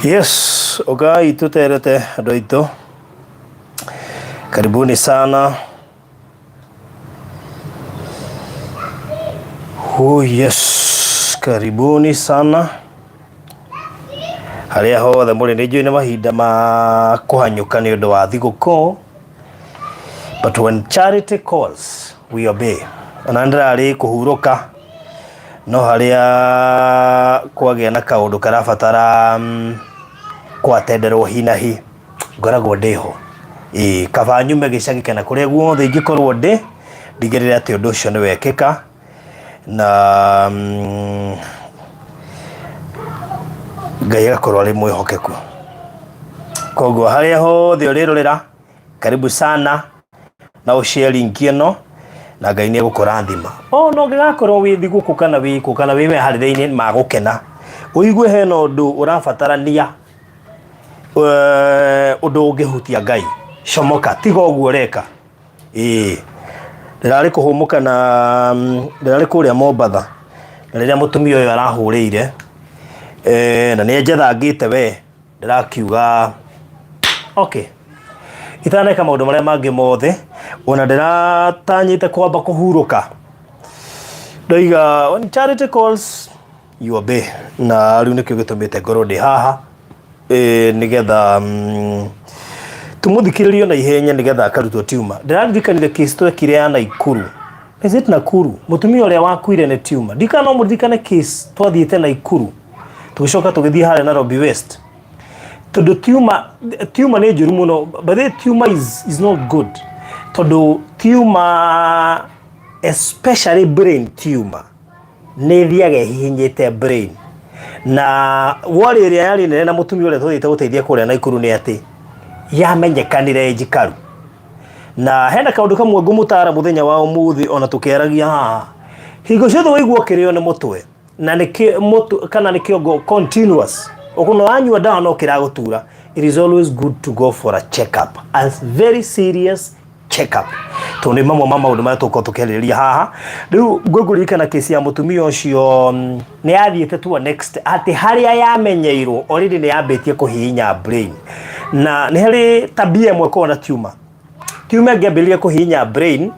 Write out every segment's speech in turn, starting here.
Yes, okay, tuterete doito. Karibuni sana. Oh yes, karibuni sana. Haria hothe muri ni njui mahinda ma kuhanyuka ni undu wa thiguku. But when charity calls, we obey. Anandrari kuhuruka. No haria kwagia na kaundu karabatara kwatenderwo hinahi ngoragwo ndiho kabanyume gicagi kana kuria guothe ingikorwo ndi ndigirira ati undu ucio ni wekeka na Ngai agakorwo ari mwihokeku. Koguo haria hothe urirorera karibu sana na ushare ngino na Ngai ni egukurathima. No gigakorwo wi thiguku kana wi meharithia-ini magukena uigue hena undu urabatarania undu ungihutia Ngai comoka tiga uguo reka ndirari kuhumuka na ndirari kuria Mombatha na riria mutumia uyu arahurire na ni njethangite we ndirakiuga okay itaneka maundu maria mangi mothe ona ndiratanyite kwamba kuhuruka ndoiga when charity calls you obey na riu nikio gitumite ngoro ndi haha nigetha tumuthikiririo na ihenya nigetha akarutwo Tumour. Ndirathikanirie case twekire ya Naikuru. Is it Nakuru? Mutumia uria wakuire ni Tumour. Ndikano muthikane case twathiite Naikuru. Tugicoka tugithii hare Nairobi West. Tondu Tumour ni njuru muno, but the Tumour is not good. Tondu Tumour, especially brain Tumour, ni thiaga hihinyite brain. Na wari ria yari nene na mutumia uria twathiite guteithia kuria Naikuru ni ati yamenyekanire njikaru na hena kaundu kamwe ngumutara muthenya wa umuthi ona tukeragia haha hingo ciothe waigua kirio ni mutwe na niki mutu kana ni kiongo continuous okuno anyua dawa no kiragutura. It is always good to go for a check up, a very serious check up. Tuni mama undu tuko tukeriria haha riu ngwigurikana kesi ya mutumia ucio ni athiete tu next ati haria yamenyeirwo already ni yambitie kuhihinya brain na ni hari tabia imwe kwa na Tumour ngiambiria kuhihinya brain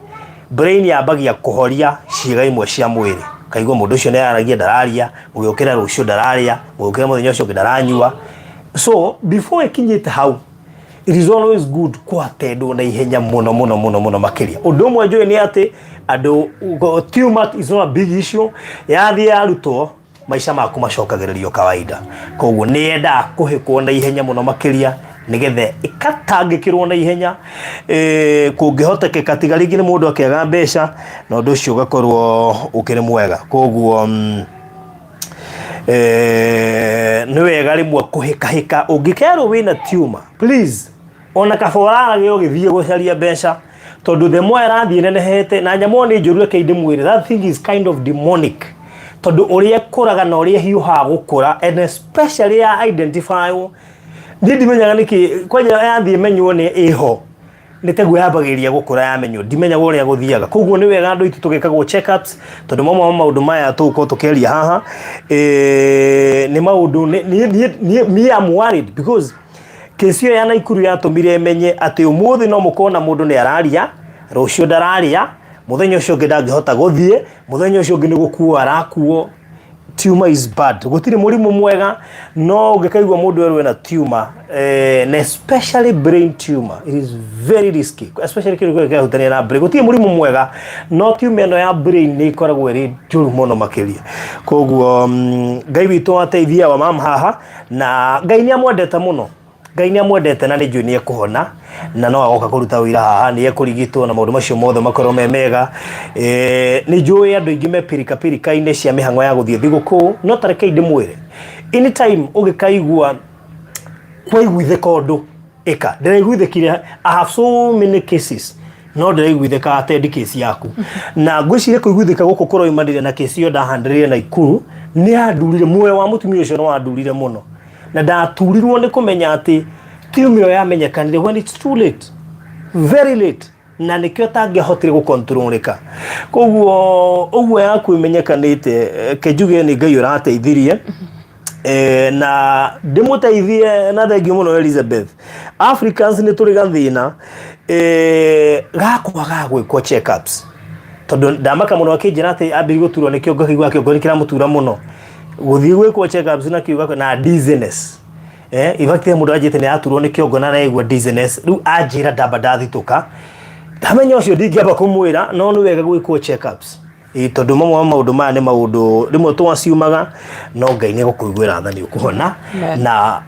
yambagia kuhoria ciiga imwe cia mwiri kaigwa mundu ucio ni aragia ndararia mugiukira rucio ndararia mugiukira muthenya ucio ndaranyua. So before ikinyite hau it is always good kwatendwo na ihenya muno makiria. Undu umwe njui ni ati andu Tumour is not a big issue yathi arutwo maisha maku macokagiririo kawaida. Koguo ni enda kuhikwo na ihenya muno makiria nigethe ikatangikirwo na ihenya kungihotekeka tiga ringi ni mundu akiaga mbeca na undu ucio ugakorwo ukiri mwega. Koguo ni wega rimwe kuhikahika ungikerwo wina Tumour please ona kaforarage ugithie gucaria mbeca tondu the more rathie nenehete na nyamo ni njuru keinde mwiri. That thing is kind of demonic. tondu uria kuraga na uria hiuha gukura and especially ya identify ndimenyaga niki kwaje yathie menywo ni iho niteguo yabagiria gukura yamenywo ndimenyaga uria guthiaga koguo ni wega andu itu tugikagwo check ups tondu maundu maya tuko tukeria haha ni maundu ni am worried because kesio ya Naikuru yatumire emenye ati umuthi no mukona mundu ni araria rucio ndararia muthenya ucio ngidangihota guthie muthenya ucio ngi ni gukuo arakuo. Tumor is bad. Gutiri murimu mwega no ungikaigwa mundu erwe na tumor and especially brain tumor, it is very risky, especially kile hutania na brain. Gutiri murimu mwega no tumor eno ya brain ni ikoragwo iri njuru muno makiria. Koguo Ngai witu ateithia wa mama haha na Ngai ni amwendete muno. Ngai ni amwendete na ni ni ekuhona na no agoka kuruta wira haha ni ekurigitwo na maundu macio mothe makorwo mega ni njui andu ingi me pirika ine cia mihango ya guthie thiguku no tareke inde mwire anytime ugikaigua kwaiguitheka undu eka ndiraiguithekire. I have so many cases no ndiraiguitheka atendi case yaku na ngwicire kuiguitheka guku kuroimanire na case yo ndahandire na Ikuru ni andurire muoyo wa mutumia ucio no andurire muno na ndaturirwo ni kumenya ati tumio yamenyekanire when it's too late, very late, na nikio tangihotire gukontroleka. Koguo uguo yaku imenyekanite kejuge ni Ngai urateithirie na ndimuteithie na thengi muno Elizabeth. Africans ni turi gathina gakwaga gwikwo check ups tondu ndamaka muno akinjira ati ambiri guturwo nikio ngakigwa kio ngoni kira mutura muno guthii gwikwo check ups na kiuga na dizziness ibakite mundu ajite ni aturwo ni kiongo na naigwa dizziness riu ajira ndamba ndathituka ndamenya ucio ndingiamba kumwira no ni wega gwikwo check ups tondu maundu maya ni maundu rimwe twaciumaga no Ngai ni gukuiguira thani ukuhona na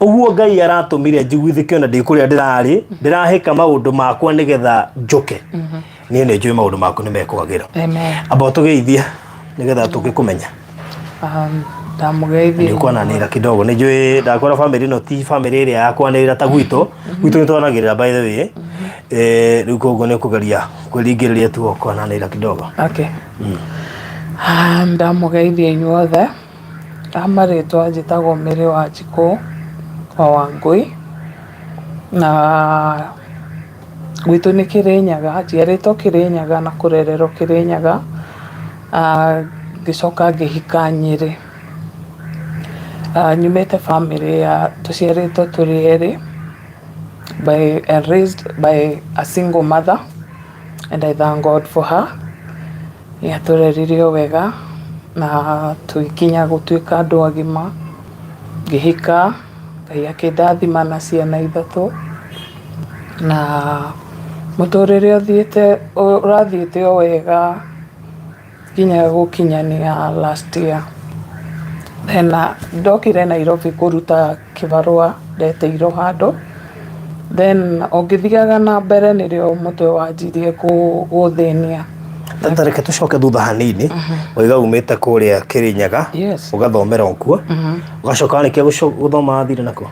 uguo Ngai aratumire njiguithike na ndikuria ndirari ndirahika maundu makwa nigetha njuke ni njui maundu maku ni mekwagira aba tugeithia nigetha tukikumenya ndamugeithia nikuwa na nira kidogo ni njui ndakora family no ti family area yakwa ni ta gwito ni twanagirira by the way riu koguo ni kugeria kwĩringĩrĩria tu okwa na nira kidogo. Okay. Ndamugeithia inyuothe amaritwa njitagwo Mĩrĩ wa Njikũ wa Wangui na gwitu ni Kirinyaga, njiarĩtwo Kirinyaga na kurererwo Kirinyaga ngicoka ngihika Nyeri. Nyumite family ya tuciarĩtwo turi eri and raised by a single mother and I thank God for her. Yatureririo wega na tuikinya gutuika andu agima ngihika Ngai akindathima na ciana ithatu na muturire urathiite o wega nginya gukinyania last year. Then ndokire Nairobi kuruta kibarua ndeteirwo handu then ogithiaga na mbere nirio mutwe wanjirie guthinia. Tareke tucoke thutha hanini oiga umite kuria Kirinyaga ugathomera okuo ugacoka nikia guthoma thire nako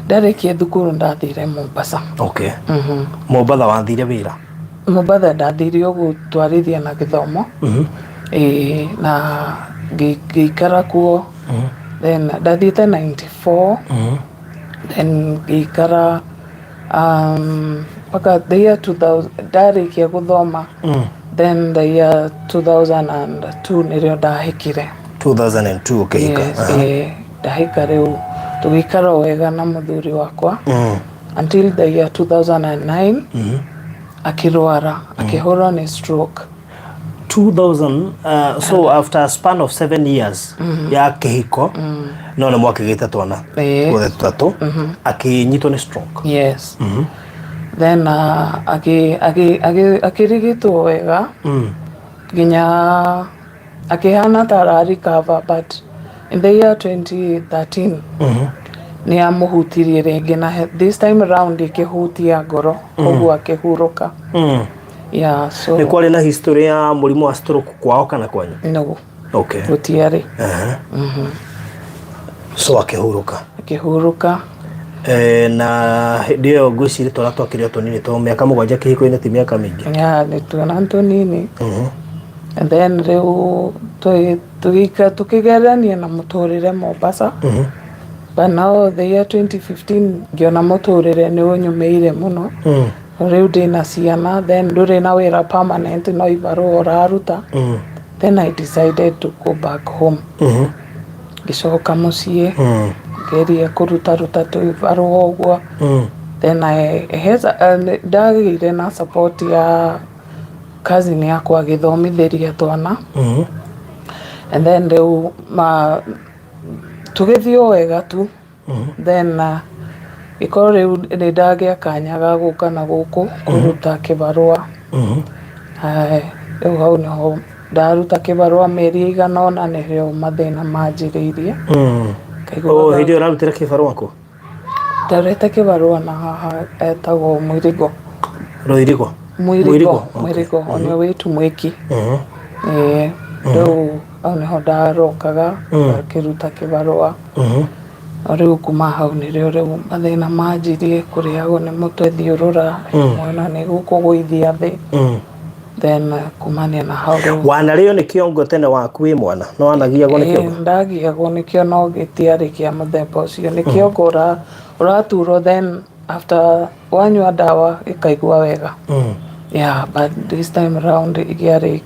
ndarikie thukuru ndathire Mombasa. Okay. Mombasa wathire wira? Mombasa ndathire gutwarithia na githomo na ngikara kuo then ndathite 94 then ngikara paka the year 2000 ndarikia guthoma then the year 2002 nirio ndahikire. 2002 ukihika? Ndahika riu tugikara wega na muthuri wakwa until the year 2009 akirwara akihurwo ni stroke. 2000 so after a span of 7 years ya kihiko no na mwakigita twana kwa tutatu akinyitwo ni stroke. Yes. Then akirigitwo wega nginya akihana tara recover but in the year 2013 ni amuhutirie ringi na this time around ikihutia ngoro koguo akihuruka. Yeah, so ni kwari na history ya murimu wa stroke kwao kana kwanyu? No. Okay. Gutiari. So akihuruka na ndio ngwicire twakire tunini to miaka mugwanja kihiko-ini ti miaka mingi. Yeah, ni twana tunini. And then riu tukigerania na muturire Mombasa. But now the year 2015 ngiona muturire ni unyumeire muno. Riu ndina ciana, then nduri na wira permanent no ibaru oraruta. Then I decided to go back home. Gicoka mucie ngeria kuruta tu ibaru ogwo. Then I ndagire na support ya cousin yakwa githomithiria twana. And then tugithio wega tu. Then iko riu ndagia kanya ga guka na guku kuruta kibarua. Hau niho ndaruta kibarua meri igana ona nirio mathina manjiriirie. Hindi urarutira kibarua ko? Ndarete kibarua na haha etagwo Mwirigo. Mwirigo onyo witu mwiki. Riu au niho ndarokaga kiruta kibarua. Riu kuma hau nirio riu mathina manjirie kuriagwo ni mutwe thiurura mwana ni gukugwithia thi. Then kumania na hau riu wanario ni kiongo tene waku wi mwana no wanagiagwo ni kiongo? Ndagiagwo ni kio no gitiari kia muthemba ucio ni kiongo uraturo. Then after wanyua dawa ikaigua wega. Yeah, but this time around igiari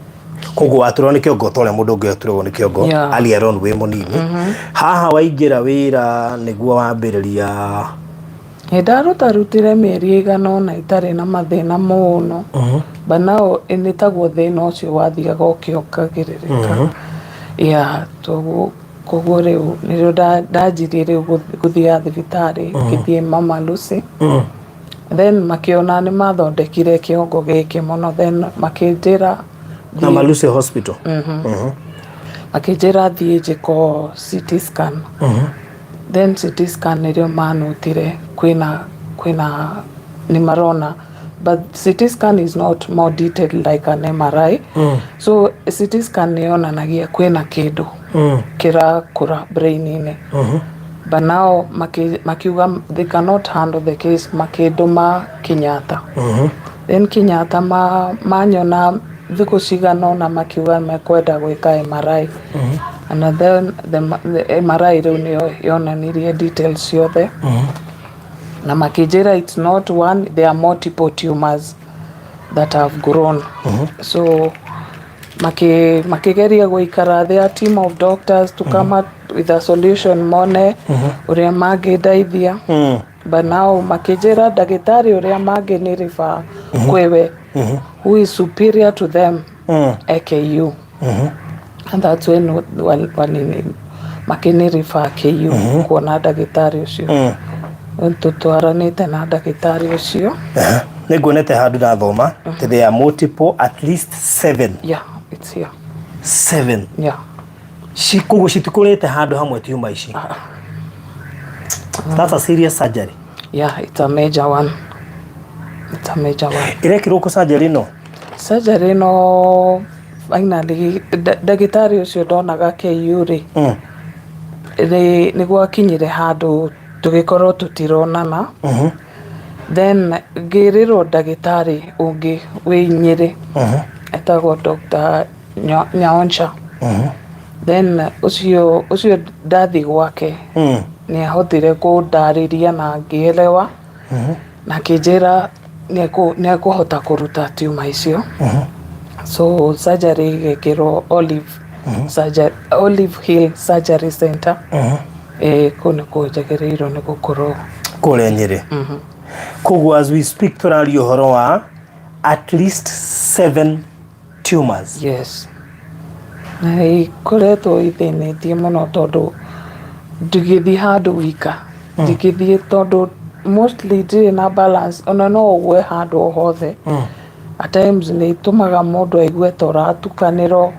koguo waturwo ni kiongo tole mundu ungi aturwo ni kiongo ali aron wi munini. Haha waingira wira niguo wambiriria? Ndarutire meri igana ona itari na mathina muno. But now initagwo thina ucio wathiaga ukiongagiririka. Yeah, koguo riu nirio ndanjirie riu guthia thibitari ngithie Mama Lucy. Then makiona ni mathondekire kiongo giki muno. Then makinjira Mama Lucy Hospital. Makinjira thie njiko CT scan. Then CT scan nirio manutire kwina ni marona. But CT scan is not more detailed like an MRI. So CT scan nionanagia kwina kindu kirakura brain-ini. But now makiuga they cannot handle the case, makinduma Kenyatta. Then Kenyatta manyona thiku cigana na makiuga mekwenda gwika MRI. And then the MRI riu niyo yonanirie details ciothe. Na makinjira it's not one, there are multiple tumors that have grown. So makigeria guikara, there are team of doctors to come up with a solution mone uria mangindeithia. But now makinjira dagitari uria manginirifa kwewe who is superior to them, AKU. And that's when makinirifa KU kuona dagitari ucio. Tutwaranite na dagitari ucio. Niguonete handu na thoma. There are multiple, at least 7. Yeah, it's here. 7. Yeah. Koguo citikurite handu hamwe tumor ici. That's a serious surgery. Yeah, it's a major one. It's a major one. Irekirwo ku surgery no? Surgery no finally dagitari ucio ndonaga KU ri. Niguo akinyire handu tugikorwo tutironana. Then ngirirwo dagitari ungi wi Nyeri. Etagwo Dr. Nyaoncha. Then ucio ndathi gwake ni ahotire kundariria na ngielewa. Na kinjira ni akuhota kuruta tumor icio. So surgery gekirwo Olive Hill Surgery Center. Kune kujagereirwo ni gukorwo kule Nyeri. Koguo as we speak turario horo wa at least 7 tumors. Yes. Na ikoretwo ithinitie muno tondu ndigithi handu wika. Ndigithi tondu mostly ndiri na balance ona no ugwe handu hothe. At times ni tumaga mundu aigue toratukaniro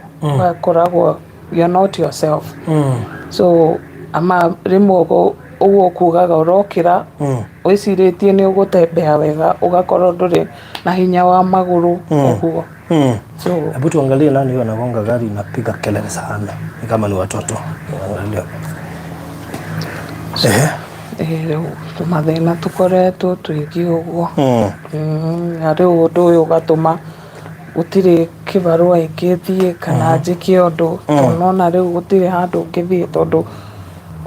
koragwo you're not yourself. So ama rimo ugo kugaga urokira wiciritie ni ugutembea wega ugakorwo nduri na hinya wa maguru uguo. So hebu tuangalie nani wanagonga gari inapiga kelele sana ni kama ni watoto. Angalia. Tumathina tukoretwo twingi uguo. Ari undu uyu gatuma gutire kibarua ingithie kana njike undu nona riu gutire handu ngithie tondu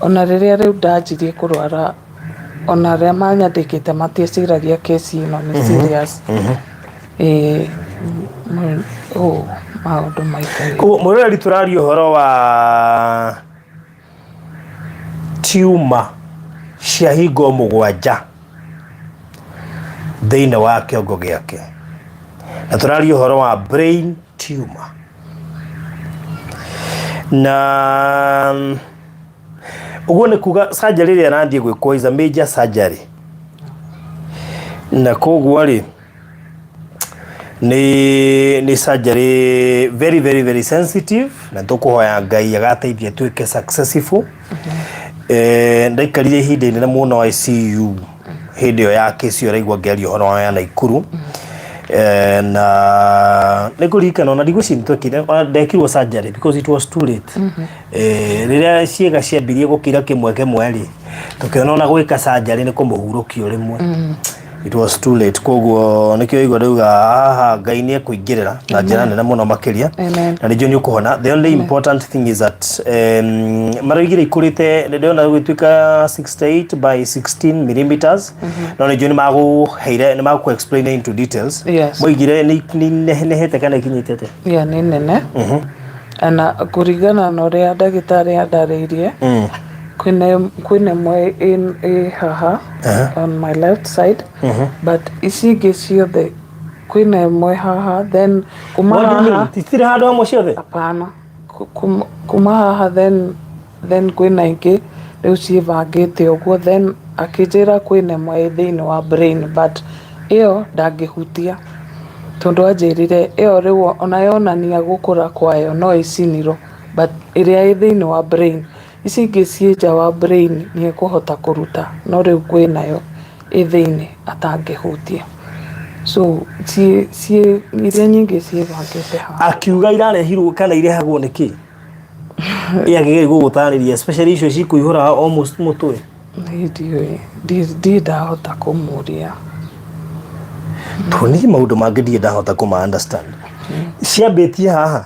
ona riria riu ndanjirie kurwara ona ria manyandikite matieciragia kesi ino ni serious maundu maikaire murori turario horo wa Tumour cia hingo 7 thiini wa kiongo giake na turario horo wa brain tumor na uguo ni kuga surgery ria arandie gwikwo is a major surgery na koguo ri ni surgery very sensitive na tukuhoya Ngai agateithia tuike successful ndaikarire ihinda inene muno ICU hindi yo yake cio raigwa ngerio horo ya Naikuru na nikuririkana na ndigũcini twekire ndekirwo surgery because it was too late riria ciega ciambirie gukira kimwe ri tukiona ona gwika surgery ni kumuhurukio rimwe it was too late koguo nikio igwa ndauga haha Ngai ni ekuingirira na njira nene muno makiria na nijo ni ukuhona. The only important thing is that maraigire ikurite ndona gwituika 68 by 16 millimeters no nijo ni maguheire ni magu explain into details moigire ni hete kana kinyitete ni nene ana kurigana na ria ndagitari andaririe kwine mwe in haha on my left side but isinge ciothe kwine mwe haha then kuma haha titire handu amwe ciothe apana kuma haha then kwina ingi riu cibangite uguo then akijira kwine mwe thiini wa brain but iyo ndangihutia tondu anjirire iyo riu ona yonania gukura kwayo no iciniro but iria thiini wa brain icinge cienja wa brain ni ekuhota kuruta no riu kwinayo ithiini atangihutia so ci iria nyingi cibangite ha akiuga irarehirwo kana irehagwo niki yagege gugutaniria especially icio cikuihura almost mutwe ndi ndahota kumuria toni maundu mangĩ ndahota kuma understand ciambitie haha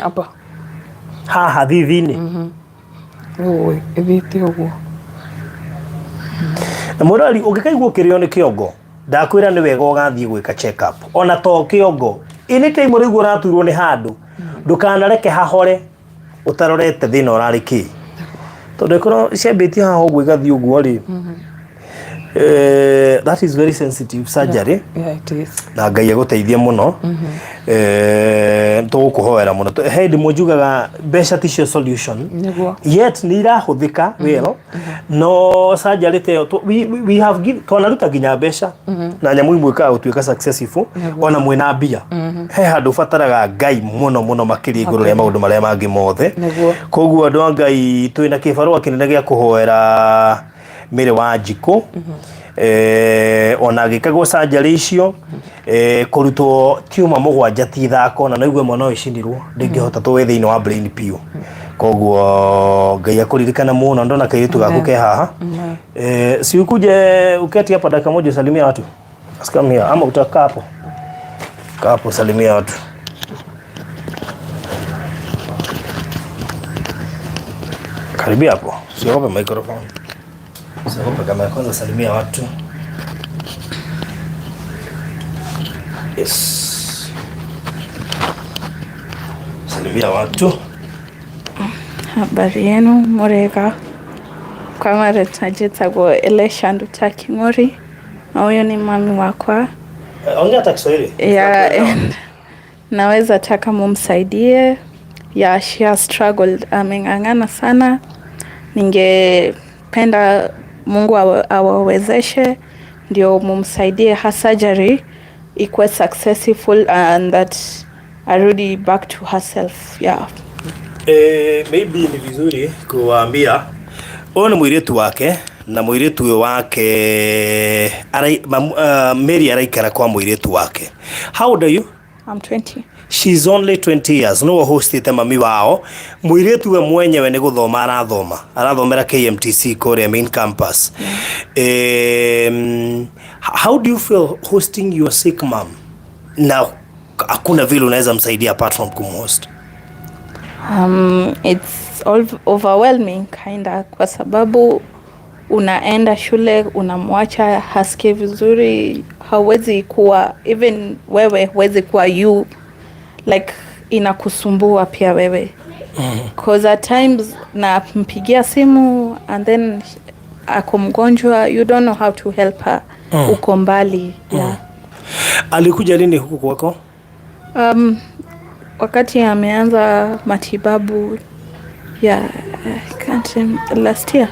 apa haha thithini Wooi ithite uguo na murari ungikaigwo kirio ni kiongo ndakwira ni wega ugathie gwika check up ona to kiongo ini time rigu raturwo ni handu ndukanareke hahore utarorete thina urari ki tondu ikoro ciambitie haha uguo igathie uguo ri that is very sensitive surgery yeah it is na Ngai aguteithie muno tugukuhoera muno hendi mujugaga mbeca ticio solution yet ni irahuthika wero no surgery te we have give twana ginya mbeca na nyamu imwika utuika successful ona mwena mbia he handu fataraga Ngai muno makiri iguru ria maundu maria mangi mothe koguo andu Ngai twina kibarua kinene gia kuhoera mere wa Njiko ona gikagwo surgery icio kurutwo Tumour 7 ti thako na naigwe mwana icinirwo ndingihota twe thiini wa brain pio koguo Ngai akuririkana muno ndona kairitu gaku ke haha si ukuje uketi hapa dakika moja salimia watu asikamia ama utakaa hapo salimia watu karibia hapo siogope microphone siogope kama kwanza salimia watu yes salimia watu habari yenu murega kwa mara tajitagwo Elisha Ndukarikie na huyo ni mami wakwa ongea hata Kiswahili naweza taka mumsaidie she has struggled ameng'ang'ana sana ningependa Mungu awawezeshe ndio mumsaidie her surgery ikuwe successful and that arudi back to herself maybe ni vizuri kuwaambia ona muiretu wake na muiretu uyo wake Mary araikara kwa muiretu wake. How old are you? I'm 20. She's only 20 years. No hostite mami wao. Muiretu we mwenyewe ni guthoma arathomera KMTC Korea main campus. How do you feel hosting your sick mom? Now hakuna vile unaweza msaidia apart from kumhost? It's overwhelming kinda, kwa sababu unaenda shule, unamwacha hasikie vizuri, hawezi kuwa, even wewe huwezi kuwa you, like inakusumbua pia wewe. Cause at times na mpigia simu and then ako mgonjwa, you don't know how to help her. Uko mbali. Yeah. Alikuja lini huku kwako? Wakati ameanza matibabu I can't remember, last year.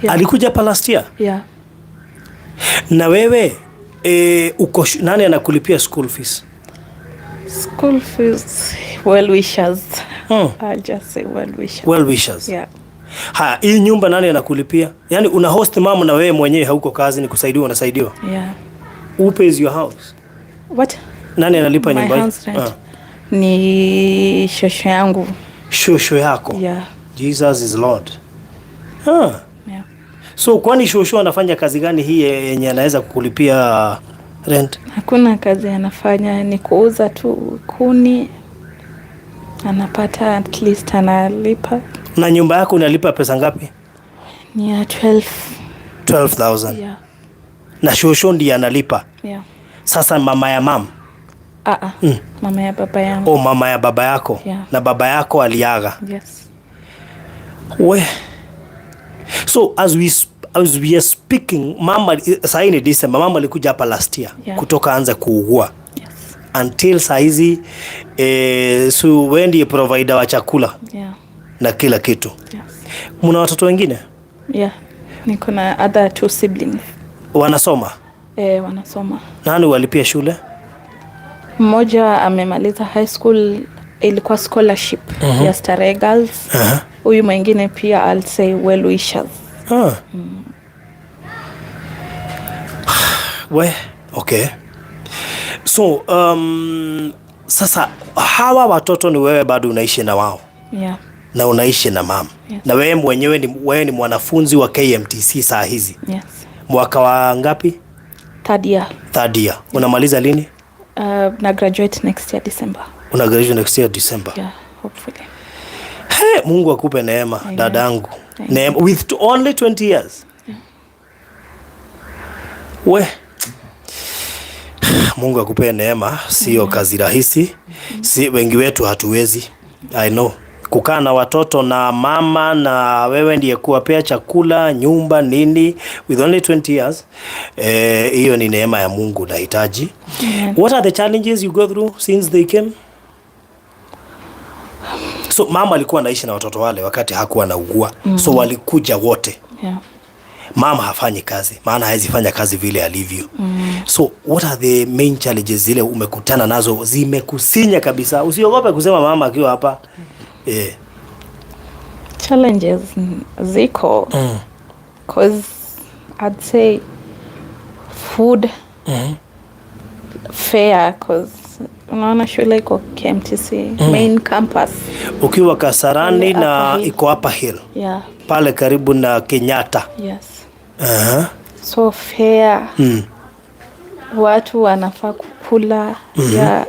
Yeah. Alikuja pa last year? Yeah. Na wewe nani anakulipia school fees? School fees, well wishers. I'll just say well wishers. Well wishers. Yeah. Hii nyumba nani anakulipia? Yaani una host mama na wewe mwenyewe hauko kazi, ni kusaidiwa, unasaidiwa? Yeah. Who pays your house? What? Nani analipa nyumba? My house rent. Ni shosho yangu. Shosho yako? Yeah. Jesus is Lord. Yeah. So kwani shosho anafanya kazi gani hii yenye anaweza kukulipia rent? Hakuna kazi anafanya, ni kuuza tu kuni. Anapata at least analipa. Na nyumba yako unalipa pesa ngapi? Ni 12,000. Yeah. Na shosho ndiye analipa? Yeah. Sasa mama ya mam? Mama ya baba yangu. Oh, mama ya baba yako? Yeah. Na baba yako aliaga? Yes. So as we are speaking, mama sahi ni December, mama alikuja hapa last year. Yeah. Kutoka anza kuugua. Yes. Until saizi so wewe ndiye provider wa chakula. Yeah. Na kila kitu. Yes. Muna watoto wengine? Yeah. Niko na other 2 siblings. Wanasoma? Wanasoma. Nani walipia shule? Mmoja amemaliza high school, ilikuwa scholarship ya Starehe Girls. Huyu mwingine pia I'll say well wishers. Okay. So sasa hawa watoto ni wewe bado unaishi na wao? Yeah. Na unaishi na mama? Yes. Na wewe mwenyewe ni mwanafunzi wa KMTC saa hizi? Yes. Mwaka wa ngapi? Third year. Unamaliza lini? Na graduate next year December. Una graduate next year December? Yeah, hopefully. Mungu akupe neema, dadangu. Neema with only 20 years. Yeah. Mungu akupe neema, sio kazi rahisi. Si wengi wetu hatuwezi. I know. Kukaa na watoto na mama na wewe ndiye kuwapea chakula, nyumba, nini with only 20 years. Hiyo ni neema ya Mungu nahitaji. What are the challenges you go through since they came? So mama alikuwa anaishi na watoto wale wakati hakuwa anaugua. So walikuja wote. Yeah. Mama hafanyi kazi, maana hawezi fanya kazi vile alivyo. So what are the main challenges zile umekutana nazo zimekusinya kabisa? Usiogope kusema mama akiwa hapa. Challenges ziko. Cause I'd say food, fare, cause unaona shule iko KMTC main campus. Ukiwa Kasarani na iko hapa hill. Yeah. Pale karibu na Kenyatta. Yes. So fare. Watu wanafaa kukula. Yeah.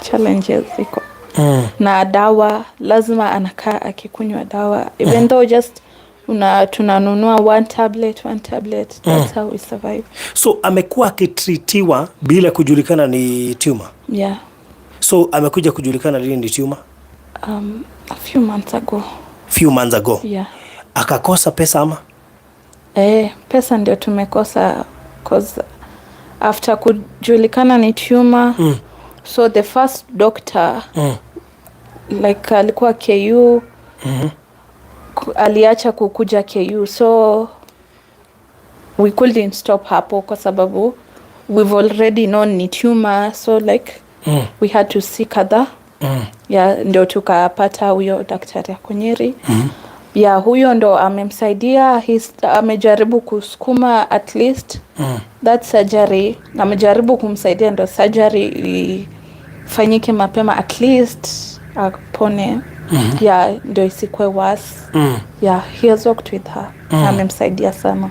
Challenges ziko. Na dawa lazima anakaa akikunywa dawa, even though just tunanunua one tablet, that's how we survive. So amekuwa akitritiwa bila kujulikana ni tumor? Yeah. So amekuja kujulikana lini ni tumor? A few months ago. Yeah. Akakosa pesa ama? Pesa ndio tumekosa, cause after kujulikana ni tumor, so the first doctor like alikuwa KU, aliacha kukuja KU, so we couldn't stop hapo kwa sababu we've already known ni tumor, so like we had to seek other. Ndio tukapata huyo daktari ya Nyeri. Huyo ndo amemsaidia, amejaribu kusukuma at least that surgery, amejaribu kumsaidia ndo surgery ifanyike mapema at least apone. Ndio isikwe worse. He has worked with her. Amemsaidia sana.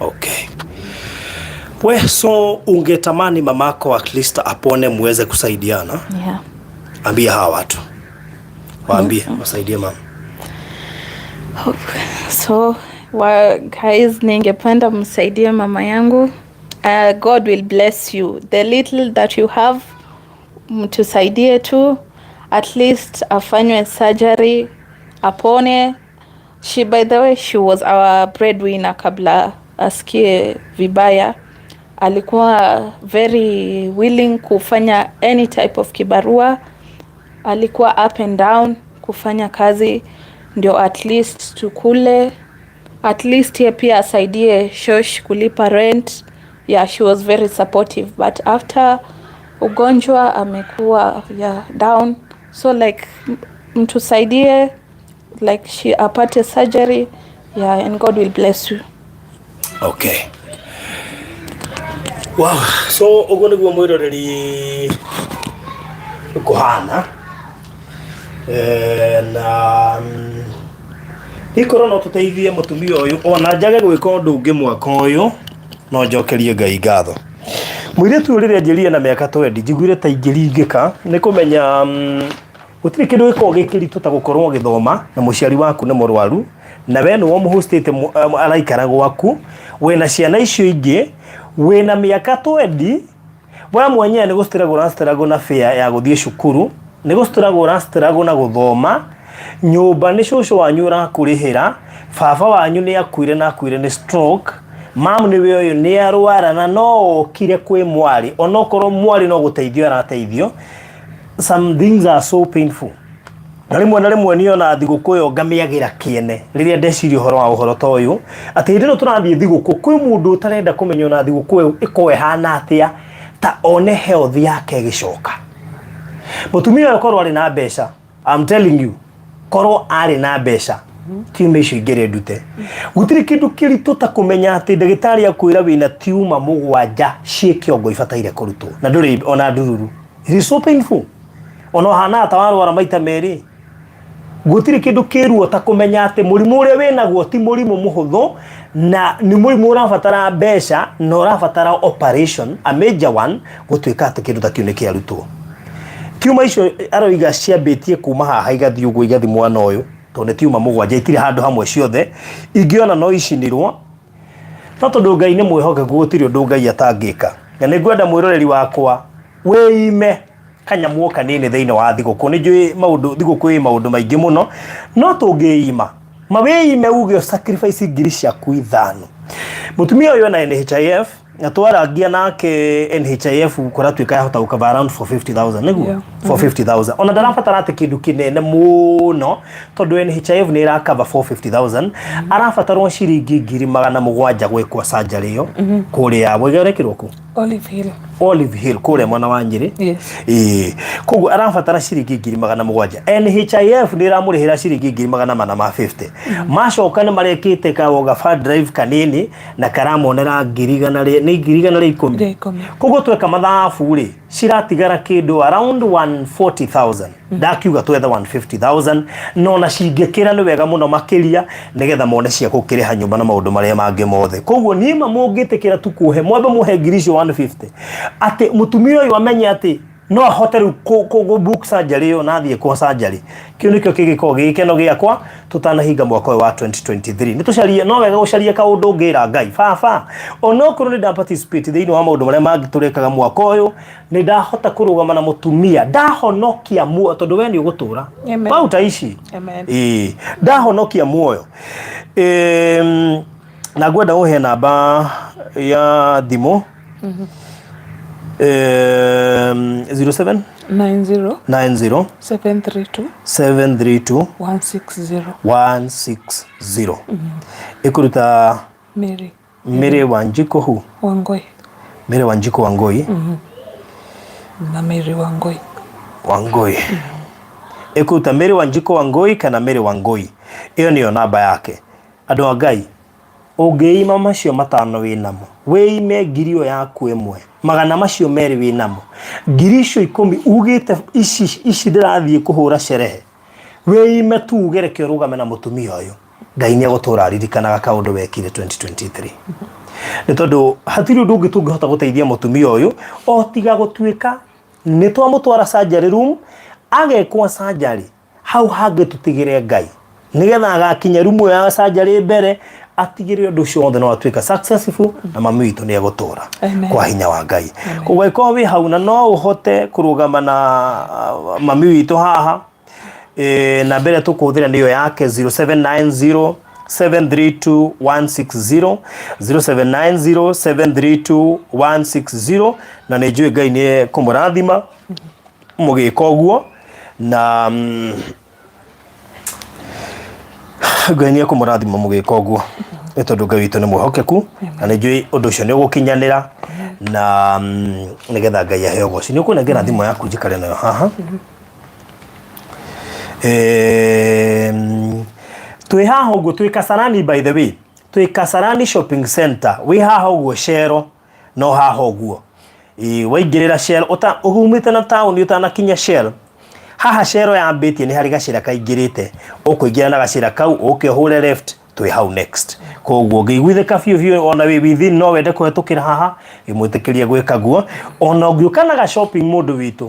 Okay. We, so ungetamani mamako at least apone muweze kusaidiana? Yeah. Ambia hawa watu. Waambie, wasaidie mama. So, guys, ningependa msaidie mama yangu. God will bless you. The little that you have, mtusaidie tu. At least afanywe surgery, apone. By the way, she was our breadwinner kabla asikie vibaya. Alikuwa very willing kufanya any type of kibarua. Alikuwa up and down kufanya kazi ndio at least tukule. At least ye pia asaidie shosh kulipa rent. Yeah, she was very supportive, but after ugonjwa amekuwa down. So like mtusaidie, like she apate surgery, and God will bless you. Okay. Wow, so ugo niguo mwiroreri kuhana na ikoro no tuteithie mutumia uyu ona njage gwika undu ungi mwaka uyu no njokerie Ngai ngatho. Mwiritu uri rianjirie na miaka 20 njiguire ta ingiringika ni kumenya gutiri kindu giko gikiritu ta gukorwo githoma na muciari waku ni murwaru na we no muhostete araikara gwaku wena ciana icio ingi wena miaka 20 bora mwenye ni gustirago na fare ya guthie cukuru ni gustirago na guthoma nyumba ni cucu wanyu urakurihira baba wanyu ni akuire na akuire ni stroke mamu ni we uyu ni arwara na no kire kwi mwari onokorwo mwari no guteithio arateithio. Some things are so painful. Na rimwe niona thigukuyo ngamiagira kiene riria ndeciria uhoro ta uyu ati ndino turathie thiguku kwi mundu utarenda kumenya na thigukuyo ikowe hana atia ta one health yake gicoka. Mutumia uyu korwo ari na mbeca, I'm telling you, korwo ari na mbeca tiume icio ingere ndute gutiri kindu kiritu ta kumenya ati ndagitari akwira wina tiuma mugwanja cie kiongo ibataire kurutwo na nduri ona ndururu. It is so painful. Ono hana atawarwara maita meri gutiri kindu kiruo ta kumenya ati murimu uri wina guo ti murimu muhuthu na ni murimu urabatara mbeca no urabatara operation, a major one, gutwika ati kindu ta kiu ni kiarutwo. Tiuma icio aroiga ciambitie kuma haha igathi uguo igathi mwana uyu tondu tiuma mugwanja itire handu hamwe ciothe ingiona no icinirwo no tondu Ngai ni mwihoke gutiri undu Ngai atangika na ningwenda mwiroreri wakwa wiime kanyamu kanini thiini wa thiguku ni njui maundu thiguku i maundu maingi muno no tungiima mawiime uge sacrifice ngiri ciaku ithano. Mutumia uyu na NHIF na twaragia nake NHIF kuratwika yahota gukava around 450,000 niguo 450,000 ona ndarabatara ati kindu kinene muno tondu NHIF ni irakava 450,000 arabatarwo ciringi 700 gwikwa surgery yo kuria wegerekirwo ku Olive Hill kuria mwana wa Njiri. Yes. Koguo arabatara ciringi 700. NHIF ni iramurihira ciringi 450. Macoka ni marekite ka woga drive kanini na karamonera 110. Koguo tweka mathabu ri ciratigara kindu around 140,000. Ndakiuga twetha 150,000 no na cingikira ni wega muno makiria nigetha mone cia gukiriha nyumba na maundu maria mangi mothe. Koguo nima mungitikira tukuhe mwambe muhe ngiri 150 ati mutumia uyu amenye ati no ahote ku book surgery yo nathie kwa surgery. Kiu nikio kigiko gikeno giakwa tutanahinga mwaka wa 2023 nitucaria no wega gucaria kaundu ngira Ngai baba onokuru ni participate thiini wa maundu maria mangiturekaga mwaka uyu ni ndahota kurugama na mutumia ndahonokia muoyo tondu we ni ugutura ba utaishi ndahonokia muoyo. Na gwenda uhe namba ya thimu 07 90 732 160 ikuruta Mary Wanjiko hu Mary Wanjiko Wangoi na Mary Wangoi ikuruta Mary Wanjiko Wangoi kana Mary Wangoi. Iyo niyo namba yake. Andu a Ngai ungiima macio matano winamo wiime ngiri yaku imwe magana macio meri winamo ngiri icio 10 ugite ici ndirathie kuhura sherehe wiime tu ugereke urugame na mutumia uyu Ngai nĩ agũtũra aririkanaga kaũndũ wekire 2023 nĩ tondũ hatirĩ ũndũ ũngĩ tũngĩhota gũteithia mũtumia ũyũ o tiga gũtuĩka nĩ twamũtwara surgery room agekwo surgery hau hangĩ tũtigĩre Ngai nĩgetha agakinya rumu ya surgery mbere atigĩre ũndũ ũcio wothe no atuĩka successful na mami witũ nĩ agũtũra kwa hinya wa Ngai koguo ĩkorwo wĩ hau na no ũhote kũrũgama na mami witũ haha na mbere tũkũhũthĩra nĩyo yake 0790 732 160 0790 732 160 na nĩ njũĩ Ngai nĩ kũmũrathima mũgĩka ũguo na Ngai nĩ kũmũrathima mũgĩka ũguo nĩ tondũ Ngai witũ nĩ mwĩhokeku na nĩ njũĩ ũndũ ũcio nĩ ũgũkinyanĩra na nĩgetha Ngai aheo ũgooci nĩ ũkũnengera thimũ yaku njikare nayo haha twĩ haha ũguo twĩ Kasarani by the way twĩ Kasarani shopping center wĩ haha ũguo Shero no haha ũguo waingĩrĩra Shell ũgumĩte na taũni ũtanakinya Shell haha Shell yambĩtie nĩ harĩ gacĩra kaingĩrĩte ũkũingĩra na gacĩra kau ũke ũhũre left twĩ hau next koguo ngĩiguithĩka biũ ona wĩ within no wende kũhetũkĩra haha ĩmwĩtĩkĩrie gwĩka guo ona ũngĩũka na shopping mũndũ witũ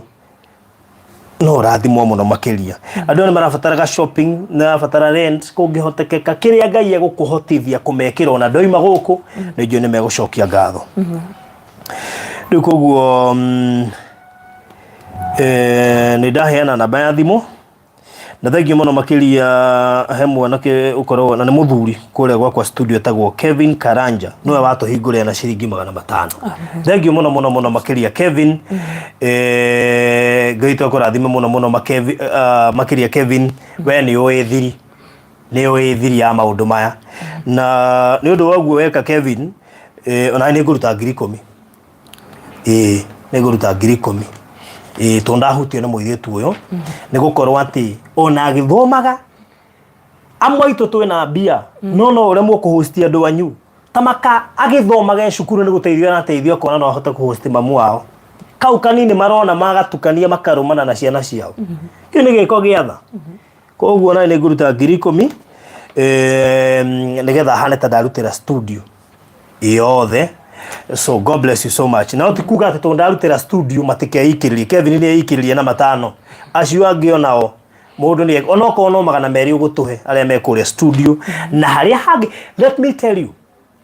no rathimwo mũno makĩria andũ nĩ marabatara shopping na marabatara rent kũngĩhotekeka kĩrĩa Ngai egũkũhotithia kũmekĩra ona ndoima gũkũ nĩ njũĩ nĩ megũcokia ngatho rĩu koguo nĩ ndaheana namba ya thimũ na thengiũ mũno makĩria he mwanake ũkorwo na nĩ mũthuri kũrĩa gwakwa studio etagwo Kevin Karanja nĩwe watũhingũrĩra na ciringi 500 thengiũ mũno makĩria Kevin Ngai tũkũrathime mũno makĩria Kevin we nĩ ũĩ thiri ya maũndũ maya na nĩ ũndũ waguo weka Kevin ona nĩ ngũruta 10,000 nĩ ngũruta 10,000 to ndahutio na mũirĩtu ũyũ nĩ gũkorwo atĩ ona agĩthomaga amwe aitũ twĩna mbia no ũremwo kũhosti andũ anyu tamaka agĩthomaga cukuru nĩ gũteithio na teithio kona no ahote kũhosti mamu wao kau kanini marona magatukania makarũmana na ciana ciao kĩu nĩ gĩko gĩatha koguo na nĩ ngũruta 10,000 nĩgetha hane ta ndarutĩra studio yothe. So God bless you so much. Now tikuga ati tondarutira studio matikeikiririe Kevin ni eikiririe na 5 acio angĩ onao mundu ni onoko no 200 ugutuhe aria mekuria studio na haria hangi. Let me tell you,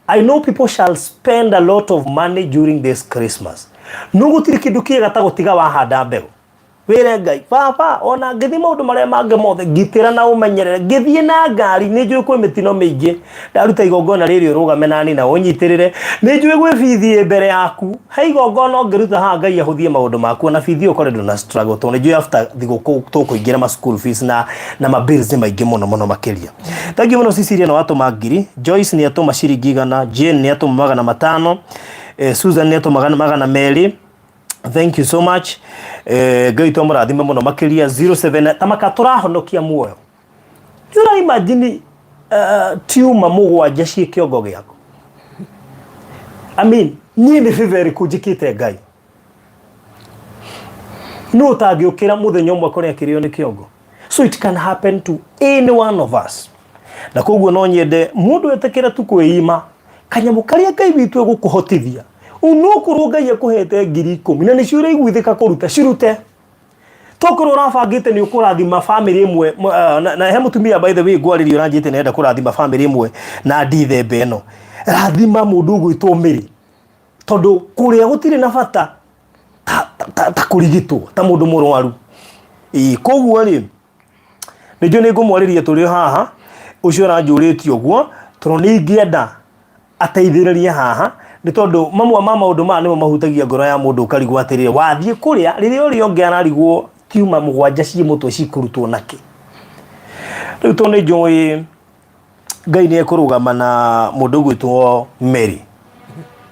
I know people shall spend a lot of money during this Christmas. Nugutiri kindu kiega ta gutiga wahanda mbegu wire Ngai baba ona ngithi maundu maria mange mothe ngitira na umenyerere ngithie na ngari ni njui kwi mitino mingi ndaruta igongona riri urugame nani na unyitirire ni njui gwi bithi mbere yaku he igongona ngiruta ha Ngai ahuthie maundu maku na bithi ukore na struggle to ni njui after thiguku tukuingira ma school fees na mabills ni maingi muno makiria. Thank you muno Cecilia na watu magiri. Joyce ni atuma ciringi 100, Jane ni atuma 500, Susan ni atuma 200. Thank you so much. Ngai tũmũrathime mũno makĩria 07 tamaka tũrahonokia muoyo. Yura imagine tiuma mũgwanja ciĩ kĩongo gĩaku. I mean, niĩ nĩ favor kũnjĩkĩte Ngai. No ũtangĩũkĩra mũthenya ũmwe kũrĩa kĩrĩo nĩ kĩongo. So it can happen to any one of us. Na koguo no nyende mũndũ etĩkĩra tu kwĩima kanyamũ karĩa Ngai witũ egũkũhotithia. Unokorwo Ngai akuhete 10,000 na nĩ ciũra igwithĩka kũruta cirute tokorwo ũrabangĩte nĩ ũkũrathima family ĩmwe na he mũtumia by the way ngwarĩrio ranjĩte nenda kũrathima family ĩmwe na ndithembe ĩno rathima mũndũ ũgwĩtwo Mĩrĩ tondũ kũrĩa gũtirĩ na bata ta kũrigitwo ta mũndũ mũrwaru koguo rĩ nĩnjũ nĩ ngũmwarĩria tũrĩ haha ũcio ranjũrĩtie ũguo tondũ nĩ ingĩenda ateithĩrĩrie haha ni tondu mamwe ma maundu ma nimo mahutagia ngoro ya mundu ukarigwo atirire wathie kuria riri uri ongi anarigwo tiuma mugwanja cie mutwe cikurutwo naki riu to ni njui Ngai ni ekurugama na mundu gwitwo Mary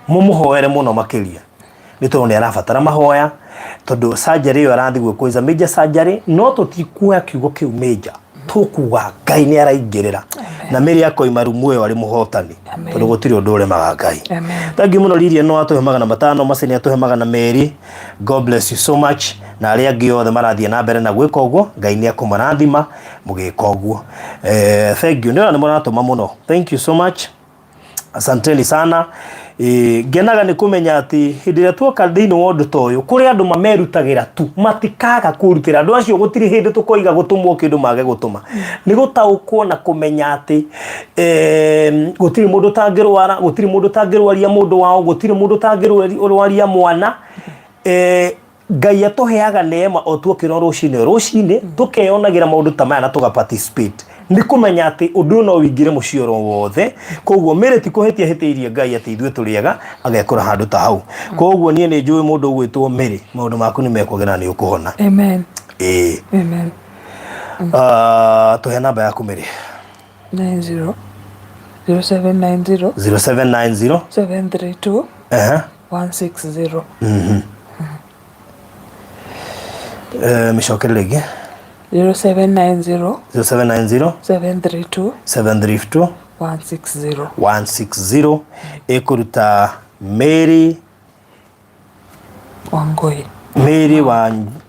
mumuhoere muno makiria ni tondu ni arabatara mahoya tondu surgery yo arathi gwikwo is a major surgery no tutikuoya kiugo kiu major tukuga Ngai ni araingirira na Mary yako imarumu wari muhotani tondu gutiri undu ure maga Ngai. Thank you muno Lidia no atuhe magana matano Maseni atuhe magana Mary. God bless you so much na aria angi othe marathie na mbere na gwika uguo Ngai ni akumarathima mugika uguo. Thank you ndio ni muratuma muno. Thank you so much, asanteni sana. Genaga ni kumenya ati hindi ria tuoka thiini wa undu toyo kuri andu mamerutagira tu matikaga kurutira andu acio gutiri hindi tukoiga gutumwo kindu mage gutuma ni gutaukwo na kumenya ati gutiri mundu tangirwara gutiri mundu tangirwaria mundu wao gutiri mundu tangirwaria mwana Ngai atuheaga neema o tuokira rucine tukeonagira maundu ta maya na tuga participate ni kumenya ati undu no wingire mucioro wothe koguo Mary ti kuhetia heteirie Ngai ati ithwe turiega agekora handu ta hau koguo nie ni njui mundu gwitwo Mary maundu maku ni mekwagena ni ukuhona. Amen. Amen. Tuhe namba yaku Mary 90 0790 0790 732 160. Mishokere legi 0790 732 160 ekuruta Mary Wangoi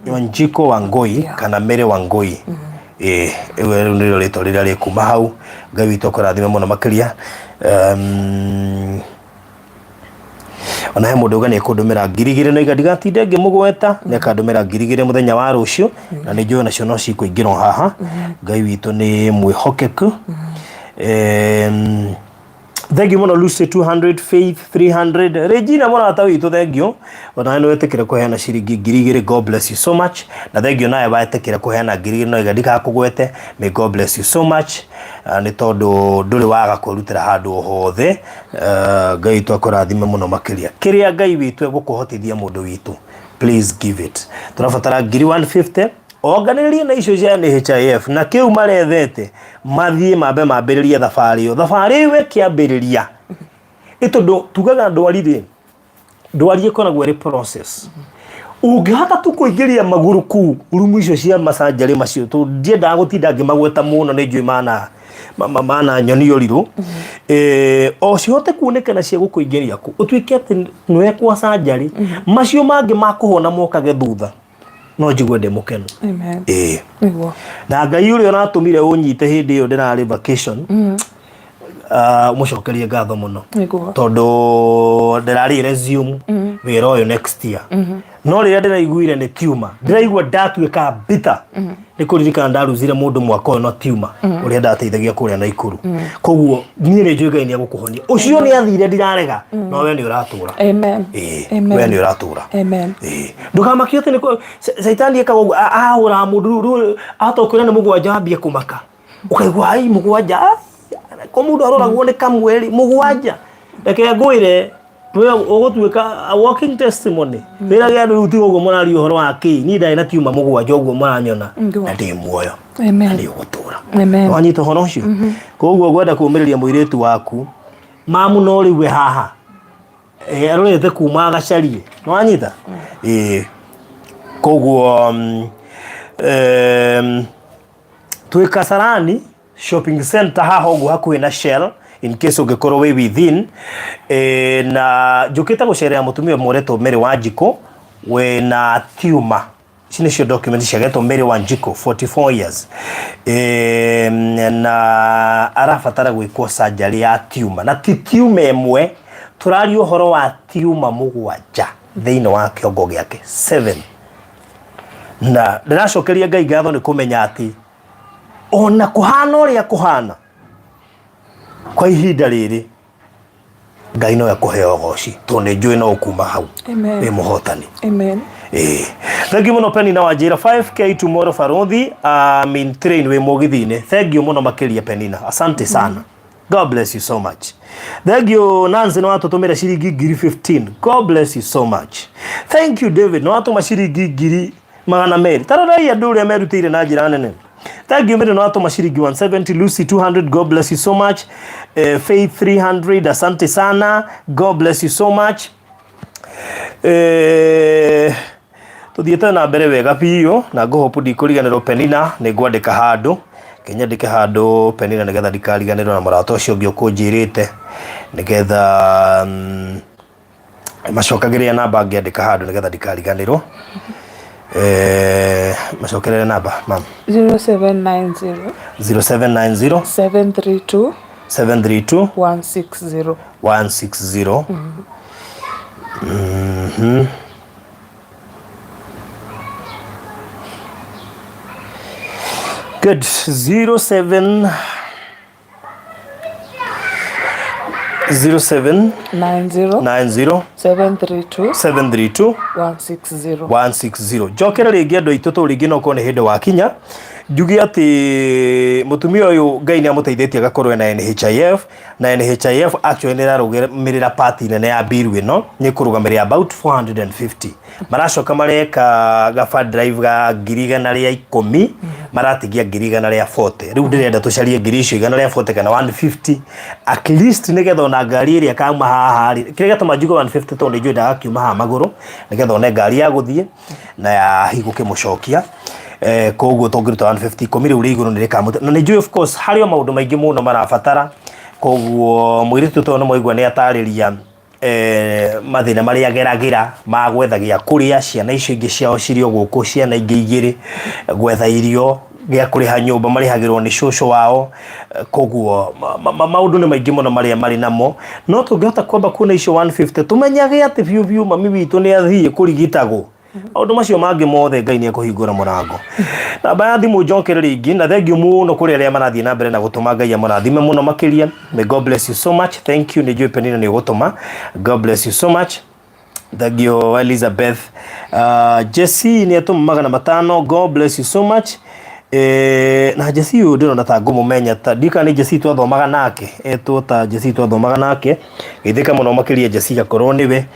Wanjiko Wangoi kana Mary Wangoi. Ewe ndilo rito rira rikuma hau Ngai witu akurathime muno makiria. Ona he mundu gani kundumira ngirigire no igatigantinde ngimugweta ne kandumira ngirigire muthenya wa rucio na ni njui nacio no cikuingirwo haha. Ngai witu ni mwihokeku. Thank you muno Lucy 200 Faith 300 Regina murata witu thank you ona no wetekire kuheana ciringi ngirigire. God bless you so much na thank you nawe baetekire kuheana ngirigire no igadika kugwete. May God bless you so much ni tondu nduri waga kurutira handu hothe. Ngai tu akurathime muno makiria kiria Ngai witu egukuhotithia mundu witu please give it. Turafatara ngiri 150 organiria na icio cia NHIF na kiu marethete mathie mambe mambiriria thabari we kiambiriria ito tugaga ndwarie kona gwere process ungihata tu kuingiria maguru ku rumu icio cia masanjari macio tu ndienda gutinda ngimagweta muno ni njui mana nyoni yoriru o cihote kuonekana cia gukuingiria ku utwike ati nwe kwa sanjari macio mangi makuhona mokage thutha no njigwe ndi mukenu. Amen. Na Ngai uri onatumire unyite hindi iyo ndirari vacation mucokerie ngatho muno tondu ndirari resume wira uyu next year no riria ndiraiguire ni Tumour ndiraigua ndatuika bitter ni kuririkana ndaruzire mundu mwaka uyu no Tumour uria ndateithagia kuria na ikuru koguo nie ni njui Ngai ni agukuhonia ucio ni athire ndirarega no we ni uratura. Amen. We ni uratura. Amen. Ndukamakio ati ni Saitani ekago ahura mundu atokira ni mugwanja ambia kumaka ukaigua ai mugwanja ko mundu aroragwo ni kamweri mugwanja reke ngwire we ugutuika a walking testimony rira gia ndu ti uguo murari uhoro wake ni ndai na Tumour mugwanja uguo muranyona na ndi muoyo. Amen. Ndi gutura. Amen. Wanyita horo ucio koguo gwenda kumiriria muiritu waku mamu no riwe haha arorete kuma gacarie wanyita koguo twi Kasarani shopping center haha uguo hakuhi na Shell in case ungekorwo we within na njukite gucerea mutumia moretwo Mary Wanjiko we na Tumour cine cio document ciagetwo Mary Wanjiko 44 years na arafatara gwikwo surgery ya Tumour na ti Tumour emwe turari uhoro wa Tumour mugwanja thiini wa kiongo giake 7 na ndiracokeria Ngai ngatho ni kumenya ati ona kuhana uria kuhana kwa ihinda riri Ngai no yakuheo goci tondu njui no ukuma hau we muhotani. Amen. Thank you muno Penny na Wanjira 5k tomorrow Farodhi in train we mogithine. Thank you muno makiria Penina, asante sana. God bless you so much. Thank you Nancy no atutumira ciringi ngiri 15. God bless you so much. Thank you David no atuma ciringi ngiri magana meri tararai andu uria merutire na njira nene. Thank you Mary no atuma ciringi 170. Lucy 200. God bless you so much. Faith 300. Asante sana. God bless you so much. Tuthiete na mbere wega biyo na ngohopu ndikuriganirwo Penina ni ngwandika handu kinyandike handu Penina nigetha ndikariganirwo na murata ucio ungi ukunjirite nigetha macokagire namba ngiandika handu nigetha ndikariganirwo macokerere namba mam 0790 0790 732 732 160 160 Good. 07 90 732 732 160 160 jokera ringi andu aitu tu ringi no kone hindi wakinya njugi ati mutumia uyu Ngai ni amuteithĩtie agakorwo na NHIF na NHIF actually ni rarugamirira party nene ya biru ino ni kurugamirira about 450 maracoka mareka gafa drive ga ngirigana ria 10 maratigia ngirigana ria 40 riu ndirenda tucarie ngirisho igana ria 40 kana 150 at least nigetha ona ngari iria kama haha kirega tumajuga 150 tondu njui ndakiuma ha maguru nigetha ona ngari ya guthie na ya higuke mucokia koguo tongiruta 150 komire uri iguru nirikamuta na njui of course hario maundu maingi muno marabatara koguo mwiritu to no moigwa ni atariria mathina maria ageragira magwethagia kuria ciana icio ingi ciao cirio guku ciana ingi igiri gwetha irio gya kuriha nyumba marihagirwo ni shosho wao koguo maundu ni maingi muno maria mari namo no tungihota kwamba kuna icio 150 tumenyage ati biu mami witu ni athie kurigitagwo maundu macio mangi mothe Ngai ni akuhingura murango na ba thimu njonkere ringi na thengiu muno kuri aria marathie na mbere na gutuma Ngai amurathime muno makiria. May God bless you so much. Thank you ni njui Penina ni gutuma. God bless you so much. Thank you Elizabeth. Jesse ni atuma 500. God bless you so much. Na Jesse uyu ndirona ta ngumumenya ta ndika ni Jesse twathomaga nake ta Jesse twathomaga nake githika muno makiria Jesse gakorwo niwe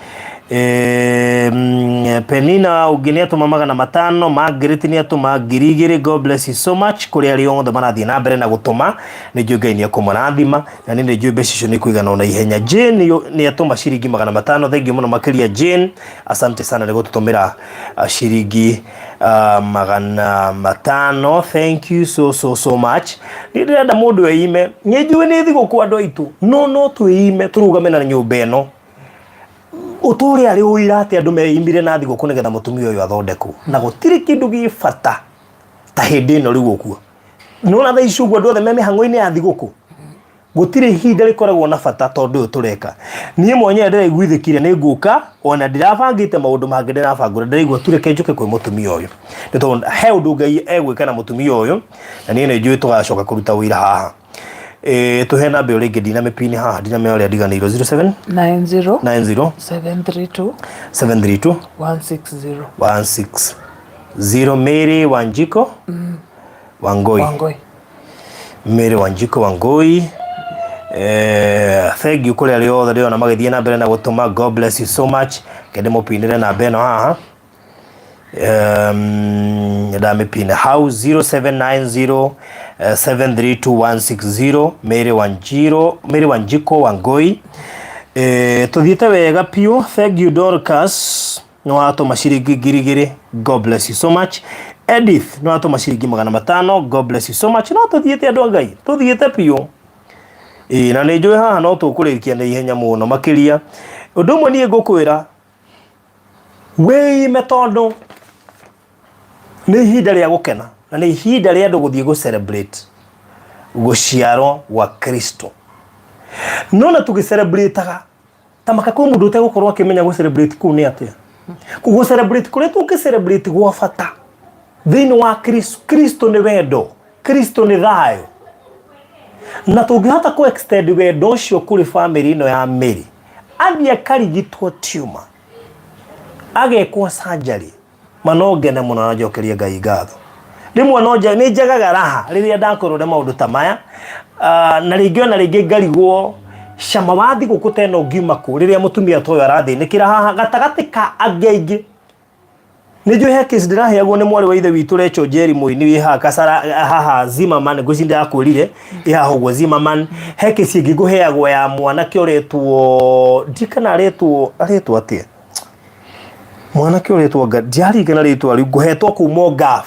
Penina ugine atuma 500 Margaret ni atuma 2,000. God bless you so much kuri ari othe marathie na mbere na gutuma ni njui Ngai ni akumurathima na ni njui mbeca icio ni kuigana ona ihenya. Jane ni atuma ciringi 500. Thank you muno makiria Jane, asante sana ni gututumira ciringi 500. Thank you so much. Ni ndirenda mundu eime ni njui ni thiguku andu aitu no tuime turugame na nyumba eno uturi ari uira ati andu meimire na thiguku nigetha mutumia uyu athondeku na gutiri kindu gi fata ta hindi no riu okuo no na thaici uguo andu othe me mihango-ini ya thiguku gutiri hinda rikoragwo na fata tondu tureka nie mwenye ndiraiguithikire ni nguka ona ndirabangite maundu mangi ndirabangura ndiraigua tureke njuke kwi mutumia uyu ni tondu he undu Ngai egwika na mutumia uyu na nie ni njui tugacoka kuruta wira haha. Tuhe namba uri ingi ndina mipini haha ndina me uria ndiganirwo 07 90 90 732 732 160 160 Mary Wanjiko Wangoi Mary Wanjiko Wangoi. Thank you kuri ari othe ndio na magithie na mbere na gutuma. God bless you so much. Kende mupinire na beno haha ndamipina how 0790 732 160 Mary Wanjiko Wangoi. Tuthiete wega piu. Thank you Dorcas no atuma ciringi 2,000. God bless you so much. Edith no atuma ciringi 500. God bless you so much. No tuthiete andu Ngai tuthiete piu na ni njui haha no tukurikia na ihenya muno makiria. Undu mwe nie ngukwira wei metondo ni ihinda ria gukena na ni ihinda ria andu guthie go celebrate guciaro wa Kristo no na tugi celebrateaga ta makako mundu utegukorwo akimenya go celebrate ku ni atia ku celebrate kuri tu ki celebrate gwa fata thini wa Kristo ni wendo, Kristo ni thayo na tungihota ku extend wendo ucio kuri family ino ya Mary athie karigitwo tumor agekwo surgery manongene muno na njokerie Ngai ngatho rimwe no ni njagaga raha riria ndakorwo maundu ta maya na ringi ona ringi ngarigwo cama wa thiguku teno ngiuma ku riria mutumia toyo arathinikira haha gatagati ka angeigi ni njui he case ndiraheagwo ni mwari wa ithe witu Recho Njeri muini wi haha Kasara haha Zimmerman ngucinda akurire haha uguo Zimmerman he case ingi nguheagwo ya mwanake uretwo ndikana aretwo atia mwanake uretwo ndiarigana ritwa riu nguhetwo kuma Gaf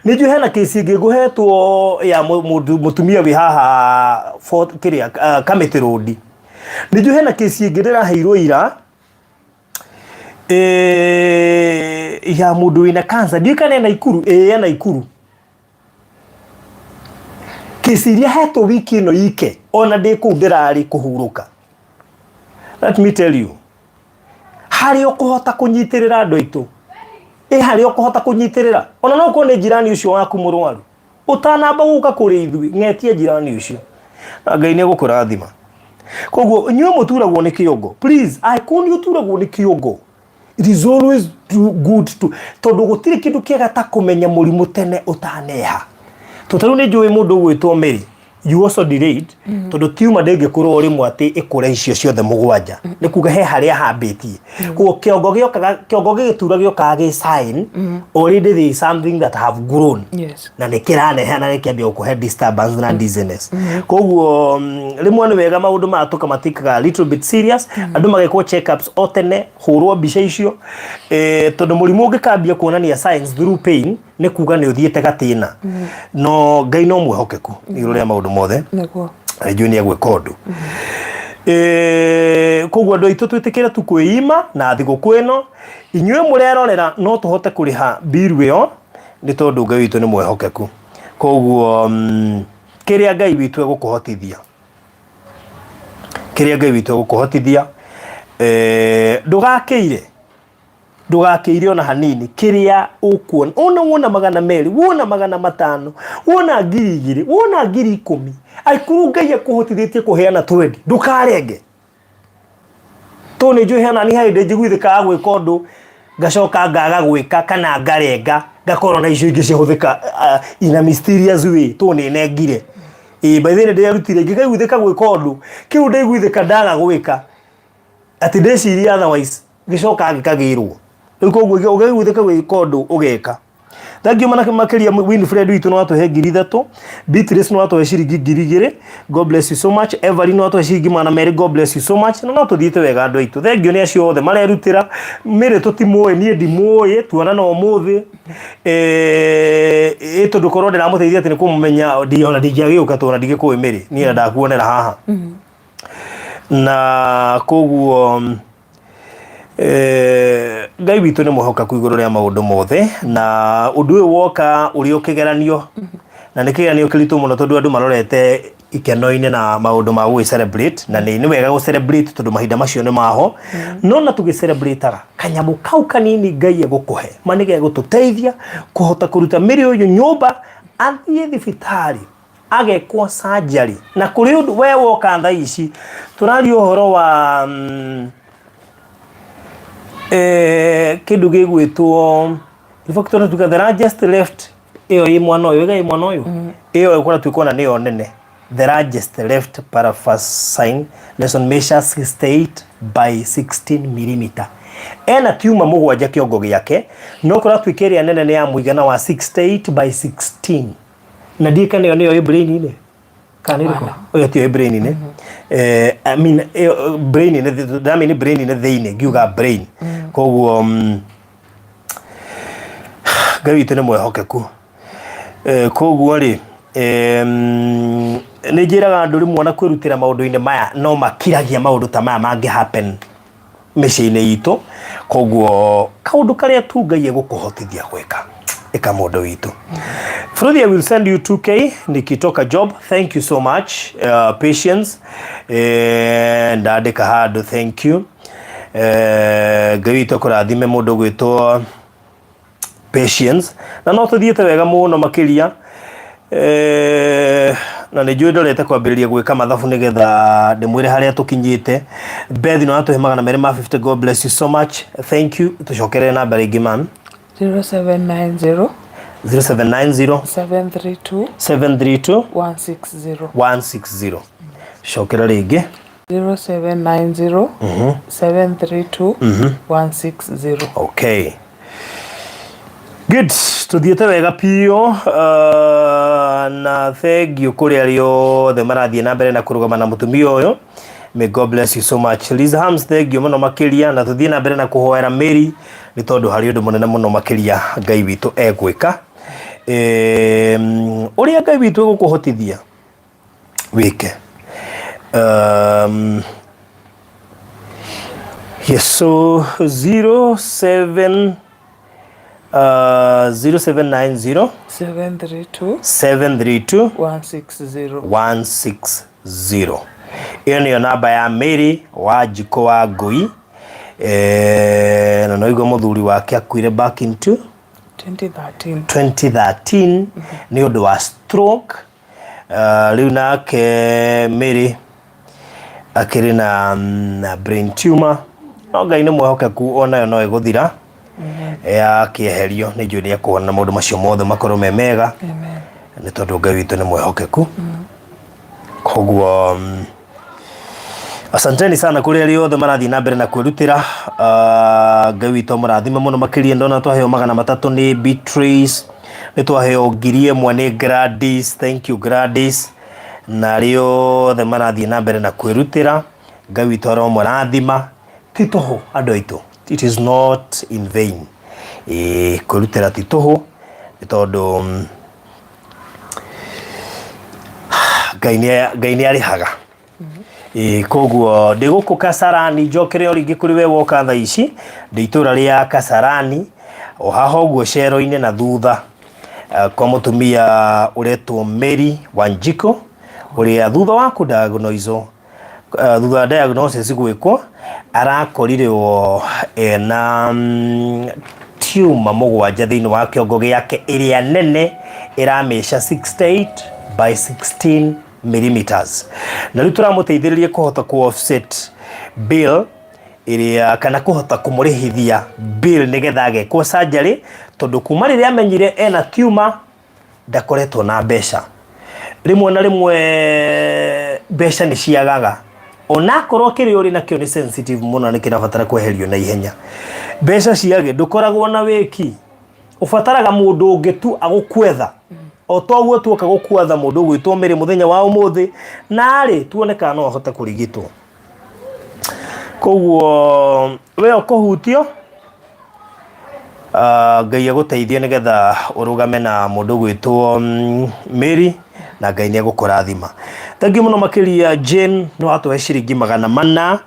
Niju hena kesi ngiguhetwo ya mutumia wi haha Fort kiria Kamiti Road. Niju hena kesi ngirira heirwo ira ya mundu wina cancer ndikane na Ikuru na Ikuru. Kesi iria hetwo wiki ino ike ona ndiku ndirari kuhuruka. Let me tell you, hari ukuhota kunyitirira andu aitu hari ukuhota kunyitirira ona no kone jirani ucio waku murwaru utanamba guka kuri ithui ngetie jirani ucio na Ngai ni gukurathima. Koguo nyuo muturagwo ni kiongo, please I call you turagwo ni kiongo. It is always good to tondu gutiri kindu kiega ta kumenya murimu tene utaneha. Tutaru ni njui mundu gwitwo Mary, you also delayed tondu tiuma ndenge kurwo uri mwati ikure icio ciothe mugwanja ni kuga he haria hambitie kuo kiongo gitura gioka gi sign already there is something that have grown. Yes. Na nikiraneha na nikiambia kuhe disturbance na dizziness. Koguo rimwe ni wega maundu matuka matikaga little bit serious andu magekwo check ups otene hurwo mbica icio tondu murimu ungikambia kuonania signs through pain ni kuga ni uthiete gatina no Ngai no mwehokeku iguru ria maundu mothe niguo juni agwe kodu koguo andu aitu twitikire tu kwima na thiguku ino inyue murerorera no tuhote kuriha bill iyo ni tondu Ngai witu ni mwehokeku. Koguo kiria Ngai witu egukuhotithia ndugakeire ona hanini kiria ukuona wona magana meri wona magana matano wona 2,000 wona 10,000 Aikuru Ngai akuhotithĩtie kuheana 20 ndukarenge to ni njui hena ni haide njiguithika gwika undu ngacoka ngaga gwika kana ngarenga ngakorwo na icio ingi ciahuthika in a mysterious way to ni nengire by the end ndirutire ngikaiguithika gwika undu kiu ndaiguithika ndaga gwika ati ndeciria otherwise gicoka ngikagirwo koguo ugaiguithika gwika undu ugeka. Thank you manake makiria Winfred witu no atuhe 3,000 Beatrice no atuhe ciringi 2,000 God bless you so much. Evelyn no atuhe ciringi mana meri God bless you so much. No tuthiite wega andu aitu thank you ni acio othe marerutira mire tutimoe nie ndimoe tuona no muthi tondu korwo ndiramuteithia ati ni kumumenya ndiona ndingiagiuka tona ndigikuwe miri nie ndakuonera haha na koguo Ngai witu ni muhokaku iguru ria maundu mothe na undu uyu woka uri ukigeranio na nikigeranio kiritu muno tondu andu marorete ikeno-ine na maundu ma gwi celebrate na ni wega go celebrate tondu mahinda macio ni maho no na tugi celebrate kanyamu kau kanini Ngai egukuhe manige gututeithia kuhota kuruta miri uyu nyumba athie thibitari agekwo surgery na kuri undu we woka tha ici turari uhoro wa kindu gigwitwo ifactor tuka the largest left iyo i mwana uyu gai mwana uyu iyo ikora twikona niyo nene the largest left parafascine lesion measures 68 by 16 mm ena tumor mugwanja kiongo giake no kora twikeria nene ni ya muigana wa 68 by 16 na dika niyo i brain ine kaniriko oyo ti brain ine I mean brain ine that mean brain ine theine giuga brain koguo Ngai witu ni mwehokeku koguo ri ni njiraga andu rimwe na kwirutira maundu-ine maya no makiragia maundu ta maya mangi happen micii-ini itu koguo kaundu karia tu Ngai egukuhotithia gwika eka mundu witu. Frodi, I will send you 2K nikitoka job. Thank you so much. Patience ndandika handu thank you. Ngai witu kurathime mundu gwitwo Patience na no tuthiete wega muno makiria na ni njui ndorete kwambiriria gwika mathabu nigetha ndimwire haria tukinyite. Beth no atuhe magana meri ma 50 God bless you so much. Thank you. Tucokere namba ringi man 0790 732 160 shokera ringi 0790 732 160. Okay, good. Tuthiete wega pio na thank you kuri ario the marathie na mbere na kurugama na mutumia uyu. May God bless you so much. Liza Hams, thank you muno makiria na tuthie na mbere na kuhoera Mary ni tondu hari undu munene muno makiria Ngai witu egwika uria Ngai witu gukuhotithia wike. Yes, so 0790 732 160. Iyo niyo namba ya Mary wa Jiko wa Ngui. Na noigwa muthuri wake akuire back into 2013 ni undu wa stroke. Riu nake Mary akiri na brain tumor. No Ngai ni mwehokeku, ona yo no iguthira ya kieherio ni njuri ya kuona maundu macio mothe makorwo me mega. Ni tondu Ngai witu ni mwehokeku. Koguo asanteni sana kuri ari othe marathi na mbere na kwirutira. Ngai witu murathime muno makiria. Ndona twaheo 300 ni Beatrice, ni twaheo 1,000 ni Gladys. Thank you Gladys. Na rio othe marathi na mbere na kwirutira. Ngai witu aro murathima titoho andu aitu. It is not in vain. Kwirutira titoho ni tondu Ngai ni arihaga. Koguo ndi guku Kasarani njokere oringi kuri we woka tha ici ndi itura ria Kasarani o haho guo cero-ine na thutha kwa mutumia uretwo Mary Wanjiko uria thutha wa kudiagnoizo thutha diagnosis gwikwo arakorirwo na tumor mugwanja thiini wa kiongo giake iria nene iramesha 68 by 16 millimeters. Na riu turamuteithiririe kuhota ku offset bill iria kana kuhota kumurihithia bill nigetha agekwo surgery tondu kuma riria amenyire ena tumor ndakoretwo na mbeca. Rimwe na rimwe mbeca ni ciagaga, ona korwo kiri uri nakio ni sensitive muno ni kirabatara kweherio na ihenya. Mbeca ciage ndukoragwo na wiki, ufataraga mundu ungi tu agukwetha. O twaguo tuoka gukwatha mundu gwitwo Mary muthenya wa umuthi na ri tuoneka no ahote kurigitwo. Koguo we okuhutio Ngai aguteithie nigetha urugame na mundu gwitwo Mary na Ngai ni agukurathima. Thank you muno makiria Jane no atuhe ciringi 400.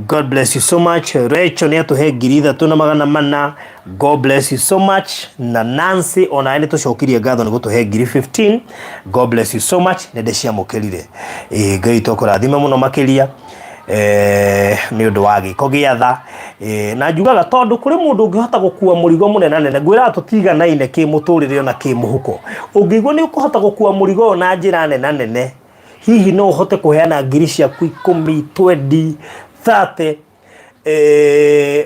God bless you so much. Rachel ni atuhe 3,400. God bless you so much. Na Nancy ona ene tucokirie ngatho ni gutuhe 15,000. God bless you so much. Nende cia mukirire Ngai tukurathima muno makiria ni undu wa giko giatha na njugaga tondu kuri mundu ungihota gukua murigo munene nene ngwira tutiganaine ki muturire ona ki muhuko. Ungigwa ni ukuhota gukua murigo na njira nene nene, hihi no uhote kuheana ngiri ciaku 10 20 30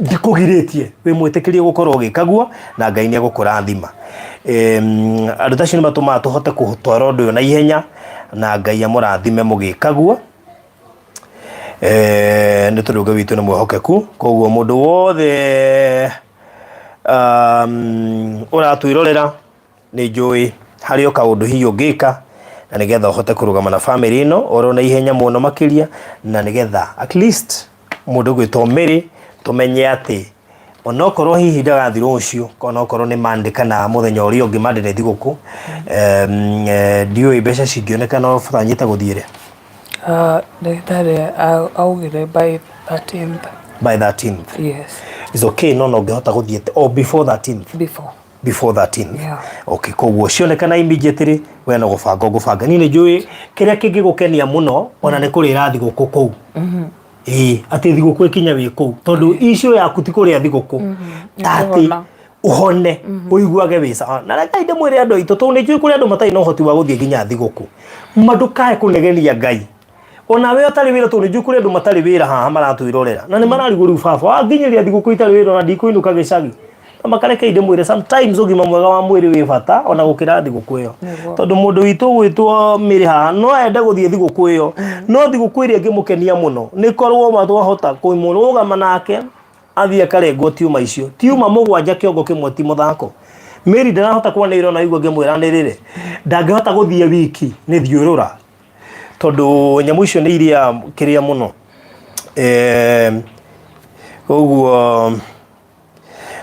ndikugiritie we mwitikirie gukorwo gikagua na Ngai ni agukurathima. Andu tacio ni matuma tuhote kutwara undu uyu na ihenya na Ngai amurathime mugikagua. Ni tondu Ngai witu ni mwehokeku. Koguo mundu wothe uratwirorera ni njui hari oka undu hiyo ungika na nigetha uhote kurugama na family ino oro na ihenya muno makiria na nigetha at least mundu gwitwo Mary tumenye ati onokorwo hihi ndagathirwo ucio kana okorwo ni mandika na muthenya uri ungi mandire thiguku ndioi mbeca cingioneka no butanyite guthiire. Ndagitari augire by 13th. By 13th? Yes. It's okay, no ungihota guthiete or before 13th? Before 13th. Yeah. Okay, koguo cionekana immediately we no gubanga ni njui kiria kingi gukenia muno ona ni kurira thiguku kou. Ati thiguku ikinya wi kou tondu icio yaku ti kuria thiguku ati uhone uiguage wica na reka inde mwire andu aitu tondu ni njui kuria andu matai no hoti wa guthie nginya thiguku madukae kunegenia Ngai. Ona we otari wira tondu njui kuria andu matari wira haha maratwirorera na ni marariguru baba nginyiria thiguku itari wira na ndikuinuka gicagi makareke inde mwire sometimes ugima mwega wa mwiri wi bata ona gukira thiguku iyo tondu mundu witu gwitwo Mary haha no ende guthie thiguku iyo no thiguku iria ngimukenia muno ni korwo matwahota kumurugama nake athie karengwo tiuma icio tiuma mugwanja kiongo kimwe ti muthako. Mary ndarahota kuona iro na igwa ngimwira nirire ndangihota guthie wiki ni thiurura tondu nyamu icio ni iria kiria muno. Koguo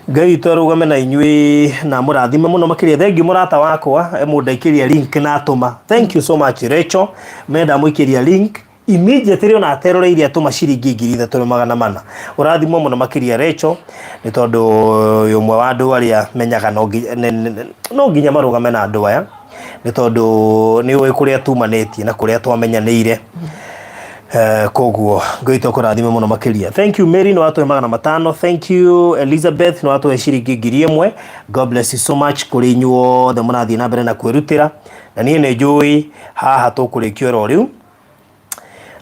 Ngai twarugame na inyui na murathime muno makiria. Thengi murata wakwa mundaikiria link na atuma. Thank you so much Rachel. Menda muikiria link immediately ona ateroreire atuma ciringi 3,400. Urathimo muno makiria Rachel ni tondu yomwe wa andu aria menyaga no nginya marugame na andu aya ni tondu ni ui kuria tumanetie na kuria twamenyanire. Koguo ngoito kurathime muno makiria. Thank you Mary no watu 500. Thank you Elizabeth no watu ciringi 1,000. God bless you so much kuri nyuo the murathi na mbere na kwirutira na nie ne njui haha tukurikio ro riu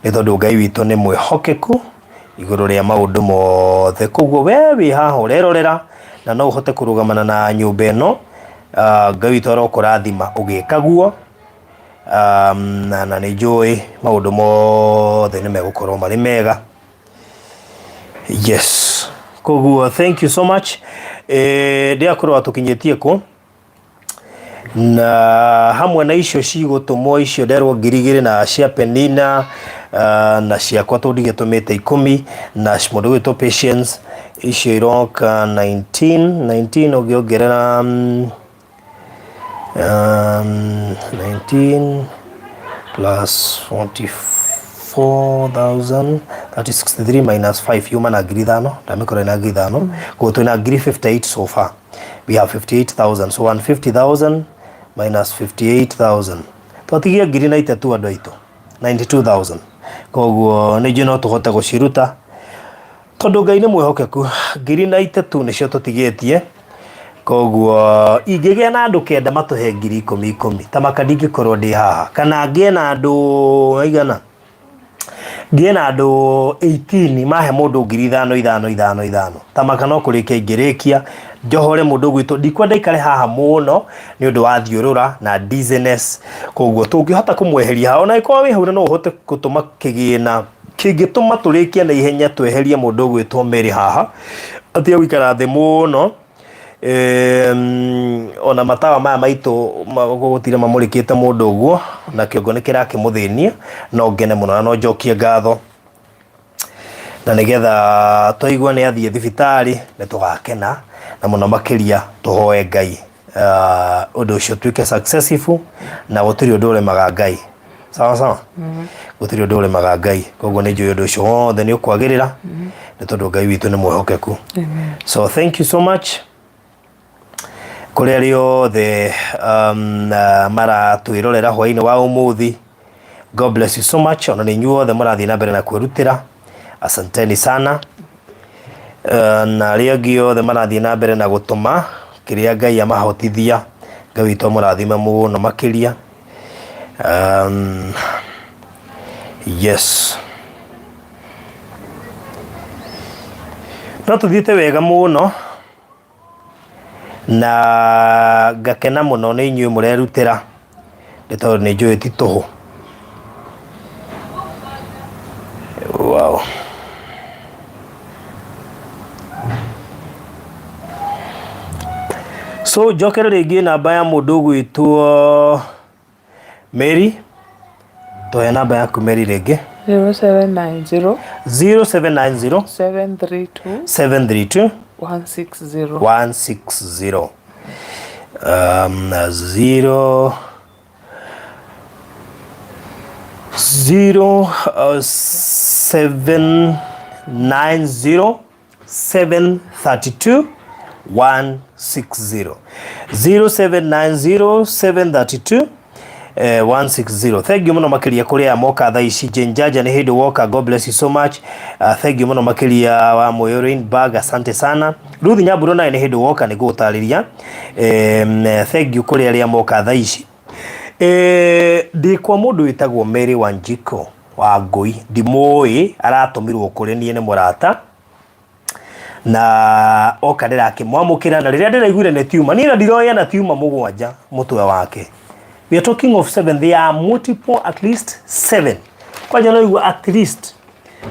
ni tondu Ngai witu ni mwihokeku iguru ria maundu mothe. Koguo we wi haha urerorera na no uhote kurugamana na nyumba ino. Ngai witu arokurathima ugikaguo. Na njui maundu mothe ni megukorwo mari mega. Yes. Koguo thank you so much. Ndiakorwo atukinyetie ku na hamwe na icio cigutumwo icio nderwo 2,000 na cia Penina na ciakwa tundigetumite 10 na mundu witwo Patience icio iroka 19 ugiongerera 19 plus 44,000 that is 63 minus 5 yuma na 5,000 ndamikora na 5,000 kwa tuna 58 so far we have 58,000 so 150,000 minus 58,000 twatigia 3 andu aitu 92,000 koguo ni jino tuhote guciruta tondu Ngai ni mwihokeku 3 nicio tutigetie. Koguo ingigea na andu kenda matuhe 10,000 ta makadingi korwo ndi haha kana ngie na andu aigana ngie na andu 18 mahe mundu 5,500 ta makano kurikia ingirikia njohore mundu gwitu ndikwenda ikare haha muno ni undu wa thiurura na dizziness. Koguo tungihota kumweheria haona iko wi hauna no uhote gutuma kigina kingituma turikia na ihenya tweherie mundu gwitwo Mary haha atia wikara the muno. Ona matawa maya maitu gutire mamurikite mundu uguo na kiongo ni kirakimuthinia no ngene muno na no njokie ngatho na nigetha twaigua ni athie thibitari ni tugakena na muno makiria tuhoe Ngai undu ucio twike successful na gutiri undu uremaga Ngai sawa gutiri undu uremaga Ngai. Koguo ni njui undu ucio wothe ni ukwagirira ni tondu Ngai witu ni mwihokeku. So thank you so much kuri rio the mara twirorera hwaini wa umuthi. God bless you so much. Ona ni nyuo the marathi na mbere na kwirutira asanteni sana. Na riagio the marathi na mbere na gutuma kiria Ngai amahotithia Ngai witu murathime muno makiria. Yes no tuthite wega muno na ngakena muno ni inyuĩ murerutira ni tondu ni njui ti tuhu. Wow. So jokere ringi namba ya mundu gwitwo Mary toya namba yaku Mary ringi 0790 732 160 0 0790 732 160 0790 732 160. Thank you muno makiria kuria moka tha ici jenjaja ni hindi woka. God bless you so much. Thank you muno makiria wa Moyorin bag asante sana. Ruthi Nyamburo na ni hindi woka ni gutariria. Thank you kuria ria moka tha ici. Ndi kwa mundu witagwo Mary Wanjiko wa Ngui ndimoi aratumirwo kuri nie ni murata na oka ndirakimwamukira na riria ndiraiguire ni Tumour ni ndiroya na Tumour mugwanja mutwe wake. We are talking of 7. There are multiple, at least 7. Kwa jano iwa at least.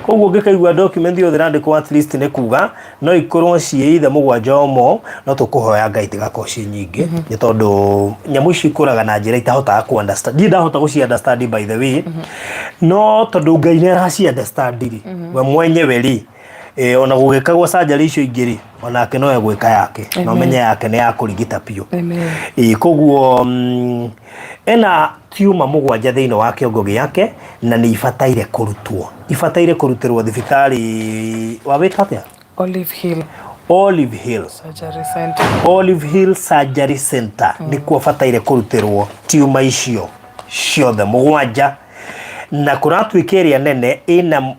Kwa ugeka iwa document yo derande kwa at least ne kuga no ikorwo cie ithe mugwanja omo no tukuhoya Ngai tigakoci nyingi ni tondu nyamu ici ikuraga na njira itahota ku understand. Ndahota guci understand by the way. No tondu Ngai ne araci understand ri. We mwenyewe ri ona gugikagwo surgery icio ingiri ona ke no egwika yake no menye yake ni ya kurigita piu koguo ena tiuma mugwanja thiini wa kiongo giake na ni ifataire kurutirwo thibitari wa witatia Olive Hill Surgery Center ni kwa fataire kurutirwo tiuma icio ciothe mugwanja na kuratuikeria nene ina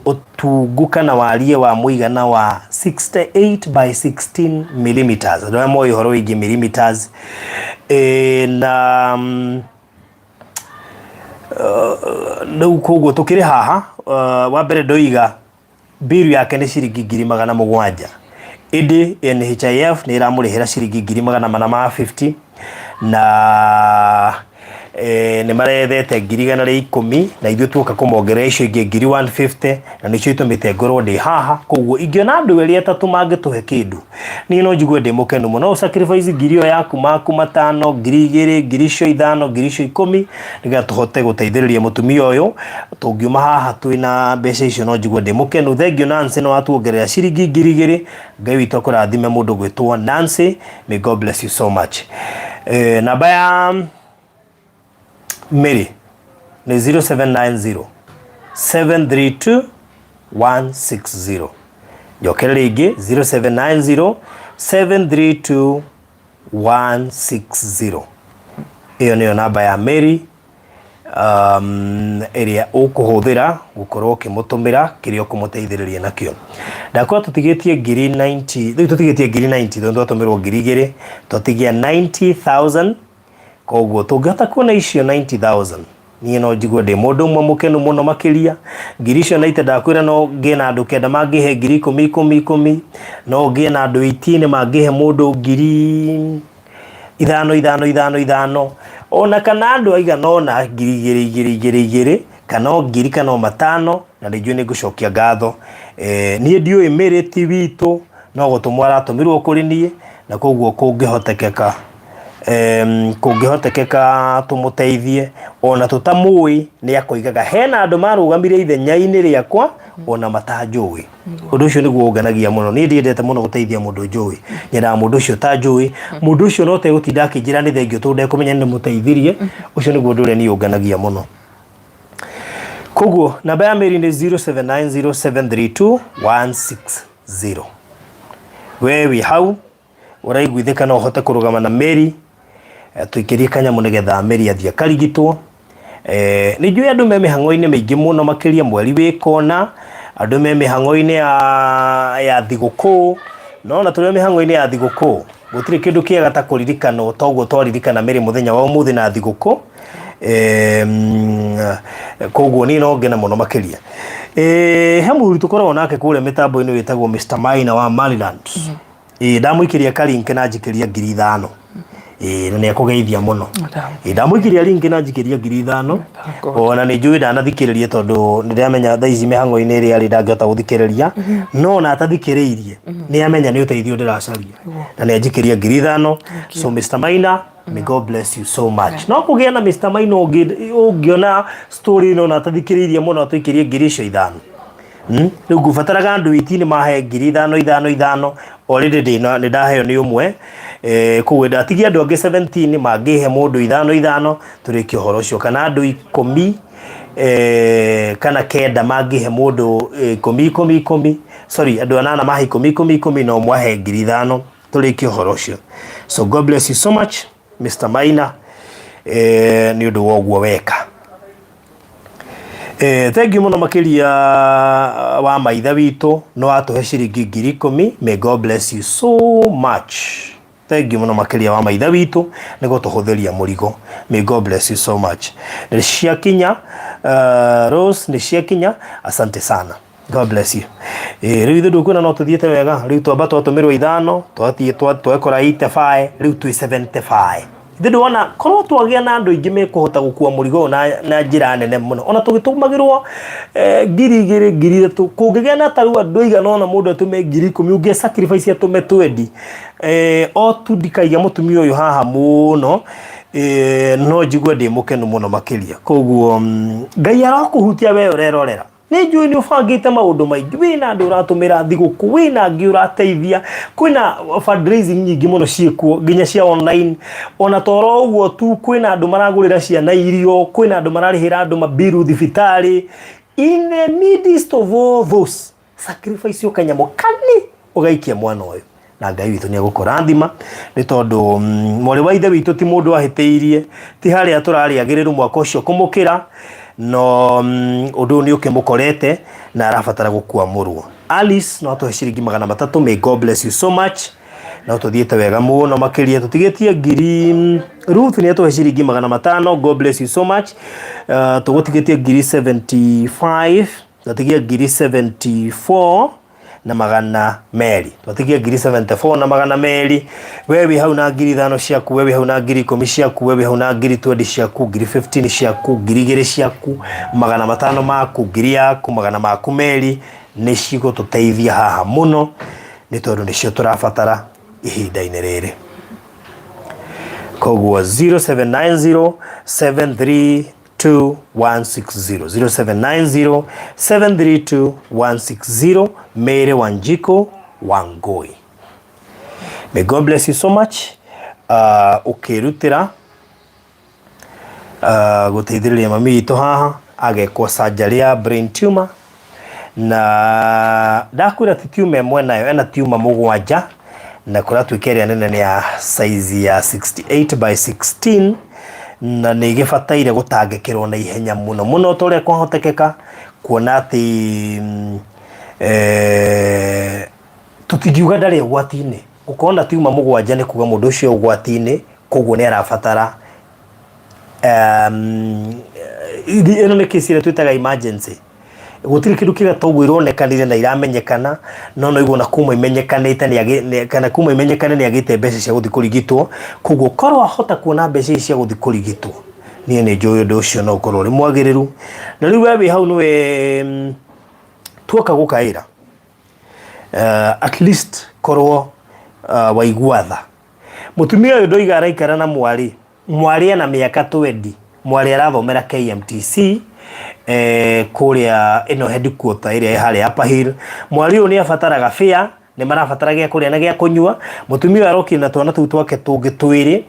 utungukana warie wa muigana wa 68 by 16 millimeters ndio mo ihoro igi millimeters na ndu koguo tukiri haha wa mbere ndoiga biru yake ni ciringi 700 indi NHIF ni iramurihira ciringi 450 na ni marethete 110 na ithuĩ tuoka kũmongerera icio ingĩ 150 na nĩcio itũmĩte ngorwo ndĩ haha koguo ingĩona andũ erĩ atatũ mangĩtũhe kĩndũ niĩ no njigue ndĩ mũkenu mũno sacrifice ngiri yaku maku 5 2,000 5,000 10,000 nĩgetha tũhote gũteithĩrĩria mũtumia ũyũ tũngiuma haha twĩna mbeca icio no njigue ndĩ mũkenu thengio Nancy no atuongerera ciringi 2,000 Ngai witũ akũrathime mũndũ gwĩtwo Nancy may God bless you so much namba ya Mary ni 0790 732 160 jokerera ingi 0790 732 160 iyo niyo namba ya Mary area ukuhuthira gukorwo kimutumira kirio kumuteithiriria nakio ndakwa tutigetie 90 thiu tutigetie 90 ndo tumirwo 2,000 tutigia 90,000 koguo tungata kuona icio 90,000 niĩ no njigwe ndĩ mũndũ ũmwe mũkenu mũno makĩria ngiri icio na ndakwĩra no ngĩe na andũ 9 mangĩhe ngiri 10 no ngĩe na andũ 18 mangĩhe mũndũ ngiri 5 ona kana andũ aigana ona ngiri 2 kana ngiri kana 5 na rĩngĩ nĩ ngũcokia ngatho niĩ ndiũĩ mĩrĩti witũ no gũtũmwo aratũmirwo kũrĩ niĩ na koguo kũngĩhotekeka kũngĩhotekeka tumuteithie ona tutamui ni akoigaga hena andu marugamire ithenya-ini riakwa ona matanjui undu ucio niguo unganagia muno ni ndiendete muno guteithia mundu njui nyenda mundu ucio tanjui mundu ucio no te gutinda akinjira ni thengio tunde kumenya ni muteithirie ucio niguo ndure ni unganagia muno koguo namba ya Mary ni 0790732160 wewe hau uraiguithika no hote kurugama na Mary tuikirie kanyamu nigetha Mary athia karigitwo ni njui andu me mihango-ini maingi muno makiria mweri wikona andu me mihango-ini ya thiguku no na turi mihango-ini ya thiguku gutiri kindu kiega ta kuririkana toguo twaririkana Mary muthenya wa umuthi na thiguku koguo ni no ngena muno makiria he mũhuri tukoragwo nake kuria mitambo-ini witagwo Mr. Maina wa Maryland ndamuikiria karinke na njikiria 5,000 na ni akugeithia muno ndamuikiria linki na njikiria 5,000 ona ni njui ndanathikiririe tondu ndiramenya thaa ici mihango-ini ri ari ndangihota guthikiriria no na atathikiriirie ni amenya ni uteithio ndiracaria na ni njikiria 5,000 so Mr. Maina may God bless you so much no kugia na Mr. Maina ungiona story no na atathikiriirie muno atuikirie 5,000 riu ngubataraga andu 18 mahe 5,000 already ni ndaheo ni umwe kuwe ndatigia andu angi 17 mangihe mundu 5,000 turiki horo cio kana andu 10 kana kenda mangihe mundu 10 sorry andu 8 mahe 10 no mwahe 5,000 turiki horo cio so God bless you so much Mr. Maina ni undu woguo weka thank you muno makiria wa maitha witu no atuhe ciringi 10,000 may God bless you so much thank you muno makiria wa maitha witu nigo tuhuthiria murigo may God bless you so much ni ciakinya Rose ni ciakinya asante sana God bless you riu ithu ndukuna no tuthiete wega riu twamba twatumirwo 5 twathie twekora 85 riu twi 75 ithu wana korwo twagia na andu ingi mekuhota gukua murigo na njira nene muno ona tugitumagirwo ngiri 3 kungigia na taru andu igana ona mundu atume 10,000 ungi sacrifice atume 20 o tu ndikaiga mutumia uyu haha muno no njigwe ndi mukenu muno makiria koguo Ngai arakuhutia we urerorera Nĩ njũĩ nĩ ũbangĩte maũndũ maingĩ, wĩna andũ ũratũmĩra thigũkũ, wĩna angĩ ũrateithia, kwĩna fundraising nyingĩ mũno ciĩkuo nginya cia online, ona toro ũguo tu kwĩna andũ maragũrĩra ciana irio, kwĩna andũ mararĩhĩra andũ mabiru thibitarĩ. In the midst of all those sacrifice ũkanyamũ kani ũgaikia mwana ũyũ, na Ngai witũ nĩ agũkũrathima nĩ tondũ mwarĩ wa ithe witũ ti mũndũ ahĩtĩirie, ti harĩa tũrarĩ agĩrĩru mwaka ũcio kũmũkĩra, no ũndũ nĩ ũkĩmũkorete na arabatara gũkwamũrwo. Alice no tũhe ciringi 300. May God bless you so much. No tũthiĩte wega mũno makĩria, tũtigĩtie ngiri. Ruth nĩ atũhe ciringi 500. God bless you so much. Tũgũtigĩtie ngiri 75, tũtigie ngiri 74 na 200. Tũtigie ngiri 74 na 200. Wewe hau na ngiri 5 ciaku, wewe hau na ngiri 10 ciaku, wewe hau na ngiri 20 ciaku, ngiri 15 ciaku, ngiri 2 ciaku, 500 maku, ngiri yaku, 100 maku meri nĩ cigũtũteithia haha mũno nĩ tondũ nĩcio tũrabatara ihinda-inĩ rĩrĩ. Koguo 0790 732 160 0790 732 160. Mary Wanjiko Wangoi. May God bless you so much. Ukirutira guteithĩrĩria mami witũ haha agekwo surgery ya brain tumor, na ndakwĩra ti tumor ĩmwe nayo, ena tumor 7 na kũratuĩka ĩrĩa nene nĩ ya size ya 68 by 16, na nĩ gĩbataire gũtangĩkĩrwo na ihenya mũno mũno tũrĩa kwahotekeka, kuona atĩ tũtingiuga ndarĩ ũgwati-inĩ. Gũkorwo tumor 7 nĩ kuga mũndũ ũcio ũgwati-inĩ, koguo nĩ arabatara ĩno nĩ case ĩrĩa twĩtaga emergency. Gũtirĩ kĩndũ kĩgatogwo ironekanire na iramenyekana, no igwo na kuma imenyekanĩte kana kuma imenyekane nĩ agĩte mbeca cia gũthiĩ kũrigitwo, koguo korwo ahota kuona mbeca cia gũthiĩ kũrigitwo, niĩ nĩ njũĩ ũndũ ũcio no ũkorwo ũrĩ mwagĩrĩru. Na rĩu wewe hau nĩwe tuoka gũkaĩra, at least korwo waigua tha. Mũtumia ũyũ ndoiga araikara na mwarĩ na mĩaka 20, mwarĩ arathomera KMTC kũrĩa ĩno headquarter ĩrĩa harĩa Upper Hill. Mwarĩ ũyũ nĩ abataraga fare, nĩ marabatara gĩa kũrĩa na gĩa kũnyua. Mũtumia ũyũ arokire na twana tũu twake tũngĩ twĩrĩ,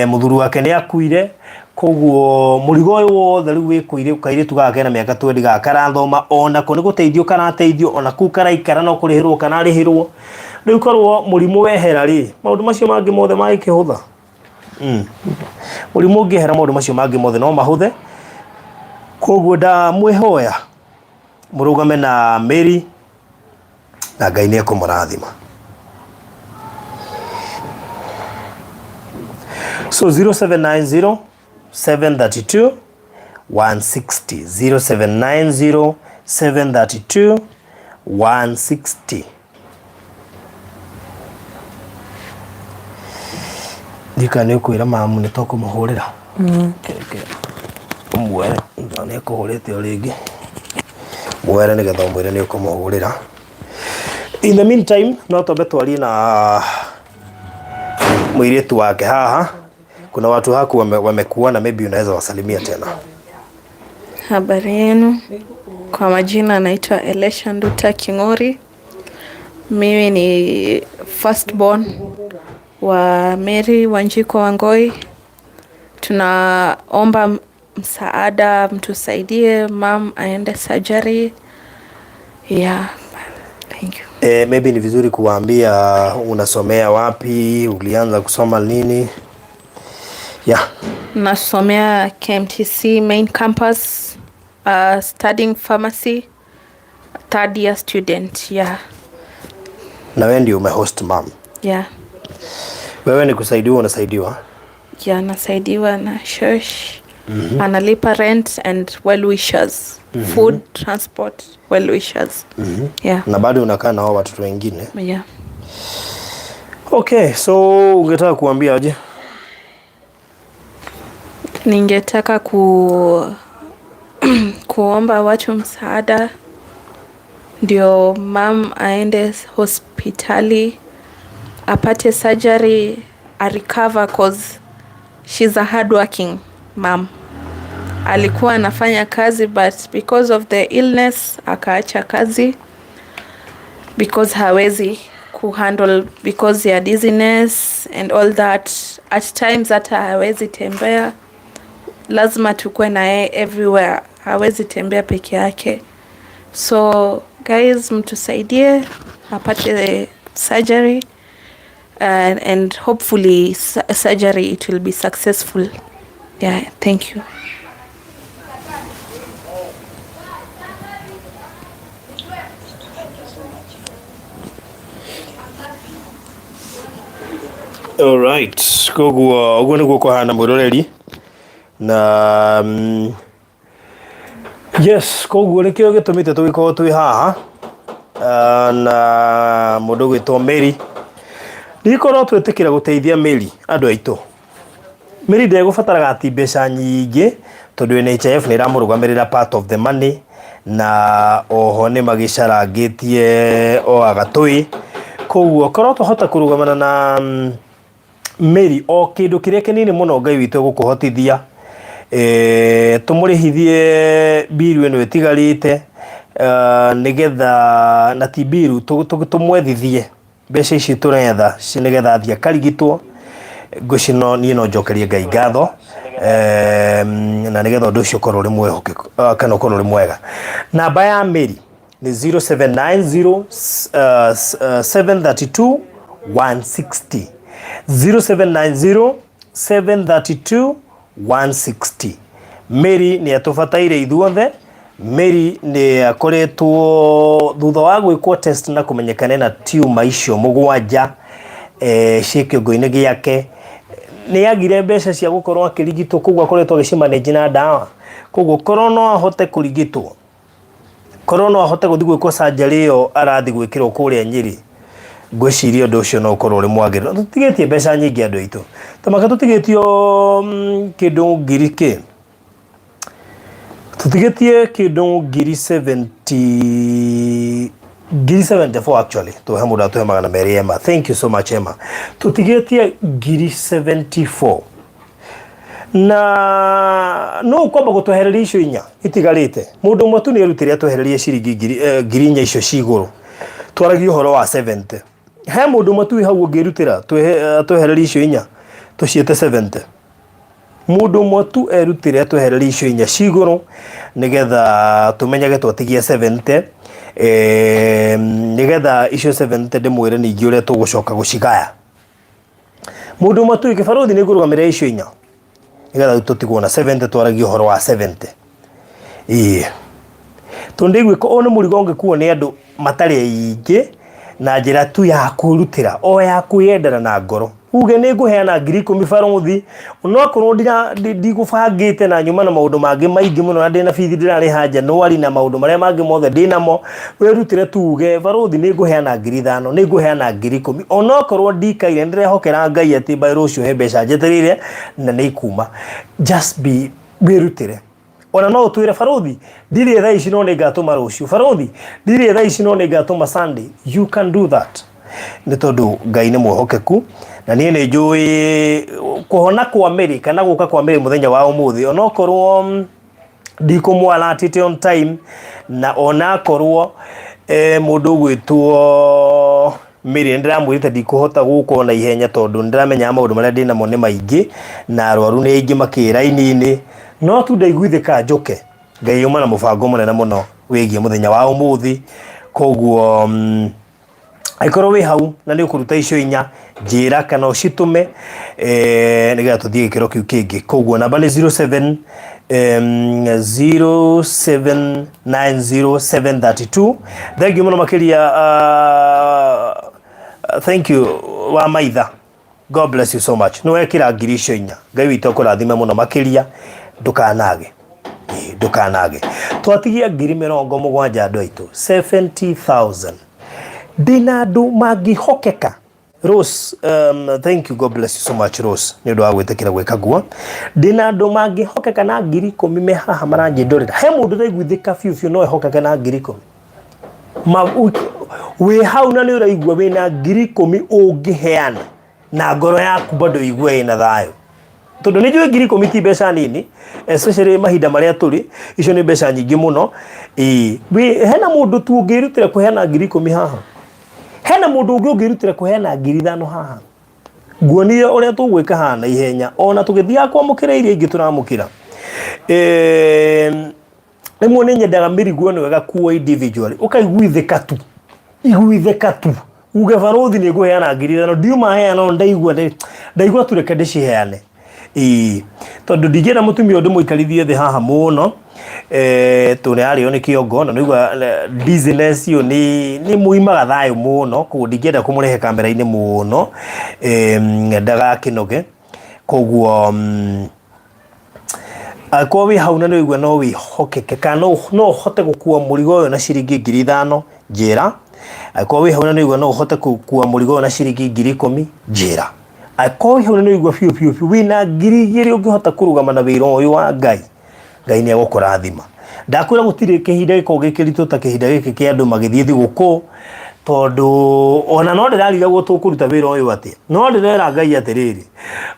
mũthuri wake nĩ akuire, koguo mũrigo ũyũ wothe rĩu wĩkũire kairĩtu gake na mĩaka 20 gaka karathoma, ona ko nĩ gũteithio karateithio, ona kuu karaikara no kũrĩhĩrwo kana arĩhĩrwo. Rĩu korwo mũrimũ wehera rĩ, maũndũ macio mangĩ mothe magĩkĩhũtha. Mũrimũ ũngĩehera maũndũ macio mangĩ mothe no mahũthe. Koguo ndamwĩhoya mũrũgame na Mary na Ngai nĩ ekũmũrathima. So 0790 732 160 0790 732 160. Ndika nĩ ũkwĩra mamu nĩ tũkũmũhũrĩra. Mwere nĩ ekũhũrĩte o rĩngĩ, mwere nĩgetha mwere nĩ ũkũmũhũrĩra. In the meantime no twambe twarie na mũirĩtu wake haha. Kuna watu haku wamekuona, maybe unaweza wasalimia tena. Habari yenu, kwa majina naitwa Elisha Ndukarikie. Mimi ni firstborn wa Mary Wanjiko Wangoi. Tunaomba msaada, mtusaidie mam aende surgery. Yeah, thank you. Maybe ni vizuri kuwaambia unasomea wapi, ulianza kusoma lini? Yeah. Nasomea KMTC main campus, studying pharmacy, 3rd year student. Yeah. Na wewe ndio umehost mom? Yeah. Wewe ni kusaidiwa, unasaidiwa? Yeah, nasaidiwa na church. Analipa rent and well wishers. Food, transport, well wishers. Yeah. Na bado unakaa na hao watoto wengine? Yeah. Okay, so ungetaka kuambia aje? Ningetaka kuomba watu msaada ndio mam aende hospitali apate surgery, a recover cause she's a hardworking mom. alikuwa anafanya kazi, but because of the illness akaacha kazi because hawezi kuhandle, because ya dizziness and all that. At times hata hawezi tembea, lazima tukue naye everywhere, hawezi tembea peke yake. So guys, mtusaidie apate the surgery, and hopefully surgery it will be successful. Yeah, thank you. All right, koguo uguo niguo kuhana mwiroreri na yes, koguo nikio gitumite tugikorwo twi haha na mundu gwitwo Mary ndikorwo twetikira guteithia Mary andu aitu. Mary ndegũbataraga ati mbeca nyingĩ tondu NHIF nĩ ĩramũrũgamĩrĩra part of the money, na oho nĩ magĩcarangĩtie o agatũi. Koguo korwo twahota kũrũgamana na Mary o kindu kiria kinini muno Ngai witu gukuhotithia tumurihithie biru eno etigarite nigetha na ti biru tumwethithie mbeca ici turetha nigetha athia karigitwo ngucino nie no njokerie Ngai ngatho na nigetha undu ucio korwo ri mwehoke kana korwo ri mwega. Namba ya Mary ni 0790 732 160 0790 732 160. Mary ni atubataire ithuothe. Mary ni akoretwo thutha wa gwikwo test na kumenyekana na tumor icio mugwanja kĩongo-inĩ gĩake, ni agire mbeca cia gukorwo akirigitwo, koguo akoretwo agicimanage na dawa. Koguo korwo no ahote kurigitwo, korwo no ahote guthi gwikwo surgery yo arathi gwikirwo kuria Nyeri, ngwiciria undu ucio no ukorwo uri mwagiriro. Tutigetie mbeca nyingi andu aitu, tamaka tutigetio kindu ngiri ki, tutigetie kindu ngiri 74 actually tuhe muda tuhe magana meri Emma. Thank you so much Emma. Tutigetie ngiri 74 na no kwamba gutohereria icio inya itigarite. Mundu mwe tu ni erutire atohererie ciringi ngiri inya icio ciguru, twaragia uhoro wa 70. He mundu mwe tu hau ngirutira atohererie icio inya tuciete 70. Mundu mwe tu erutire atohererie icio inya ciguru nigetha tumenyage twatigia 70 nigetha icio 70 ndimwire ningi uria tugucoka gucigaya. Mundu mwe tu ikibaruthi ni ngurugamira icio inya nigetha tutigwo na 70, twaragia uhoro wa 70. Tondigwe ko ono murigo ngikuo ni andu matari aingi na njira tu ya kurutira o ya kuyendera na ngoro. Uge ni nguheana ngiri 10 baruthi onokorwo ndigubangite na nyuma na maundu mangi maingi muno na ndina bithi ndirari haja no ari na maundu maria mangi mothe ndinamo, werutire tuge baruthi ni nguheana ngiri 5, ni nguheana ngiri 10 onokorwo ndikaire ndirehokera Ngai ati bairo ucio he mbeca njeterire na ni kuma. Just be werutire. Ona no twire baruthi ndiri thaa ici no ni ngatuma rucio, baruthi ndiri thaa ici no ni ngatuma Sunday. You can do that ni tondu Ngai ni mwohokeku na nie ni njui kuhona kwa Mary kana guka kwa Mary muthenya wa umuthi onokorwo ndikumwala atite on time na onakorwo mundu gwitwo Mary ndiramwirite ndikuhota guko na ihenya tondu ndiramenya maundu maria ndinamo ni maingi na arwaru ni aingi makiraini-ini, no tu ndaiguithika njoke. Ngai uma na mubango munene muno wigie muthenya wa umuthi. Koguo aikorwo wi hau na ni ukuruta icio inya njira kana ucitume nigetha tuthie gikiro kiu kingi. Koguo namba ni 07 0790732. Thank you muno makiria. Thank you wa maitha. God bless you so much. No wekira ngiri icio inya. Ngai witu akurathime muno makiria. Ndukanage. Ndukanage. Twatigia ngiri 70 andu aitu 70,000. Dinadu magihokeka. Rose, thank you, God bless you so much Rose. Ni ndo agwetekira gweka guo. Dinadu magihokeka na ngiri 10 me haha maranjindorera. He mundu ndaiguithika fiu no ehokeka na ngiri 10. We hau na ni uraigua wina ngiri 10 ungiheana na ngoro yaku bado igwe ina thayo. tondu ni njui 10,000 ti mbeca nini, especially mahinda maria turi, icio ni mbeca nyingi muno. Hena mundu tu ungirutira kuheana 10,000 haha, hena mundu ungirutira kuheana 5,000 haha. Nguonire uria tugwika haha na ihenya, ona tugithia kwamukira iria ingi turamukira. Rimwe ni nyendaga mirigo ni wega kuwa individually, ukaiguithika tu, uge barothi ni nguheana 5,000, ndiuma heana, ndaigua tureke ndiciheane. Tondu ndingĩenda mũtumia ũndũ mũikarithie thĩ haha mũno, tũnarĩo nĩ kĩongo, na nĩgua business ĩyo nĩ muimaga thayũ mũno, koguo ndingĩenda kũmũrehe kamera-inĩ mũno, ndagakĩnoge. Koguo akorwo wĩ hau na nĩ ũigua no wĩhokeke, kana no ũhote gũkua mũrigo ũyũ na ciringi 5,000, njĩra. Akorwo wĩ hau na nĩ ũigua no ũhote gũkua mũrigo ũyũ na ciringi 10,000, njĩra. Akorwo wĩ hau na nĩ ũigua biũ wĩna 2,000 ũngĩhota kũrũgama na wĩra ũyũ wa Ngai, Ngai nĩ egũkũrathima. Ndakwĩra gũtirĩ kĩhinda gĩkoragwo gĩkĩritũ ta kĩhinda gĩkĩ kĩa andũ magĩthiĩ thigũkũ, tondu ona no ndĩrarigagwo tũkũruta wĩra ũyũ atĩa, no ndĩrera Ngai atĩrĩrĩ,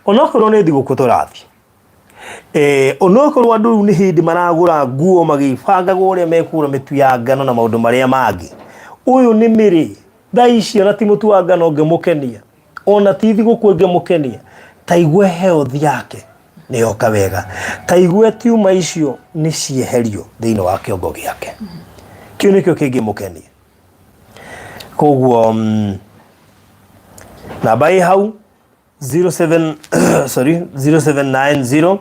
onokorwo nĩ thigũkũ tũrathiĩ, onokorwo andũ rĩu nĩ hĩndĩ maragũra nguo magĩbangaga ũrĩa mekũgũra mĩtu ya ngano na maũndũ marĩa mangĩ, ũyũ nĩ mĩrĩ thaa ici, ona ti mũtu wa ngano ũngĩmũkenia, ona ti thigũkũ ũngĩmũkenia, ta igue health yake nĩ yoka wega, ta igue tiuma icio nĩ cieherio thĩinĩ wa kĩongo gĩake, kĩu nĩkĩo kĩngĩmũkenia. Koguo namba ĩ hau 0790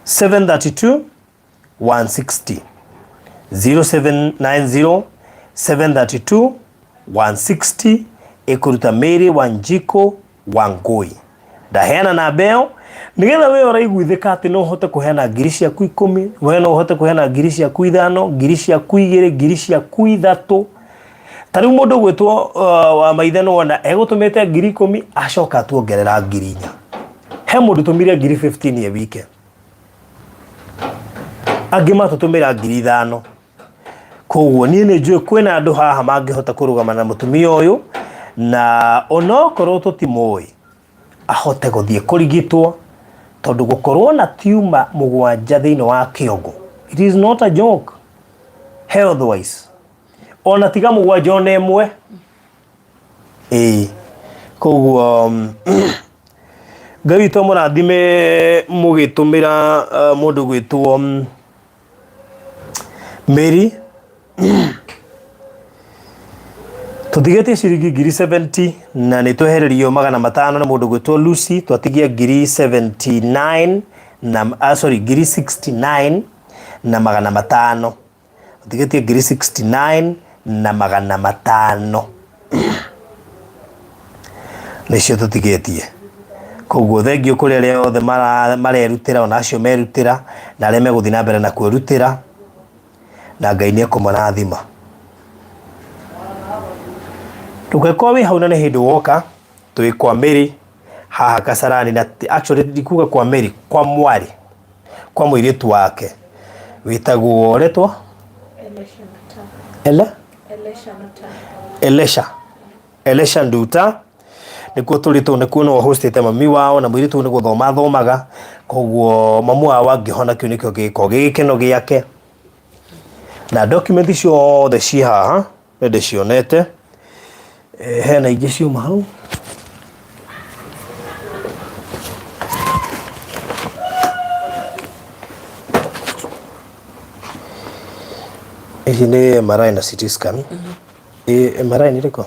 732 160, 0790 732 160, ĩkũruta Mary Wanjiko Wangui. Ndaheana namba ĩyo nigetha we ũraiguithĩka atĩ no ũhote kũheana 10,000, we no ũhote kũheana 5,000, 2,000, 3,000. Ta rĩu mũndũ gwĩtwo wa maithano wona egũtũmĩte 10,000 acoka tuongerera 4,000. He mũndũ tũmire 15,000 ya wike, angĩ matũtũmĩra 5,000. Koguo niĩ nĩ njũĩ kwĩna andũ haha mangĩhota kũrũgama na mũtumia ũyũ, na onokorwo tũtimũĩ ahote gũthiĩ kũrigitwo, tondu gũkorwo na tumor 7 thĩinĩ wa kĩongo, it is not a joke health wise, ona tiga 7 ona ĩmwe. Koguo Ngai witũ mũrathime mũgĩtũmĩra mũndũ gwĩtwo Mary, tũtigĩtie ciringi 70,000 na nĩ twehererio 500 na mũndũ gwĩtwo Lucy, twatigia 79 na 69 na 500, tũtigĩtie 69 na 500 nĩcio tũtigĩtie. Koguo thengio kũrĩ arĩa othe marerutĩra, ona acio merutĩra na arĩa megũthiĩ na mbere na kwĩrutĩra, na Ngai nĩ ekũmũrathima. Ndũgakorwo wĩ hau na nĩ hĩndĩ woka, twĩ kwa Mary haha Kasarani, na actually ndikuga kwa Mary, kwa mwarĩ, kwa mũirĩtu wake wĩtagwo retwo Elisha Nduta, nĩkuo tũrĩ tũu, nĩkuo no hostete mami wao, na mũirĩtu nĩ gũthoma thomaga, koguo mamu wao angĩhona, kĩu nĩkĩo gĩko gĩkeno gĩake, na document ciothe ciĩ haha nĩ ndĩcionete. Hena ingĩ ciuma hau, ici nĩ MRI na CT scan. MRI nĩ rĩko?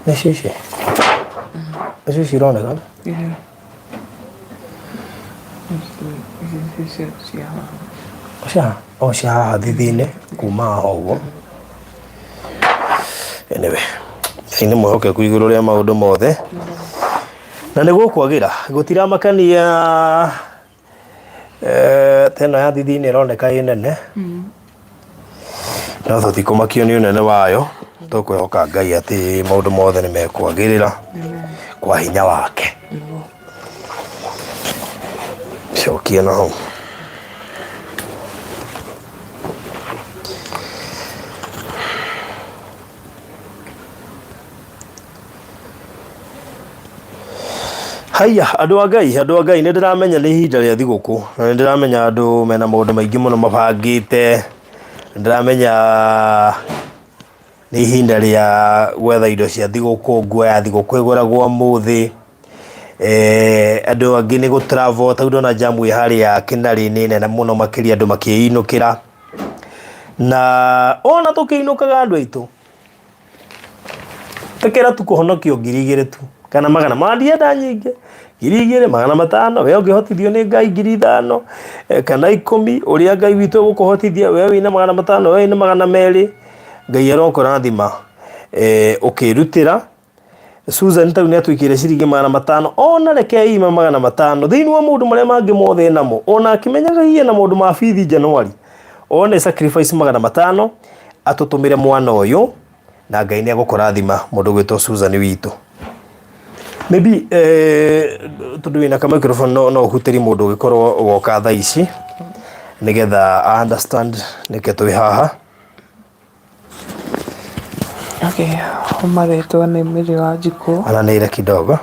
Nĩcio ici? Icio cironekana? Cia haha thithinĩ kuma haha ũguo. Anyway, Ngai nĩ mwĩhokeku igũrũ rĩa maũndũ mothe, na nĩ gũkwagĩra, gũtiramakania. Teno ya thithinĩ ĩroneka ĩ nene, no tũtikũmakio nĩ ũnene wayo, tũkwĩhoka Ngai atĩ maũndũ mothe nĩ mekwagĩrĩra kwa hinya wake. Chokia no. Haya, andu a Ngai nä ndĩramenya nĩ ihinda rĩa thigũkũ, na nĩ ndĩramenya andũ mena maũndũ maingĩ mũno mabangĩte. Nĩ ndĩramenya nĩ ihinda rĩa gwetha indo cia thigũkũ, nguo ya thigũkũ ĩgũragwo ũmũthĩ. Andũ angĩ nĩ gũ travel, tondũ ndona jamu ĩ harĩa Kĩnarĩ-inĩ nene mũno, makĩria andũ makĩinũkĩra, na ona tũkĩinũkaga andũ aitũ tekera tu kũhonokio 2,000 tu kana magana mandienda nyingĩ 2,000 magana 500 we ũngĩhotithio nĩ Ngai 5,000 kana 10 ũrĩa Ngai witũ gũkũhotithia we wĩna magana 500 we wĩna magana 2 Ngai arokũrathima ũkĩrutĩra. Susan tau nĩ atwĩkĩire ciringi magana 500 ona reke ima magana 500 thĩinĩ wa maũndũ marĩa mangĩ mothe namo, ona akĩmenyaga hihi na maũndũ ma bithi Januari, one sacrifice magana 500 atũtũmĩre mwana ũyũ, na Ngai nĩ agũkũrathima mũndũ gwĩtwo Susan witũ. Maybe tondũ wĩna ka microphone no ũhutĩri mũndũ ũgĩkorwo woka thaa ici nĩgetha understand nĩkĩ twĩ haha. Okay, amarĩtwa nĩ Mĩrĩ wa Njikũ. Aranĩire kidogo.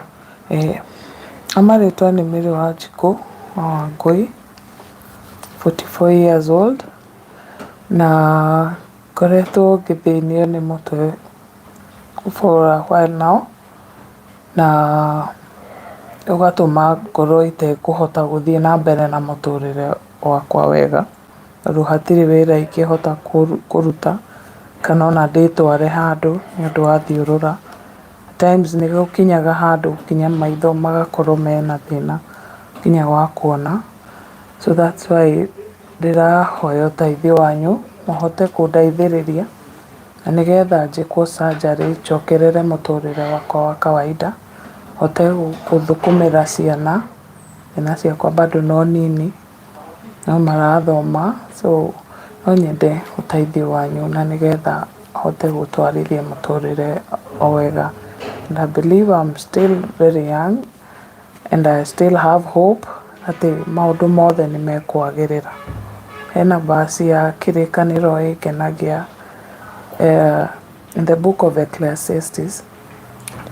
Amarĩtwa nĩ Mĩrĩ wa Njikũ Ngũi, 44 years old, na ngoretwo ngĩthĩnio nĩ mũtwe for a while now, na ũgatũma ngorwo itekũhota gũthiĩ na mbere na mũtũrĩre wakwa wega, tondũ hatirĩ wĩra ingĩhota kũruta kana ona ndĩtware handũ nĩ ũndũ wa thiũrũra. Times nĩ gũkinyaga handũ nginya maitho magakorwo mena thĩna nginya wa kuona, so that's why ndĩrahoya ũteithio wanyu mũhote kũndeithĩrĩria na nĩgetha njĩkwo surgery njokerere mũtũrĩre wakwa wa kawaida, hote gũthũkũmĩra ciana ciakwa bado no nini, no marathoma, so no nyende ũteithio wanyu na nĩgetha hote gũtwarithia mũtũrĩre o wega. And I believe I'm still very young and I still have hope atĩ maũndũ mothe nĩ mekwagĩrĩra. Hena verse ya kĩrĩkanĩro ĩngenagia in the book of Ecclesiastes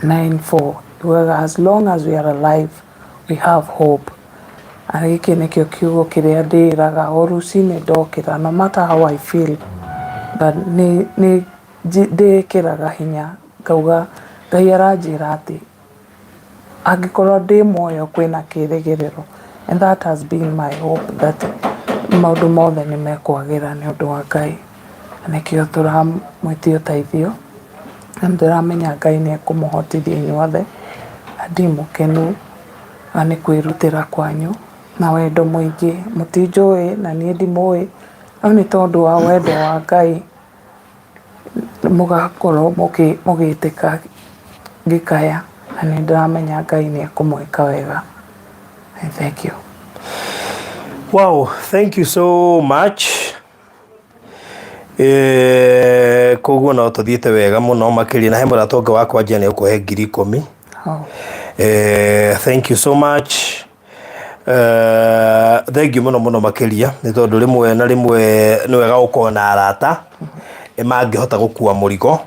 9:4, yugaga as long as we are alive we have hope. Na gĩkĩ nĩkĩo kiugo kĩrĩa ndĩraga o rũcinĩ ndokĩra, no matter how I feel, but nĩ ndĩkĩraga hinya ngauga Ngai aranjĩra atĩ angĩkorwo ndĩ muoyo kwĩna kĩĩrĩgĩrĩro, and that has been my hope that maũndũ mothe nĩ mekwagĩra nĩ ũndũ wa Ngai. Nĩkĩo tũramwĩtia ũteithio na ndĩramenya Ngai nĩ ekũmũhotithia inyuothe, na ndĩ mũkenu na nĩ kwĩrutĩra kwanyu na wendo mũingĩ. Mũtinjũĩ na niĩ ndimũĩ, no nĩ tondũ wa wendo wa Ngai mũgakorwo mũgĩtĩka ngĩkaya, na nĩ ndĩramenya Ngai nĩ ekũmwĩka wega. Thank you. Wow, thank you so much. Koguo no tũthiĩte wega mũno makĩria, na he mũratonga wakwa nja nĩ ũkũhe 10,000. Thank you so much. Thank you mũno makĩria, nĩ tondũ rĩmwe na rĩmwe nĩ wega gũkorwo na arata mangĩhota gũkua mũrigo,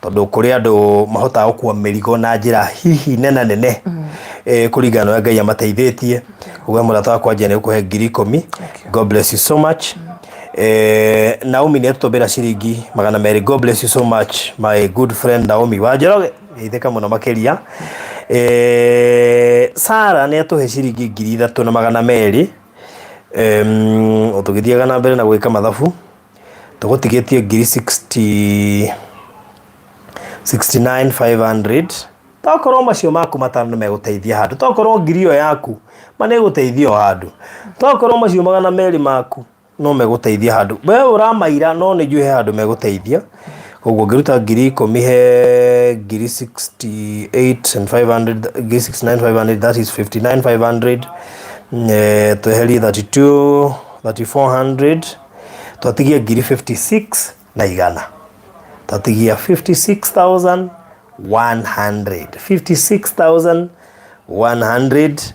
tondũ kũrĩ andũ mahotaga gũkua mĩrigo na njĩra hihi nene kũringana na Ngai amateithĩtie. Ũguo mũrata wakwa nja nĩ ũkũhe 10,000. God bless you so much. Naomi nĩ atũtũmĩra ciringi 200. God bless you so much my good friend Naomi wa Njoroge, itheka mũno makĩria. Sara nĩ atũhe ciringi 3,200. Tũgĩthiaga na mbere na gwĩka mathabu tũgũtigĩtie 69,500. Tokorwo macio maku matano nĩ megũteithia handũ, tokorwo 1,000 yaku ma nĩ gũteithia handũ, tokorwo macio 200 maku no megũteithia handũ, we ũramaira no nĩ njũĩ handũ megũteithia. Koguo ngĩruta 10,000 he 68,500, 69,500, that is 59,500. Tweherie 3400, twatigia 56 na igana, twatigia 56,100, 56,100.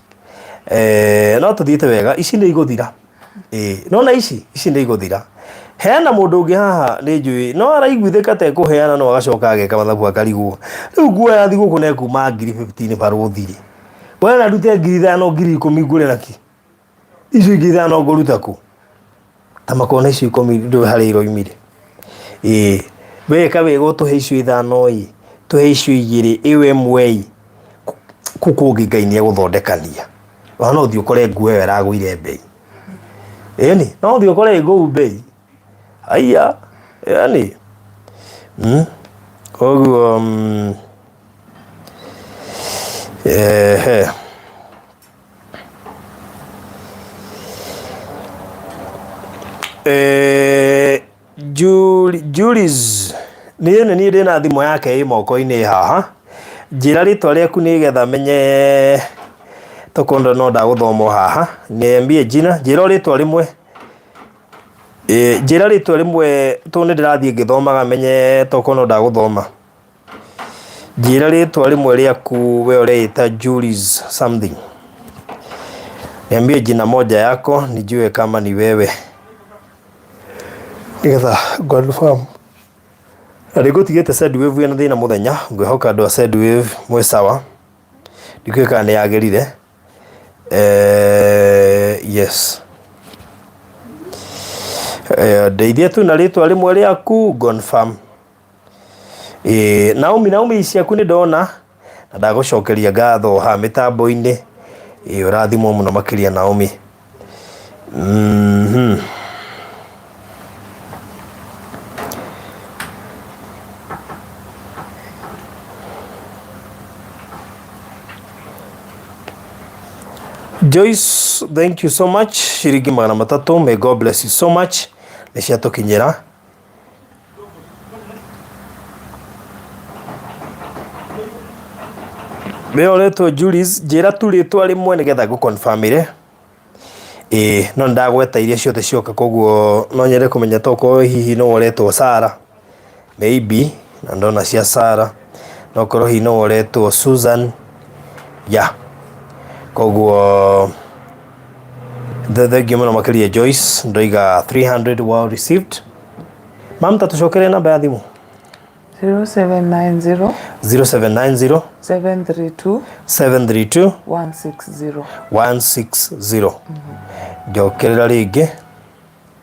no tuthiite wega ici nĩ igũthira nona ici nĩ igũthira heana mũndũ ũngĩ haha nĩ njũĩ no araiguithĩka ta ekũheana no agacoka ageka mathabu akarigwo rĩu nguoya thigũkũ na ekuma 15 barũthi-rĩ bwana ndute 5,000 10,000 ngũre naki icio ingĩ 5 ngũruta kũ ta makona icio 10 ndũ harĩ iroimire weka wega ũtũhe icio 5 tũhe icio 2 ĩwe mwei kũkũngĩ Ngai nĩegũthondekania no ũthiĩ ũkore nguo ĩyo ĩragũire mbei ĩni no ũthiĩ ũkore ĩgũu mbei aya yani koguo Julius niĩ ndĩna thimũ yake ĩ moko-inĩ haha njĩra rĩtwa rĩaku nĩgetha menye tokondo no ndagũthoma haha niambie jina njĩra rĩtwa rĩmwe njĩra rĩtwa rĩmwe to nĩ ndĩrathiĩ ngĩthomaga menye tokondo ndagũthoma njĩra rĩtwa rĩmwe rĩaku we ũreĩta Julius something niambie jina moja yako nijue kama ni wewe nigetha confirm Arĩgũtigĩte Sendwave na thĩna mũthenya ngwĩhoka andũ a Sendwave mwĩ sawa ndikũĩ kana nĩ yagĩrire yes ndeithia tu na rĩtwa rĩmwe rĩaku confirm Naomi ciaku nĩ ndona na ndagũcokeria ngatho haha mĩtambo-inĩ ũrathimwo mũno makĩria Naomi Joyce, thank you so much. Shiringi 300. May God bless you so much. Nĩciatũkinyĩra. Meoretwo Julius, njĩra tu rĩtwa rĩmwe nĩgetha ngũconfirmire. No ndagweta iria ciothe cioka koguo no nyende kũmenya toko hihi no oretwo Sara. Maybe na ndona cia Sara. No korwo hihi no oretwo Susan. Yeah. Koguo thengiũ mũno makĩria Joyce ndoiga 300 well received. Mam tatucokere namba ya thimũ 0790 0790 732 732 160 160 njokerera rĩngĩ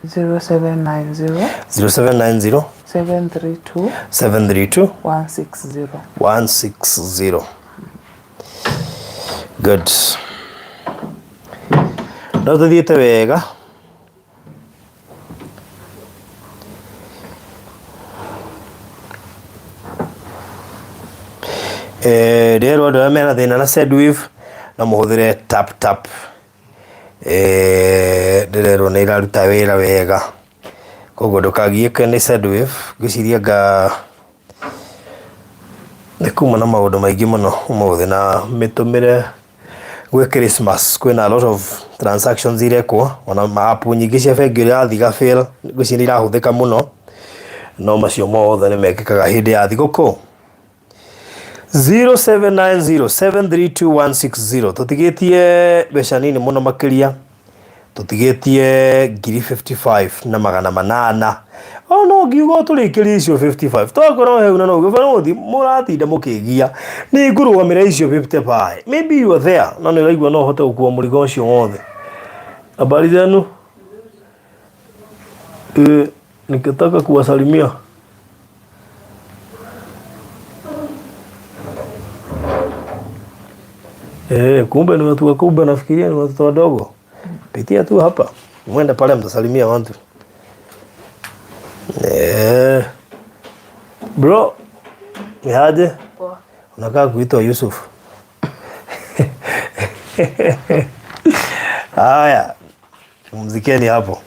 0790 0790 732 732 160 160 good no tuthiĩte wega rĩerwo andũ arĩa mena thĩna na Sendwave no mũhũthĩre tap ndĩrerwo nĩ iraruta wĩra wega koguo ndũkagiĩke nĩ Sendwave ngwĩciria nĩ kuma na maũndũ maingĩ mũno ũmũthĩ na mĩtũmĩre gwĩ Christmas kwĩna a lot of transactions irekwo ona maapu nyingĩ cia bengi ĩrathiĩ ga-fail ngwĩciria nĩ irahũthĩka mũno no macio mothe nĩ mekĩkaga hĩndĩ ya thigũkũ 0790732160 tũtigĩtie mbeca nini mũno makĩria tũtigĩtie 55,000 na 800 no ngiuga tũrĩkĩrie icio 55 twakorwo heuna no gĩbarothi mũratinda mũkĩgia nĩ ngũrũgamĩra icio 55 maybe you are there no nĩ ũraigua no ũhote gũkua mũrigo ũcio wothe habari zenu nikitaka kuwasalimia kumbe ni watu wakubwa nafikiria ni watoto wadogo pitia tu hapa mwenda pale mtasalimia watu bro ni aje unakaa kuitwa Yusuf haya mzikeni hapo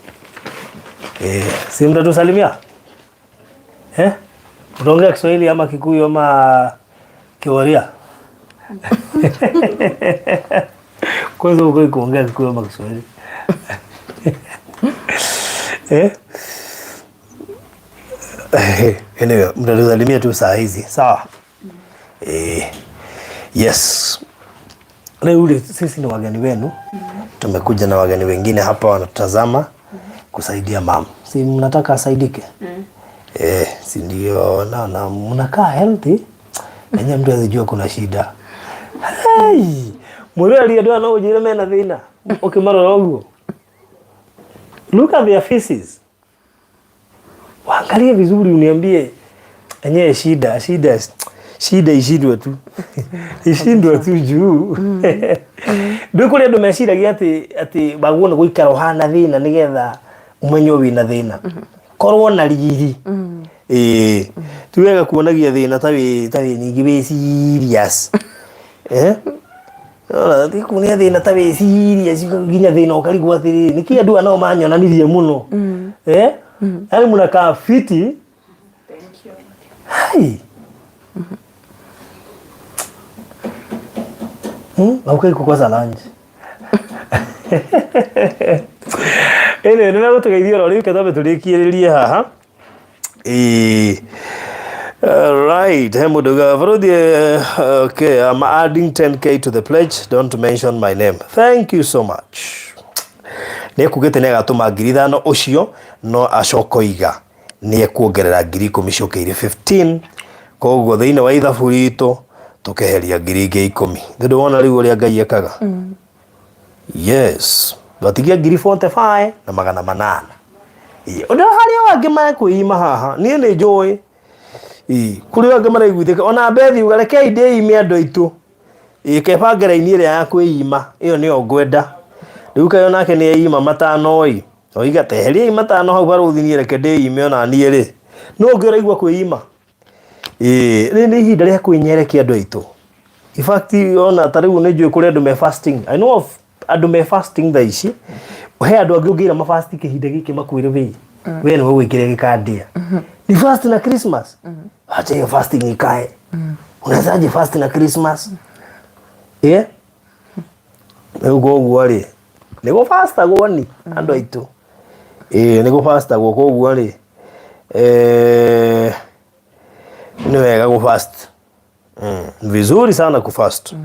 si mtatusalimia utaongea Kiswahili ama Kikuyu ama Kiwaria kwanza uko kuongea Kikuyu ama Kiswahili anyway mtatusalimia tu saa hizi sawa yes Leo sisi ni wageni wenu. Tumekuja na wageni wengine hapa wanatazama kusaidia mama. Si mnataka asaidike? Si ndio na mnakaa healthy. Yenye mtu azijua kuna shida. Hey! Mwere aliyedoa na ujire mena thina. Ukimara rogo. Look at their faces. Waangalie vizuri uniambie yenye shida ishindwe tu. Ishindwe tu juu. Ndio kule ndo meshiragia ati bagona guikara hana thina nigetha umenyo wina thina. Korwo na riri. Tuwega kuonagia thina tawi nyingi we serious. Kunia thina tawi serious ginya thina ukarigwa athiri niki andu anao manyonanirie muno. Hani munakaa fiti. Thank you. Hai. Aukai kukosa lunch. Nime gutugeithia rori katabe turikiririe haha. Right, Hemuduga Varodi. Okay, I'm adding 10k to the pledge. Don't mention my name. Thank you so much. Nekugete negatuma ngiri 5 ucio no acokoiga ni ekuongerera ngiri 10 cokeire 15. Koguo thiini wa ithabu ritu tukeheria ngiri 10. Ndio wona riu ria Ngai ekaga. Yes. Batigia ngiri 45 na 800. Ndio haria wangi makuima haha. Nie ni njoi. Kuri wangi maraiguithika ona bethi ugareke ide ime andu aitu. Kebangera ini ria yakuima. Iyo ni ogwenda. Riu kayo nake ni ima 5 oiga teheria ima 5 hau baruthinie reke ndi ime ona nie ri. No ngiraigua kuima. Ni ihinda ria kwinyerekia andu aitu. In fact ona tariu ni njui kuri andu me fasting. I know of andu me fasting thaici. He andu angi ungira ma fast kihinda giki makwire we. We ni wigikire gikandia. Ni fast na Christmas. Acha hiyo fasting ikae. Unazaje fast na Christmas? Ugo gwari. Nego fasta gwoni andu aitu. Nego fasta gwo koguo ri. Ni wega go fast. Vizuri sana ku fast.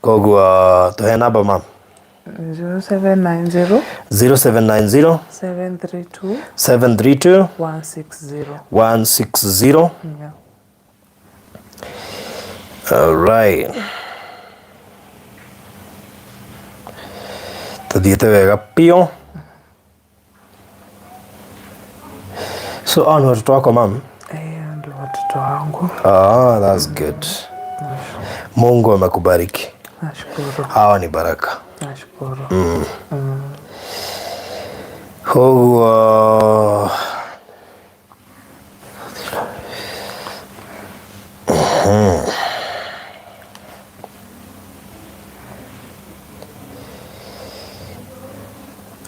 Koguo tuhe namba mam. 0790 0790 732 160. Yeah. All right. Tadite wega pio. So on watoto wako mam? Ndio watoto wangu. That's good. Mungu amekubariki. Nashukuru. Hawa ni baraka. Nashukuru.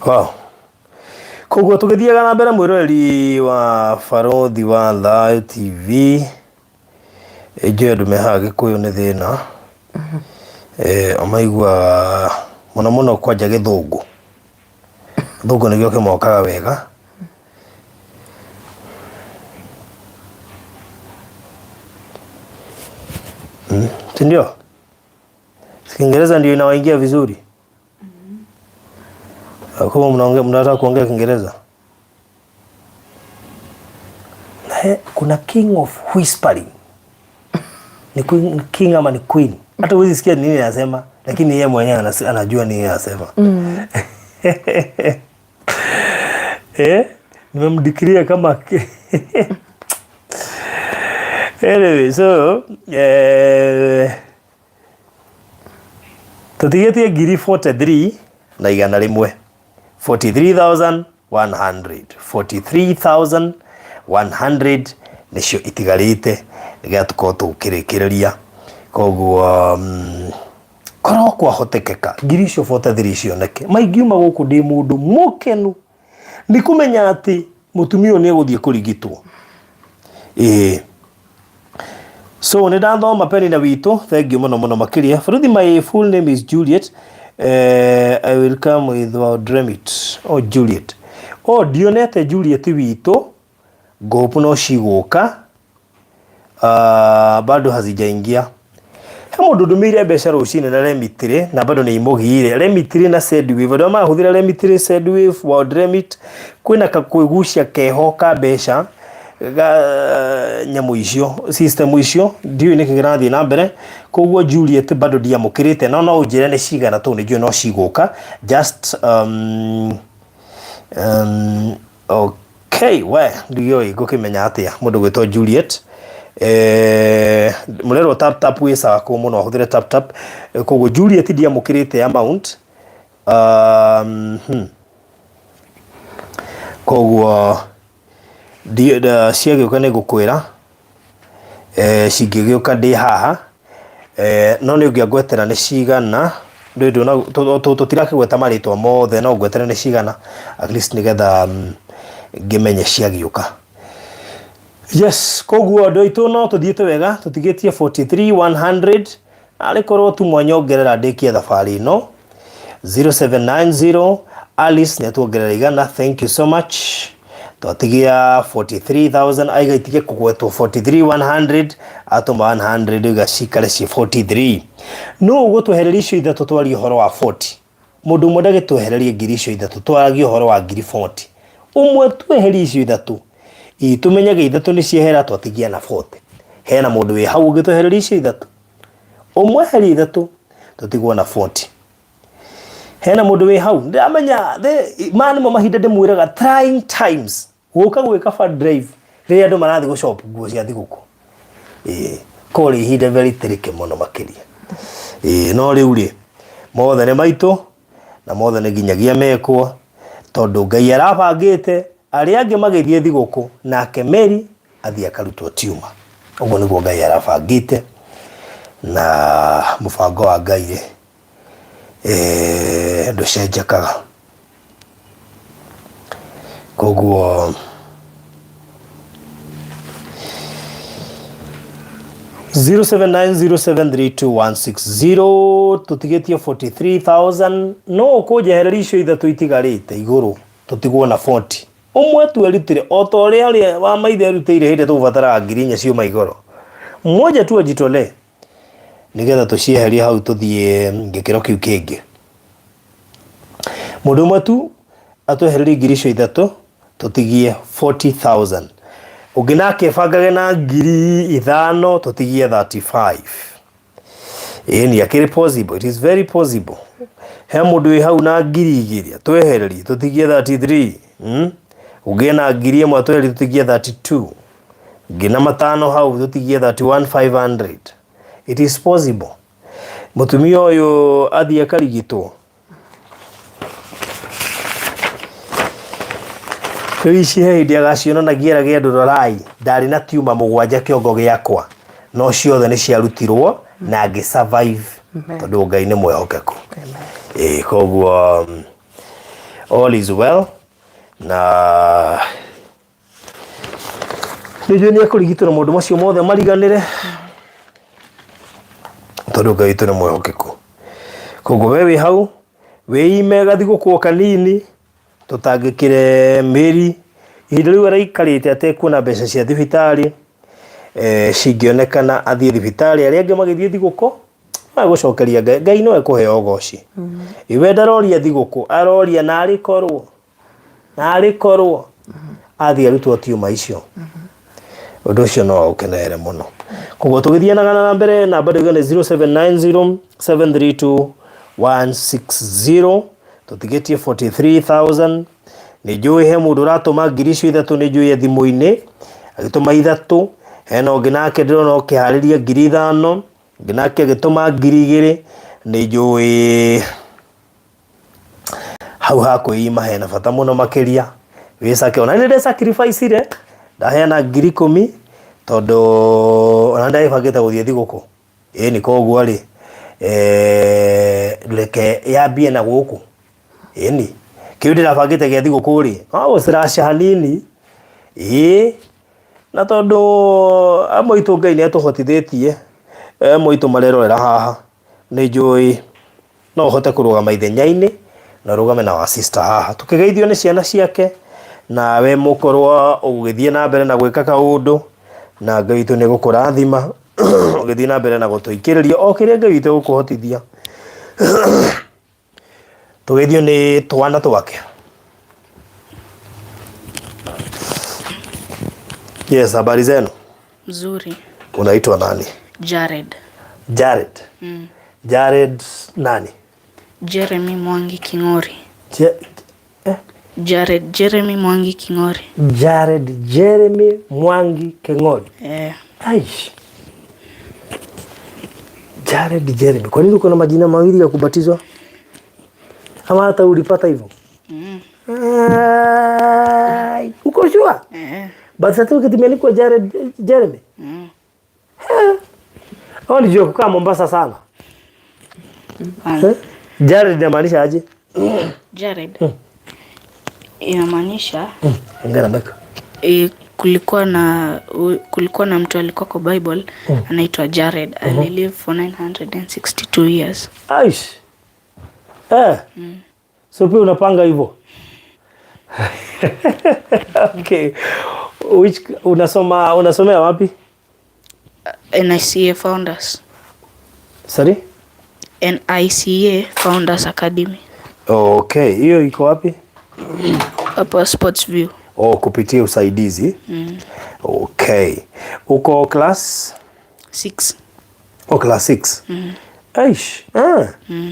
Wow. Koguo tugithiaga na mbere mwiroreri wa Barothi wa Thayo TV. Eje ndume ha Gikuyu ni thina. Amaigua muno kwanja Githungu. Githungu nigio kimokaga wega. Ndio. Kiingereza ndio inawaingia vizuri. Kama mnataka kuongea Kiingereza. Kuna king of whispering. Ni king ama ni queen. Hata huwezi sikia nini anasema, lakini yeye mwenyewe anajua nini anasema. Nimemdikiria kama anyway, so tutigetie ngiri 43 na igana rimwe. 43,100 nicio itigarite gatuko tukirikiria. Koguo korwo kwahotekeka ngiri icio 43 cioneke maingiuma guku ndi mundu mukenu ni kumenya ati mutumio ni eguthie kurigitwo. So ni ndathoma penina witu. Thank you muno makiria. Fruthi, my full name is Juliet. I will come with our Dremit. Juliet. Dionete Juliet witu. Gopu no ciguka. Bado hazijaingia. mundu ndumire mbeca rucine na remitire na bado ni imugire remitire na Sendwave ndo mahuthira remitire Sendwave world remit kwina kakuigucia keho ka mbeca nyamu icio system icio ndiu ni kigirathi na mbere koguo Juliet bado ndiamukirite no ujire ni cigana tu ni no ciguka just okay we ndio igukimenya atia mundu gwitwa Juliet mulero tap wisa ko muno ahuthire tap koguo Juliet ndiamukirite amount koguo dia ciagĩũka nĩ gũkwĩra cingĩgĩũka ndĩ haha no nĩ ũngĩangwetera nĩ cigana tũtirakĩgweta marĩtwa mothe no ngwetere nĩ cigana at least nĩgetha ngĩmenye ciagĩũka. Yes, koguo andũ aitũ no tũthiĩte wega tũtigĩtie 43,100 arĩkorwo tu mwanyongerera ndĩkie thabarĩ ĩno 0790 Alice nĩatuongerera igana, thank you so much. Twatigia 43,000 aigaitikia kugwetwo 43,100 atoma 100 igacikare ci 43 no gutwehereria icio ithatu twari uhoro wa 40 mundu mwe ndagitwehereria ngiri icio ithatu twari uhoro wa ngiri 40 umwe tweheria icio ithatu tumenyage ithatu ni ciehera twatigia na 40 hena mundu wi hau gitwehereria icio ithatu umwe heri ithatu tutigwa na 40 hena mundu wi hau ndamenya man mo mahinda ndimwiraga trying times guka gwika fund drive ri andu marathi go shop nguo cia thiguku kori ihinda very tricky muno makiria no riu ri mothe ne maitu na mothe ne ginyagia mekwo tondu Ngai arabangite ari angi magithie thiguku nake Mary athia karutwo Tumour uguo niguo Ngai arabangite na mubango wa Ngai nducenjekaga koguo zero 0790732160 tutigetie 43,000 no kujeherera icio ithatu itigarite iguru tutigwo na 40 umwe tu erutire otore ari wa maithe erutire hinde tubatara ngirinya cio maigoro mmoja tu ajitole nigetha tucieheria hau tuthie ngikiro kiu kingi mundu umwe tu atwehereria ngiri icio ithatu tutigie 40,000 uginake bangage na ngiri ithano tutigie 35 ni akiri possible, it is very possible. He mundu wi hau na ngiri igiri twehererie tutigie 33 ugena ngiri imwe twehererie tutigie 32 ngina matano hau tutigie 31,500 it is possible. Mutumia uyu athie karigitwo Rishi hindi agaciona na giera gia ndurorai ndari na Tumour mugwanja kiongo giakwa no ciothe ni ciarutirwo na ngi survive tondu Ngai ni mwehokeku koguo all is well na nijo ni akurigitwo na mundu macio mothe mariganire tondu Ngai tu ni mwehokeku koguo wewe hau weime gathiguko kanini tutangikire Mary ihinda riu araikarite atekuona mbeca cia thibitari cingionekana athie thibitari ari angi magithie thiguko agucokeria Ngai no ekuheo goci iwe ndaroria thiguko aroria na arikorwo athie arutwo Tumour icio undu ucio no ukenere muno koguo tugithianaga na mbere na bado gane 0790732160 tutigetie 43,000 ni jui he mundu ratuma ngiri icio ithatu ni jui thimu-ini agituma ithatu hena ungi nake ndirona ukihariria ngiri 5 nginake agituma ngiri 2 ni jui hau hakuima hena bata muno makiria wicake ona ni sacrifice ire ndahena ngiri 10 tondu ona ndaibagite guthie thiguku ni koguo ri reke yambie na guku ni kiundi nabangite gia thiguku ri ucirasha hanini na tondu amoitu Ngai ni atuhotithitie moitu marerorera haha ni njui no hote kurugama ithenya-ini na rugame na wa sister haha tukigeithio ni ciana ciake na we mukorwo ugithie na mbere na gwika kaundu na Ngai tu ni gukurathima ngithina mbere na gutuikiriria o kiria Ngai witũ gukuhotithia tugithio ni twana twake. Yes, habari zenu? Mzuri. Unaitwa nani? Jared. Jared. Jared nani? Jeremy Mwangi King'ori. Jared Jeremy Mwangi King'ori. Jared Jeremy Mwangi King'ori. Aish. Jared Jeremy. Kwa nini uko na majina mawili ya kubatizwa? Ama hata ulipata hivyo? Uko sure? But certificate imeandikwa Jared Jeremy. Hao ni jua kukaa Mombasa sana. Jared inamaanisha aje? Jared. Inamaanisha ngara mbeka. Kulikuwa na mtu alikuwa kwa Bible anaitwa Jared. Alilive for 962 years. Aish. So pia unapanga hivyo. Okay. Unasomea wapi? NICA Founders. Sorry? NICA Founders Academy. Okay, hiyo iko wapi? Hapo Sports View. Kupitia usaidizi. Okay. Uko class 6. Class 6. Aish.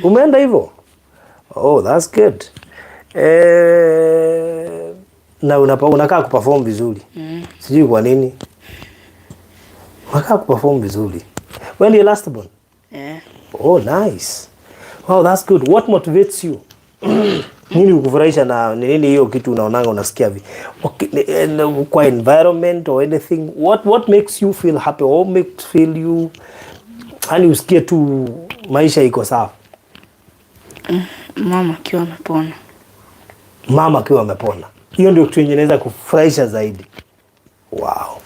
Umeenda hivyo? That's good. Na unakaa kuperform vizuri. Sijui kwa nini. Unakaa kuperform vizuri. When you last born? Nice. Wow, that's good. What motivates you? Nini ukufurahisha na nini hiyo kitu unaonanga unasikia kwa environment or anything? What makes you feel happy? What makes feel you hani usikie tu maisha iko sawa? Mama akiwa amepona. Mama akiwa amepona. Hiyo ndio kitu inaweza kufurahisha zaidi. Wow.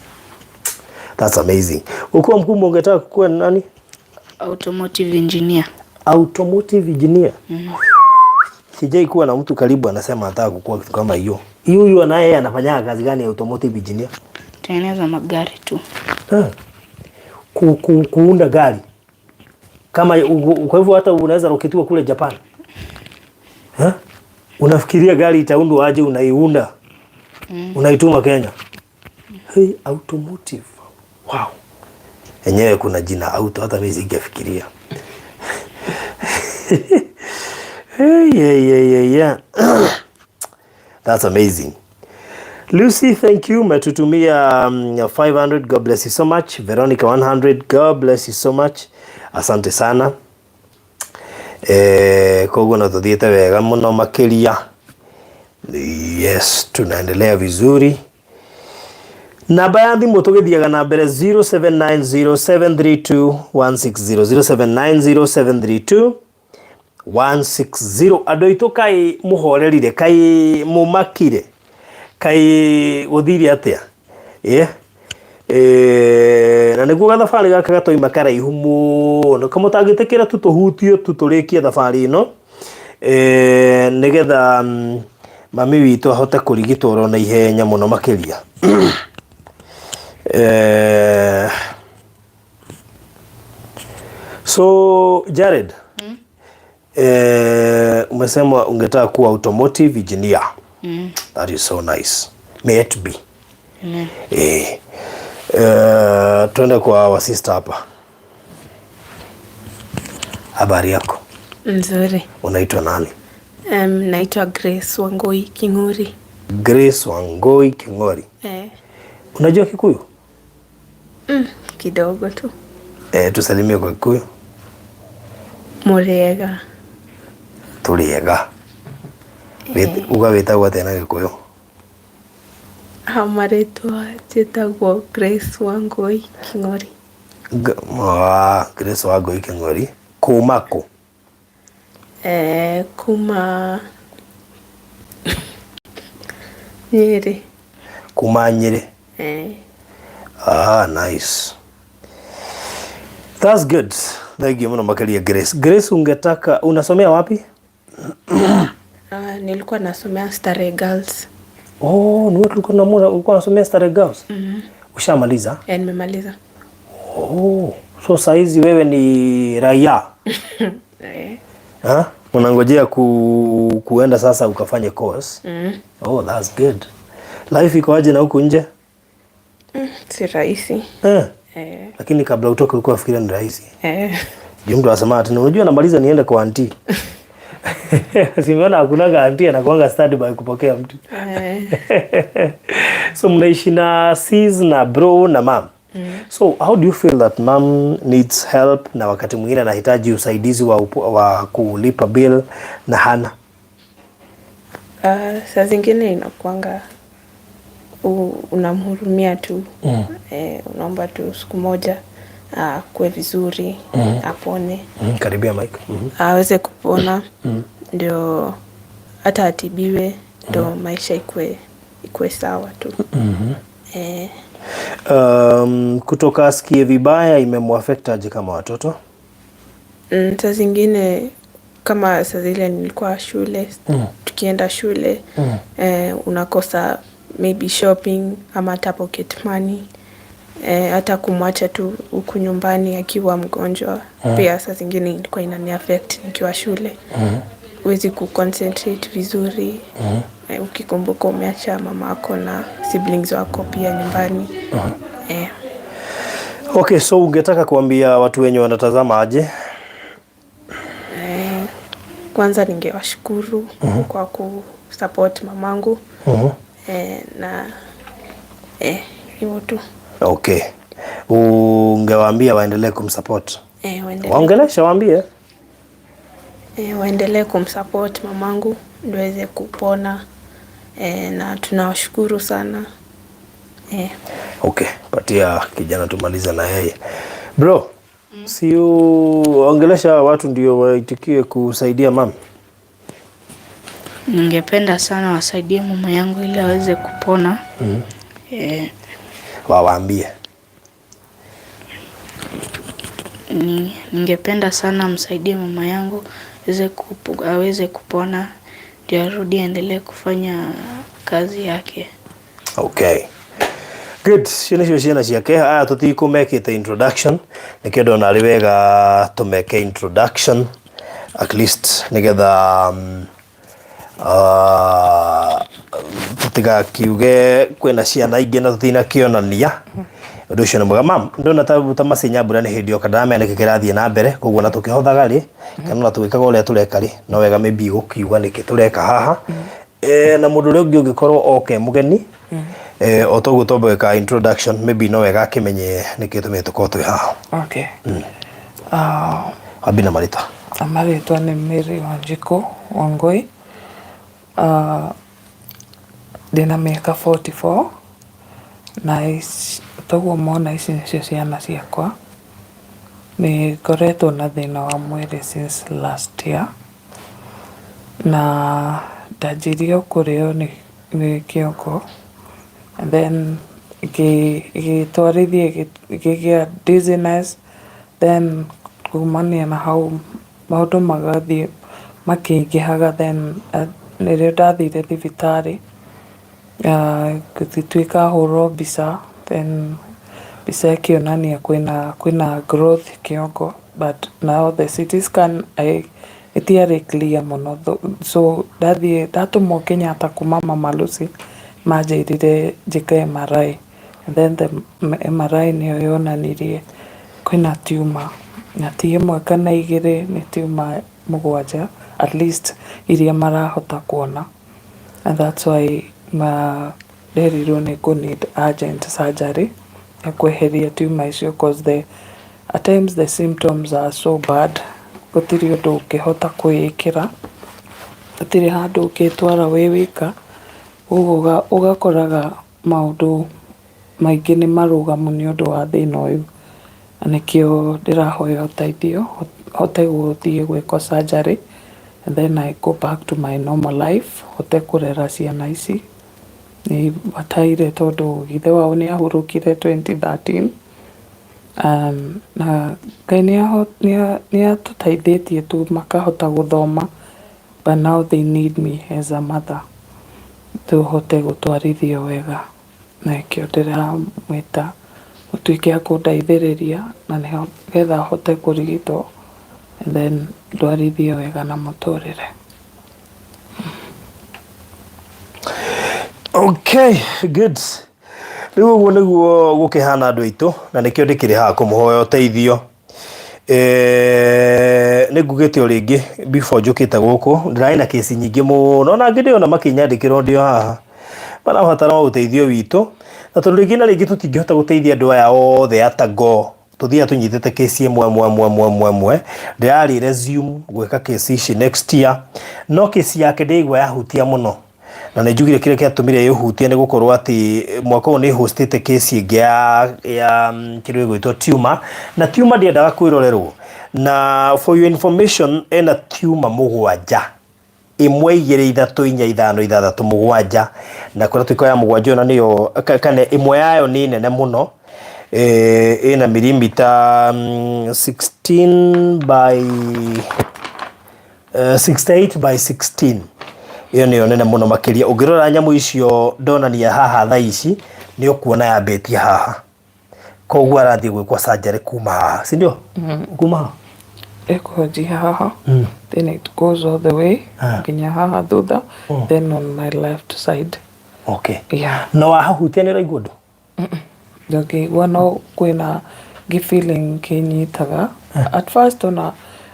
That's amazing. Ukiwa mkubwa ungetaka kuwa nani? Automotive engineer. Automotive engineer. Sijai kuwa na mtu karibu anasema anataka kukua kitu kama hiyo. Hiyo naye anafanya kazi gani ya automotive engineer? Tengeneza magari tu. Kuunda gari. Kama kwa hivyo hata unaweza roketiwa kule Japan. Unafikiria gari itaundwa aje, unaiunda. Unaituma Kenya. Hey, automotive. Wow. Enyewe kuna jina auto hata mimi singefikiria. Yeah. That's amazing. Lucy, thank you. Metutumia 500. God bless you so much. Veronica 100. God bless you so much. Asante sana. Kogo na tuthiete wega muno makiria. Yes, tunaendelea vizuri. Namba ya thimu tugithiaga na mbere 0790732160 0790732160. Andũ aitũ kai muhorerire kai mumakire kai guthiri atia na niguo gathabari gaka gatoima karaihu muno kamũtangĩtĩkĩra tutuhutio tutũrĩkie thabari ino nigetha mami witũ ahote kũrigitwo oro na ihenya mũno makĩria. So Jared, umesema ungetaka kuwa automotive engineer. That is so nice. May it be. Tuende kwa wa sister hapa. Habari yako? Nzuri. Unaitwa nani? Naitwa Grace Wangoi King'ori. Grace Wangoi King'ori. Unajua Kikuyu? Kidogo tu. Tusalimie kwa Kikuyu. Muriega. Turiega. Uga wetagwo atĩa na Gĩkũyũ? Marĩtwa njĩtagwo Grace Wangoi King'ori. Grace Wangoi King'ori. Kuma kũ? Kuma Nyeri. Kuma Nyeri. Nice. That's good. Thank you mno makalia Grace. Grace, unasomea wapi? Nilikuwa nasomea Starehe Girls. Ni wewe ulikuwa unasomea Starehe Girls? Ushamaliza? Nimemaliza. So saizi wewe ni raia? Unangojea kuenda sasa ukafanye course? Oh, that's good. Life iko aje na huku nje? Si rahisi. Lakini kabla utoke ulikuwa unafikiria ni rahisi? Ndio mtu anasema ati unajua namaliza niende kwa auntie. Simeona hakuna auntie anakuanga standby kupokea mtu. So mnaishi na sis na bro na mom. So how do you feel that mom needs help na wakati mwingine anahitaji usaidizi wa kulipa bill na hana? Saa zingine inakuanga unamhurumia tu. Unaomba tu siku moja kuwe vizuri, apone. Karibia mic. Aweze kupona ndio hata atibiwe ndio maisha ikue sawa tu. Kutoka asikie vibaya imemuaffect aje kama watoto? Saa zingine kama saa zile nilikuwa shule, tukienda shule unakosa maybe shopping ama hata pocket money, hata kumwacha tu huku nyumbani akiwa mgonjwa. Pia saa zingine ilikuwa inani affect nikiwa shule. Huwezi kuconcentrate vizuri. Ukikumbuka umeacha mamako na siblings wako pia nyumbani. Okay, so ungetaka kuambia watu wenye wanatazama aje? Kwanza ningewashukuru kwa kusupport mamangu. Na hivyo tu. Okay. Ungewaambia waendelee kumsupport? Waongelesha waambie. Waendelee kumsupport mamangu ndio aweze kupona. Na tunawashukuru sana. Okay, patia kijana tumaliza na yeye. Bro, si ongelesha watu ndio waitikie kusaidia mama. Ningependa sana wasaidie mama yangu ili aweze kupona. Waambie. Ningependa sana msaidie mama yangu aweze kupona ndio arudi aendelee kufanya kazi yake. Okay. Good. Ciana ciake aya tutikumekite introduction nikendo na riwega tumeke introduction at least nigetha tutiga kiuge kwena ciana ingi na tutina kionania undu ucio ni mwega. Mam, ndona ta masinya mbura ni hindi oka ndamene kirathie na mbere koguo na tukihothaga ri kana na tugikaga uria tureka ri no wega maybe gukiuga niki tureka haha na mundu uri ungi ungikorwo oke mugeni otoguo tombeka introduction maybe no wega kimenye niki tumete ko twi haha. Okay. Abina marita Amarĩtwa nĩ Mary Wanjikũ Wangui. Ndĩna mĩaka 44 na toguo mona ici nĩcio ciana ciakwa. Nĩ ngoretwo na thĩna wa mwĩrĩ since last year na ndanjirie kũrĩo nĩ kĩongo and then igĩtwarithia ikĩgĩa dizziness, then kumania na hau maũndũ magathiĩ makĩingĩhaga, then nĩrĩo ndathire thibitarĩ gũtuĩka hũrwo mbica, then mbica ĩkĩonania kwĩna growth kĩongo, but now the CT scan ĩtiarĩ clear mũno, so ndatũmwo Kenyatta kuma Mama Lucy manjĩrire njĩke MRI, and then the MRI nĩyo yonanirie kwĩna tumor, na ti ĩmwe kana igĩrĩ, nĩ tumor 7 at least iria marahota kuona, and that's why nderirwo nĩ need urgent surgery ya kweheria tumor icio, because at times the symptoms are so bad gũtirĩ ũndũ ũngĩhota kwĩĩkĩra, gũtirĩ handũ ũngĩtwara wĩ wika, ũguo ũgakoraga maũndũ maingĩ nĩ marũgamu nĩ ũndũ wa thĩna ũyũ, na nĩkĩo ndĩrahoya ũteithio hote gũthiĩ gwĩkwo surgery and then I go back to my normal life, hote kũrera ciana ici. Nĩ bataire tondũ ithe wao nĩ ahurũkire 2013 na Ngai nĩ atũteithĩtie tu makahota gũthoma, but now they need me as a mother tũhote gũtwarithio wega, na kĩo ndĩramwĩta utuike akundaithĩrĩria na nĩho getha hote kũrigitwo and then ndwarithie wega na mũtũrĩre. Okay, good. Rĩu ũguo nĩguo gũkĩhana andũ aitũ na nĩkĩo ndĩkĩrĩ haha kũmũhoya ũteithio. Nĩngugĩte o rĩngĩ before njũkĩte gũkũ ndĩrarĩ na kesi nyingĩ mũno na ngĩndĩ ona makĩnyandĩkĩra ndio haha marabatara ũteithio witũ na tondũ rĩngĩ na rĩngĩ tũtingĩhota gũteithia andũ aya othe atago tũthia tũnyitĩte kesi ĩmwe ndĩrarĩ resume gwĩka kesi ici next year no kesi yake ndĩigua yahutia mũno na nĩnjugire kĩrĩa kĩatũmire yũhutie nĩ gũkorwo atĩ mwaka ũyũ nĩ hostete kesi ĩngĩ ya kĩrĩa gwĩtwo Tumour na Tumour ndĩendaga kwĩrorerwo na for your information ena Tumour 7 imwe 2 3 4 5 6 7 7 na kũrĩa twĩkoya 7 na nĩyo kana imwe yayo nĩ nene mũno ina milimita 16 by 68 by 16 iyo nĩyo nene mũno makĩria ũngĩrora nyamũ icio ndonania haha thaa ici nĩ ũkuona yambĩtie haha koguo arathiĩ gwĩkwo surgery kuma haha si ndio kuma haha ekoji haha then it goes all the way nginya haha thutha then on my left side. Okay, yeah, no wahutia nĩ raigua ndũ ndũngĩigua no kwĩna gĩ-feeling kĩnyitaga at first ona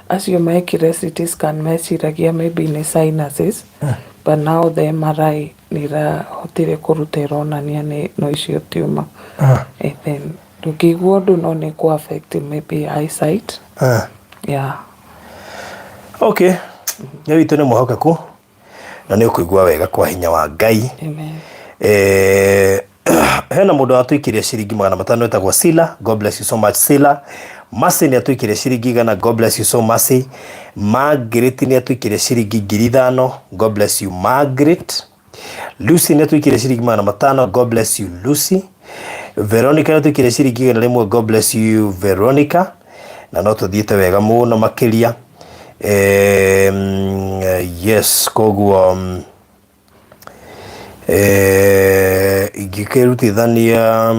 acio mekire CT scan meciragia maybe nĩ sinuses but now the MRI nĩrahotire kũruta ĩronania nĩ no icio Tumour and then ndũngĩigua ũndũ no nĩ kũ affect maybe eyesight. Yeah. Okay, nĩ witũ nĩ mũhokeku na nĩ ũkũigua wega kwa hinya wa Ngai. Amen. Hena mũndũ atũikirie ciringi 500 etagwo Sila. God bless you so much Sila. Masi nĩ atũikirie ciringi 100. God bless you so much. Margaret nĩ atũikirie ciringi 5,000. God bless you Margaret. Lucy nĩ atũikirie ciringi 500. God bless you Lucy. Veronica nĩ atũikirie ciringi 100. God bless you Veronica. Na no tũthiĩte wega mũno makĩria. Yes, koguo ingĩkĩrutithania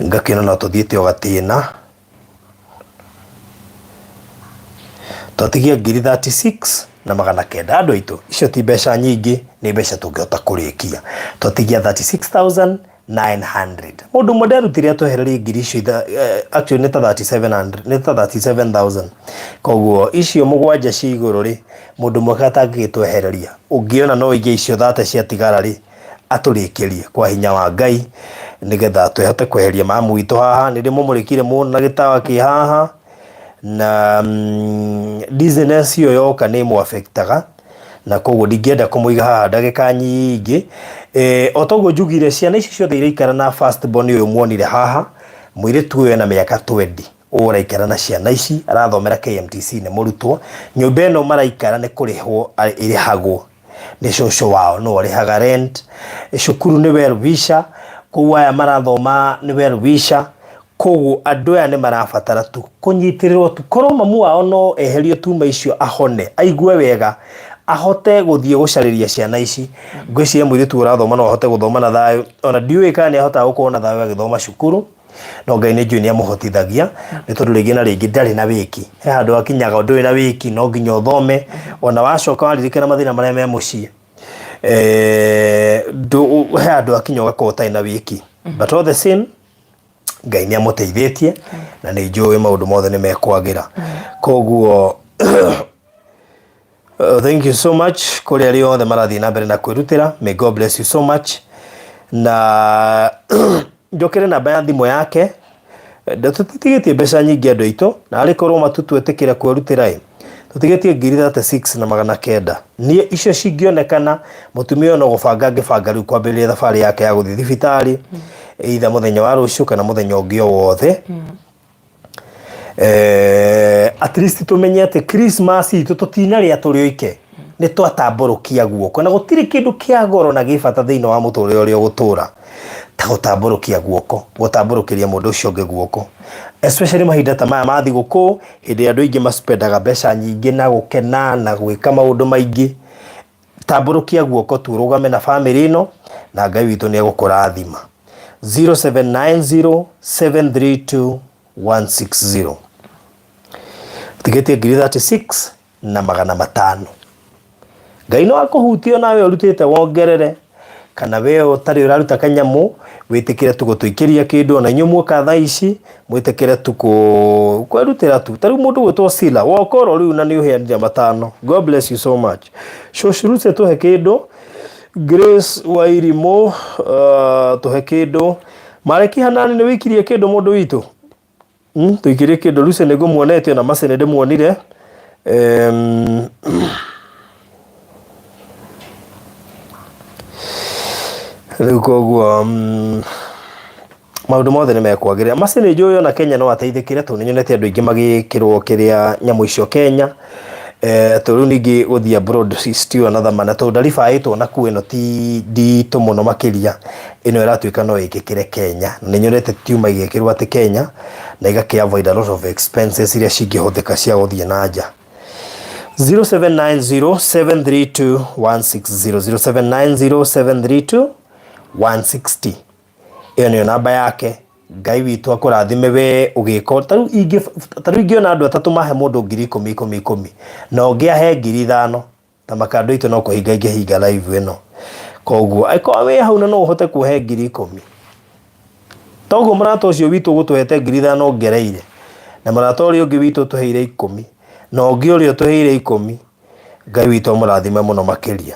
ngakĩona no tũthiĩte o gatĩna twatigia 36 na 900 andũ aitũ icio ti mbeca nyingĩ nĩ mbeca tũngĩhota kũrĩkia twatigia 36,900 mũndũ ũmwe nderutire atwehererie ngiri icio actually nĩ ta 3,700 nĩ ta 37,000 koguo icio 7 cia igũrũ rĩ mũndũ ũmwe atangĩtwehereria ũngĩona no ige icio 30 ciatigara rĩ atũrĩkĩrie kwa hinya wa Ngai nĩgetha tũhote kweheria mamu witũ haha nĩ ndĩmũmũrĩkire mũno na gĩtawa kĩ haha na dizziness iyo yoka nĩ mũaffectaga na koguo ndingĩenda kũmũiga haha ndagĩka nyingĩ otoguo njugire ciana ici ciothe iraikara na first born ũyũ muonire haha mũirĩtu ũyũ ena mĩaka 20 ũraikara na ciana ici arathomera KMTC nĩ mũrutwo nyũmba ĩno maraikara nĩ kũrĩhwo ĩrĩhagwo nĩ cũcũ wao no ũrĩhaga rent cukuru nĩ Welvisha koguo aya marathoma nĩ Welvisha koguo andũ aya nĩ marabatara tu kũnyitĩrĩrwo tu korwo mamu wao no eherio tuma icio ahone aigue wega ahote gũthiĩ gũcarĩria ciana ici ngwĩciria mũirĩtu ũrathoma no ahote gũthoma na thayũ ona ndiũĩ kana nĩ ahotaga gũkorwo na thayũ agĩthoma cukuru no Ngai nĩ njũĩ nĩ amũhotithagia nĩ tondũ rĩngĩ na rĩngĩ ndarĩ na wĩki he handũ akinyaga ndũrĩ na wĩki no nginya ũthome ona wacoka waririkana mathĩna marĩa me mũciĩ he handũ akinya ũgakorwo ũtarĩ na wĩki but all the same Ngai nĩ amũteithĩtie na nĩ njũĩ maũndũ mothe nĩ mekwagĩra koguo thank you so much kũrĩ arĩa othe marathiĩ na mbere na kwĩrutĩra may God bless you so much na njokere namba ya thimũ yake tũtitigĩtie mbeca nyingĩ andũ aitũ na arĩ korwo matutwĩtĩkĩra kwĩrutĩra tũtigĩtie 36,900 niĩ icio cingĩonekana mũtumia no gũbanga ngĩbanga rĩu kwambĩrĩria thabarĩ yake ya gũthiĩ thibitarĩ either mũthenya wa rũciũ kana mũthenya ũngĩ o wothe at least tũmenye atĩ Christmas itũ tũtinarĩa tũrĩ oike nĩ twatambũrũkia guoko na gũtirĩ kĩndũ kĩa goro na gĩbata thĩinĩ wa mũtũrĩre ũrĩa ũgũtũra ta gũtambũrũkia guoko gũtambũrũkĩria mũndũ ũcio ũngĩ guoko especially mahinda ta maya ma thigũkũ hĩndĩ andũ aingĩ maspendaga mbeca nyingĩ na gũkena na gwĩka maũndũ maingĩ tambũrũkia guoko tu rũgame na family ĩno na Ngai witũ nĩ egũkũrathima 0790732160. Tigete ngiri 36 na magana matano. Ngai no akuhutio nawe urutite wongerere kana we utari uraruta kanyamu witikire tugutuikiria kindu na nyumu ka thaa ici mwitikire kwerutira tu tari mundu gwitwo Sila wokoro riu na ni uheanire matano. God bless you so much. Shoshurute tuhe kindu. Grace Wairimo tuhe kindu. Mareki Hanani ni wikirie kindu mundu witu. Tuikirie kindu Luce nego muonete na Mase nende muonire. Riu koguo maundu mothe ni mekwagiria. Mase ni njuyo na Kenya no ateithikire tu ninyonete andu ingi magikirwo kiria nyamu icio Kenya. Turu ningi guthia abroad still another man to darifa ito na kueno ti to muno makiria ino iratuika no ikikire Kenya ninyonete tiuma igikirwo ati Kenya na igaki avoid a lot of expenses iria cingihuthika cia guthia nanja. 0790732160 0790732160 iyo niyo namba yake. Ngai witu akurathime we ugiko taru ingiona andu atatu mahe mundu 10,000 na ungiahe 5,000 ta makando itu no kuhinga hinga live ino koguo aiko we hau na no uhote kuhe 10,000 toguo murata ucio witu gutuhete 5,000 ngereire na murata urio ungi witu tuheire 10 na ungi urio tuheire 10. Ngai witu murathime muno makiria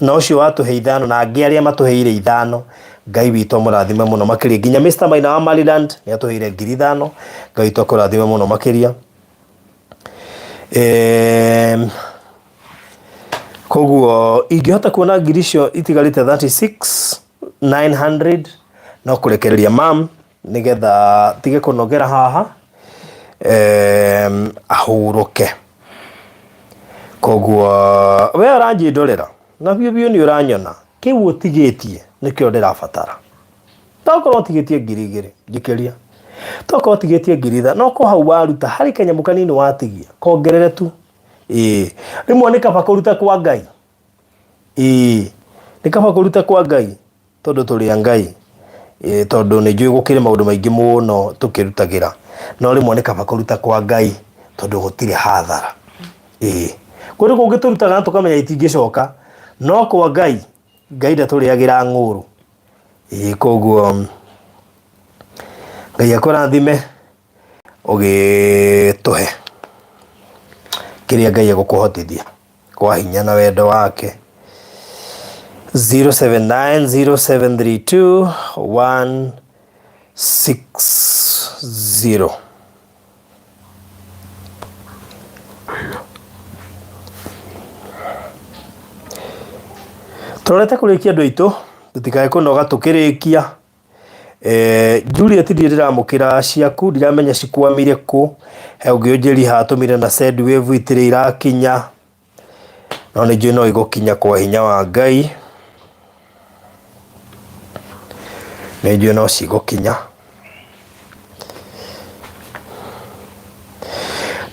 na ucio watuhe 5 na angi aria matuheire 5. Ngai witu murathime muno makiria nginya Mr. Maina wa Maryland ni atuheire 5,000. Ngai witu akurathime muno makiria. Koguo ingihota kuona ngirisho itigarite 36,900 no kurekereria mam nigetha tige kunogera haha ahuruke. Koguo we aranji ndorera na bio ni uranyona kiu utigitie nikio ndirabatara tokorwo tigitie 2,000 njikiria tokorwo tigitie 5,000 no ko hau waruta hari kanyamu kanini watigia kongerere tu rimwe ni kaba kuruta kwa Ngai ni kaba kuruta kwa Ngai tondu turi Ngai tondu ni njui gukire maundu maingi muno tukirutagira no rimwe ni kaba kuruta kwa Ngai tondu gutire hathara kuri kungiturutaga tukamenya itingicoka no kwa Ngai ndaturiagira nguru koguo Ngai akurathime ugituhe kiria Ngai agukuhotithia kwa hinya na wendo wake. 0790732160 turete kurikia andu aitu tutikae kunoga tukirikia. Juliet ndiramukira ciaku ndiramenya cikwamire ku he ungiunjiri hatumire na send wave itire irakinya no ni njui no igukinya kwa hinya wa Ngai ni njui no cigukinya.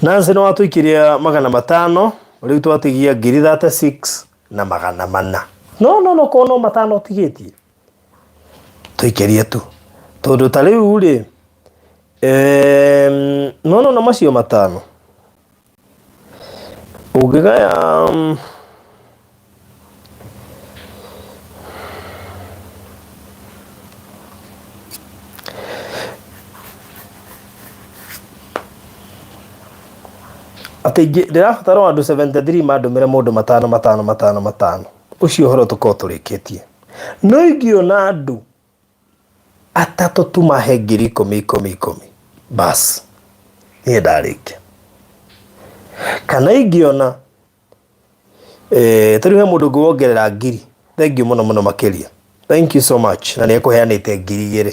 Nancy no atuikiria 500 riu twatigia 36 na 400 no kono 500 tigitie tuikirie tu tondu ta riu ri no macio 5 ugigaya ati ndirabatara andu 73 mandumire mundu 5 ucio horo tuko turikitie no ingiona andu atatu tu mahe 10,000 bas ni ndarikia kana ingiona tari he mundu gwongerera 1,000 thank you muno makiria thank you so much na ni ekuheanite 2,000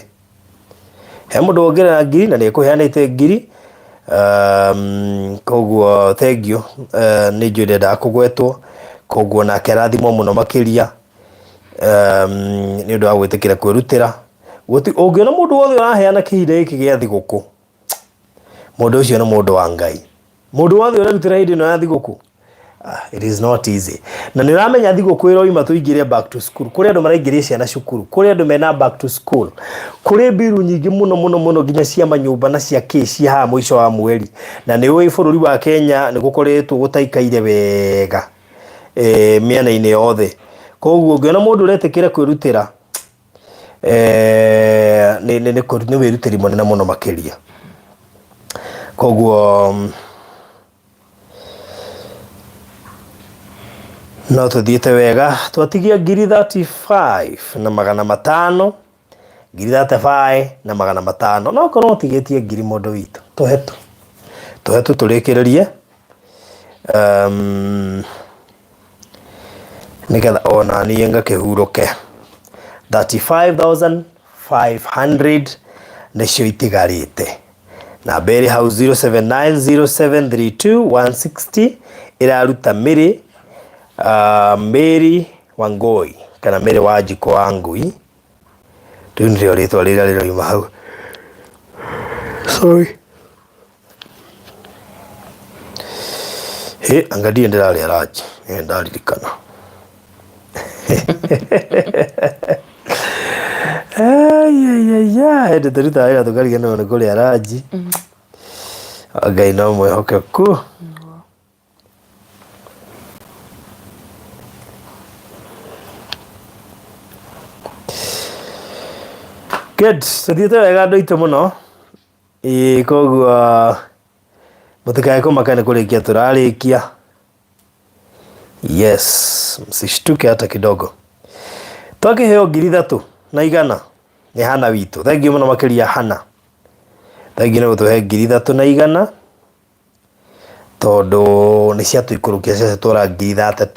he mundu wongerera 1,000 na ni ekuheanite 2,000 koguo thank you ni njui ndenda kugwetwo koguo na kerathimo muno makiria ni undu wa gwitikira kwirutira ungiona mundu wothe araheana kihinda giki gia thiguku mundu ucio ni mundu wa Ngai mundu wothe urarutira hindi no ya thiguku It is not easy. Na niramenya thigo kwiro ima tuingire back to school. Kuri andu maraingiria ciana cukuru. Kuri andu mena back to school. Kuri biru nyingi muno ginya cia manyumba na cia kesi ha mwisho wa mweri. Na ni ui bururi wa Kenya ni gukoretwo gutaikaire wega. Miena-ini yothe. Koguo ngiona mundu uretekira kwirutira ni wirutiri munene muno makiria. Koguo no tuthiete wega twatigia 35 na 500 35 na 500 no korwo tigetie 1000 mundu witu tuhetu turekererie nigetha ona niĩ ngakihuruke 35,500 nicio itigarite na beri hau 0790732160 iraruta Mary Wangoi kana Mary Wajiko Wangui tunrio ritwa rira ima hau sorry angadia ndirari araji ndaririkana ende turuta wira tukarigia no kuri araji Ngai no mwihokeku good tuthiete wega andu aitu muno koguo mutikae kumakane kurikia turarikia yes msishtuke hata kidogo twakiheo 3,100 ni Hana witu thank you muno makiria Hana thank you no tuhe 3,100 tondu ni cia tuikurukia cia tura 3,000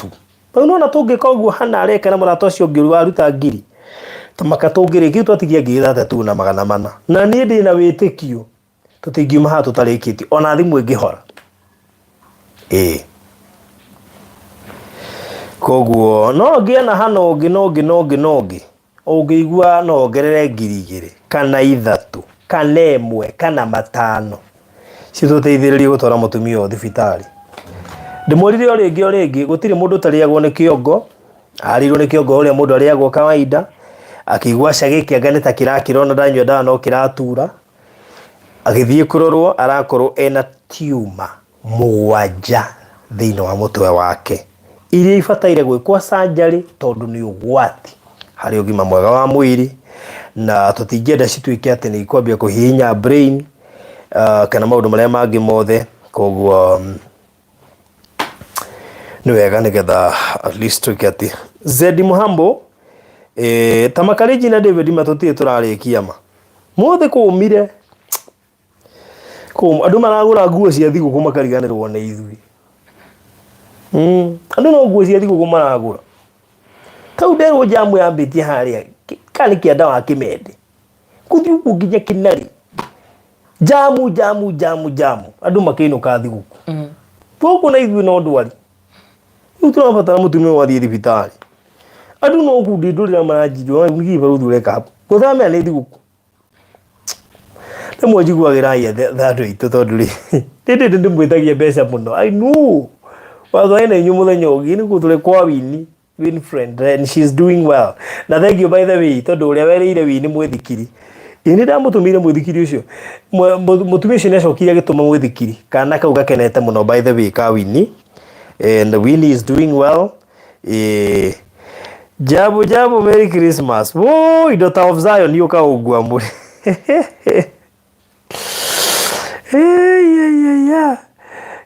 bau no na tungika uguo Hana areka na murata ucio ngiru waruta 1,000 tamaka tungire kitu atigia 3,000 na 400 na ni ndi na witikio tutingiuma ha tutarikiti ona thimu ingihora koguo no ngiana Hana ungi ungiigua no ongerere 2,000 kana 3 kana 1 kana 5 ci tuteithiririe gutwara mutumia o thibitari ndimurire o ringi gutiri mundu tariagwo ni kiongo arirwo ni kiongo uria mundu ariagwo kawaida akigwa cagiki anganeta kirakirona ndanywa dawa no kiratura agithie kurorwo arakorwo ena tumor 7 thiini wa mutwe wake iria ifataire gwikwa surgery tondu ni ugwati hari ugima mwega wa mwiri na tutingienda cituike ati ni ikwambia kuhinya brain kana maundu maria mangi mothe koguo ni wega nigetha at least tuike ati Zedi Muhambo tamakariji na David matutie turarikia ma mothe kumire andu maragura nguo cia thigu kumakariganirwo na ithui andu no nguo cia thigu kumaragura kau nderwo jamu yambitie haria kali kianda wa Kimende kuthi nginya Kinari jamu andu makiinuka thiguku poko na ithui no ndwari uturabatara mutumia wathie thibitari andu no kundi ndurira marajirwo ngiba uthureka hapo kuthamia ni thiguku temwe jiguagira thato itu tondu ri ndindi ndimwitagia mbeca muno I know watho ene nyu muthenya ugi ni kuture kwa win friend and she's doing well na thank you by the way tondu uria wereire wini mwithikiri ini ndamutumire mwithikiri ucio mutumia ucio necokire gituma mwithikiri kana kau gakenete muno by the way ka wini and Winnie is doing well Jabo Merry Christmas Wooi Daughter of Zion yuka ugwa muri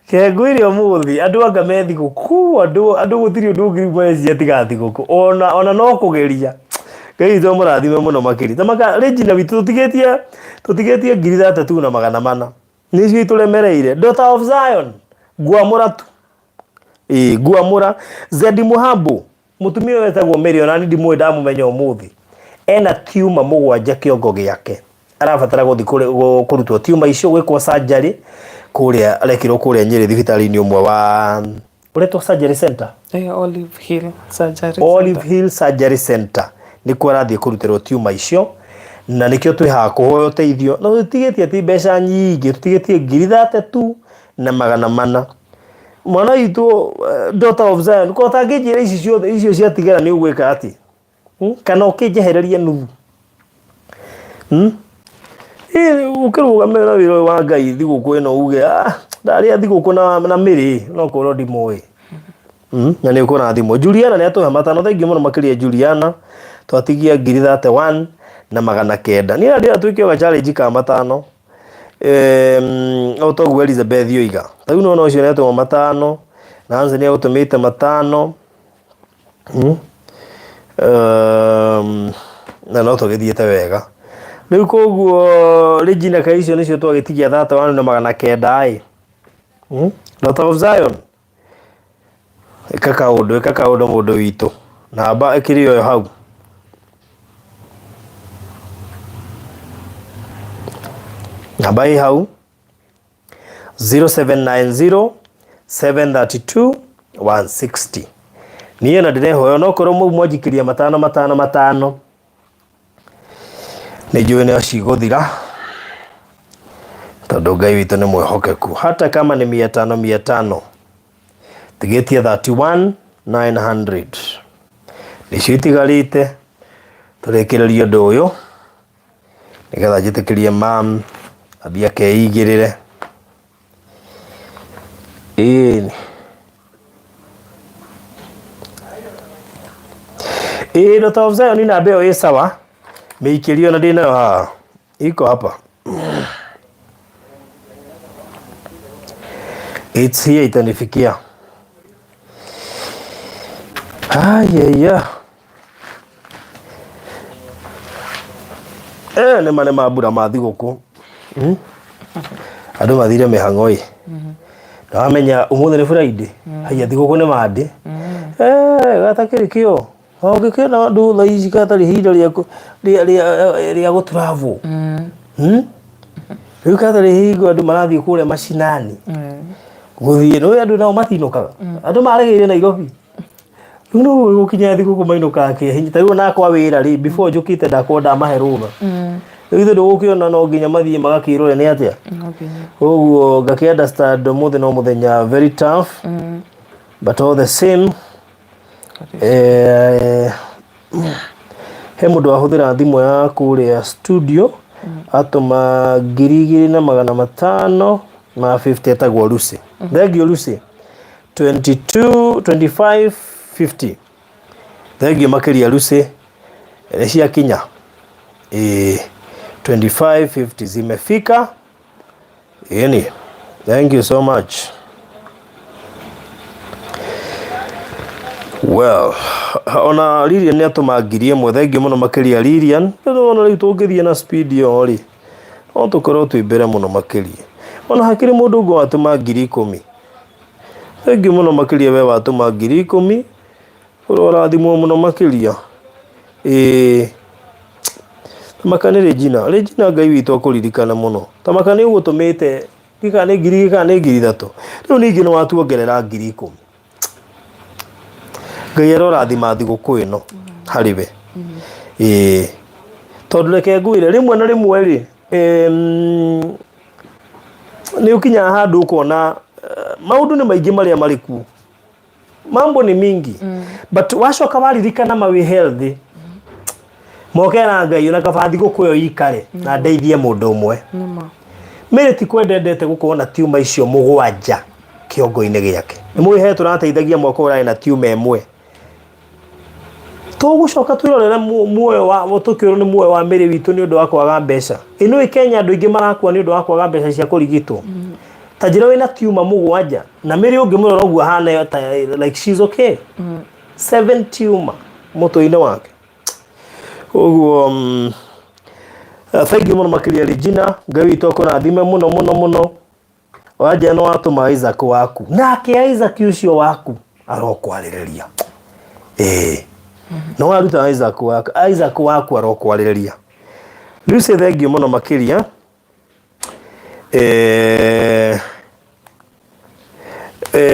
Kegwiri omuthi andu anga methigu ku andu gutiri undu ngiri mwezi atigathi guku ona no kugeria Ngai to murathime muno makiri tamaka Regina witu tutigetie 3,000 na 400 nicio ituremereire Daughter of Zion guamuratu guamura Zedi Muhambo mutumia wetagwo Mary ona ndi mwenda mumenya omuthi ena tumor 7 kiongo giake arabatara guthi kurutwo tumor icio gwikwo surgery kuria arekirwo kuria Nyeri thibitari-ini umwe wa uretwo surgery center Olive Hill Surgery Center nikuo arathie kurutirwo tumor icio na nikio twihaga kuhoya uteithio no tutigetie ati mbeca nyingi tutigetie 3,000 na 400 mwana itu daughter of Zion ko tangĩnjĩra ici ciothe icio ciatigara nĩ ũgwĩka atĩ kana ũkĩnjehereria nuthu ũkĩrũgamĩrĩra wĩra wa Ngai thigũkũ ĩno uge ndarĩa thigũkũ na mĩrĩ no korwo ndimũĩ na nĩ ũkũrathimwo. Juliana nĩ atũhe matano. Thengiũ mũno makĩria Juliana, twatigia 31 na 900. Niĩ ndĩra twĩke ga challenge ka matano otoguo Elizabeth yoiga rĩu no ũcio nĩ atũma matano na Anze nĩ agũtũmĩte matano na no tũgĩthiĩte wega rĩu koguo Regina Kaicio nĩcio twagĩtigia 31 na 900 Daughter of Zion ĩka kaũndũ mũndũ witũ namba ĩkĩrĩ o hau namba ĩ hau 0790 732 160. Niĩ na ndĩrehoya onokorwo mũu mwanjikĩria matano nĩ njũĩ nĩ cigũthira tondũ Ngai witũ nĩ mwĩhokeku. Hata kama nĩ 500 tigĩtie 31,900 nĩcio itigarĩte tũrĩkĩrĩria ũndũ ũyũ nĩgetha njĩtĩkĩrie mam athiĩ akeigĩrĩre. Daughter of Zion namba ĩyo ĩ sawa, mĩikĩrio na ndĩnayo haha iko hapa. It's here itanifikia. Nĩ mane mambura ma thigũkũ andũ mathire mĩhang'o ndamenya ũmũthĩ nĩ Friday haya thigũkũ nĩ Monday gatakĩrĩ kĩo ũngĩkĩona andũ thaa ici gatarĩ ihinda rĩa gũtravel rĩu gatarĩ hingo andũ marathiĩ kũrĩa macinani gũthiĩ nĩ andũ nao matinũkaga andũ maregeire Nairobi rĩu no gũkinya thigũkũ mainũkaga kĩehinyi ta rĩu nakwa wĩra rĩ before njũkĩte ndakorwo ndamahe rũtha rĩu ithuĩ ndũgũkĩona no nginya mathiĩ magakĩrore nĩ atĩa ũguo ngakĩ understand mũthĩ no mũthenya very tough but all the same he mũndũ ahũthĩra thimũ ya kũrĩa studio atũma 2,500 na 50 etagwo Lucy. Thengio Lucy 2550 thengio makĩria Lucy cia kinya 2550 zimefika. Yani thank you so much. Well, ona Lilian nĩ atũma 1,000. Thengio mũno makĩria Lilian. Ona rĩu tũngĩthiĩ na speed yo rĩ no tũkorwo twĩ mbere mũno makĩria. Ona hakĩrĩ mũndũ ũngĩ watũma 10,000. Thengio mũno makĩria we watũma 10,000. Ũrathimwo mũno makĩria. Tamakane Regina Ngai witũ akũririkana mũno. Tamakane ũgũtũmĩte gĩkana 2,000 kana 3,000. Rĩu ningĩ nĩ watuongerera 10,000. Ngai arorathima thigũkũ ĩno harĩ we. Tondũ reke ngwĩre rĩmwe na rĩmwe rĩ nĩ ũkinyaga handũ ũkona maũndũ nĩ maingĩ marĩa marĩ kuo. Mambo ni mingi but wacoka waririkana mawi healthy moke na Ngai ona kaba thigũkũ ĩyo ikare na ndeithie mũndũ ũmwe. Mĩrĩ ti kwendete gũkorwo na tiuma icio 7 kĩongo-inĩ gĩake. Nĩ mwĩhe tũrateithagia mwaka ũrarĩ na tiuma ĩmwe. Tũgũcoka twĩrorere muoyo wa tũkĩrwo nĩ muoyo wa mĩrĩ witũ nĩ ũndũ wa kwaga mbeca. Ĩno Kenya andũ aingĩ marakua nĩ ũndũ wa kwaga mbeca cia kũrigitwo. Ta njĩra wĩna tiuma 7 na mĩrĩ ũngĩmũrora ũguo hana like she's okay. 7 tiuma mũtwe-inĩ wake. Ũguo thank you mũno makĩria Regina. Ngai witũ akũrathime mũno. Wanja no watũma Isaac waku nake Isaac ũcio waku arokwarĩrĩria. No waruta Isaac waku arokwarĩrĩria. Lucy thank you mũno makĩria.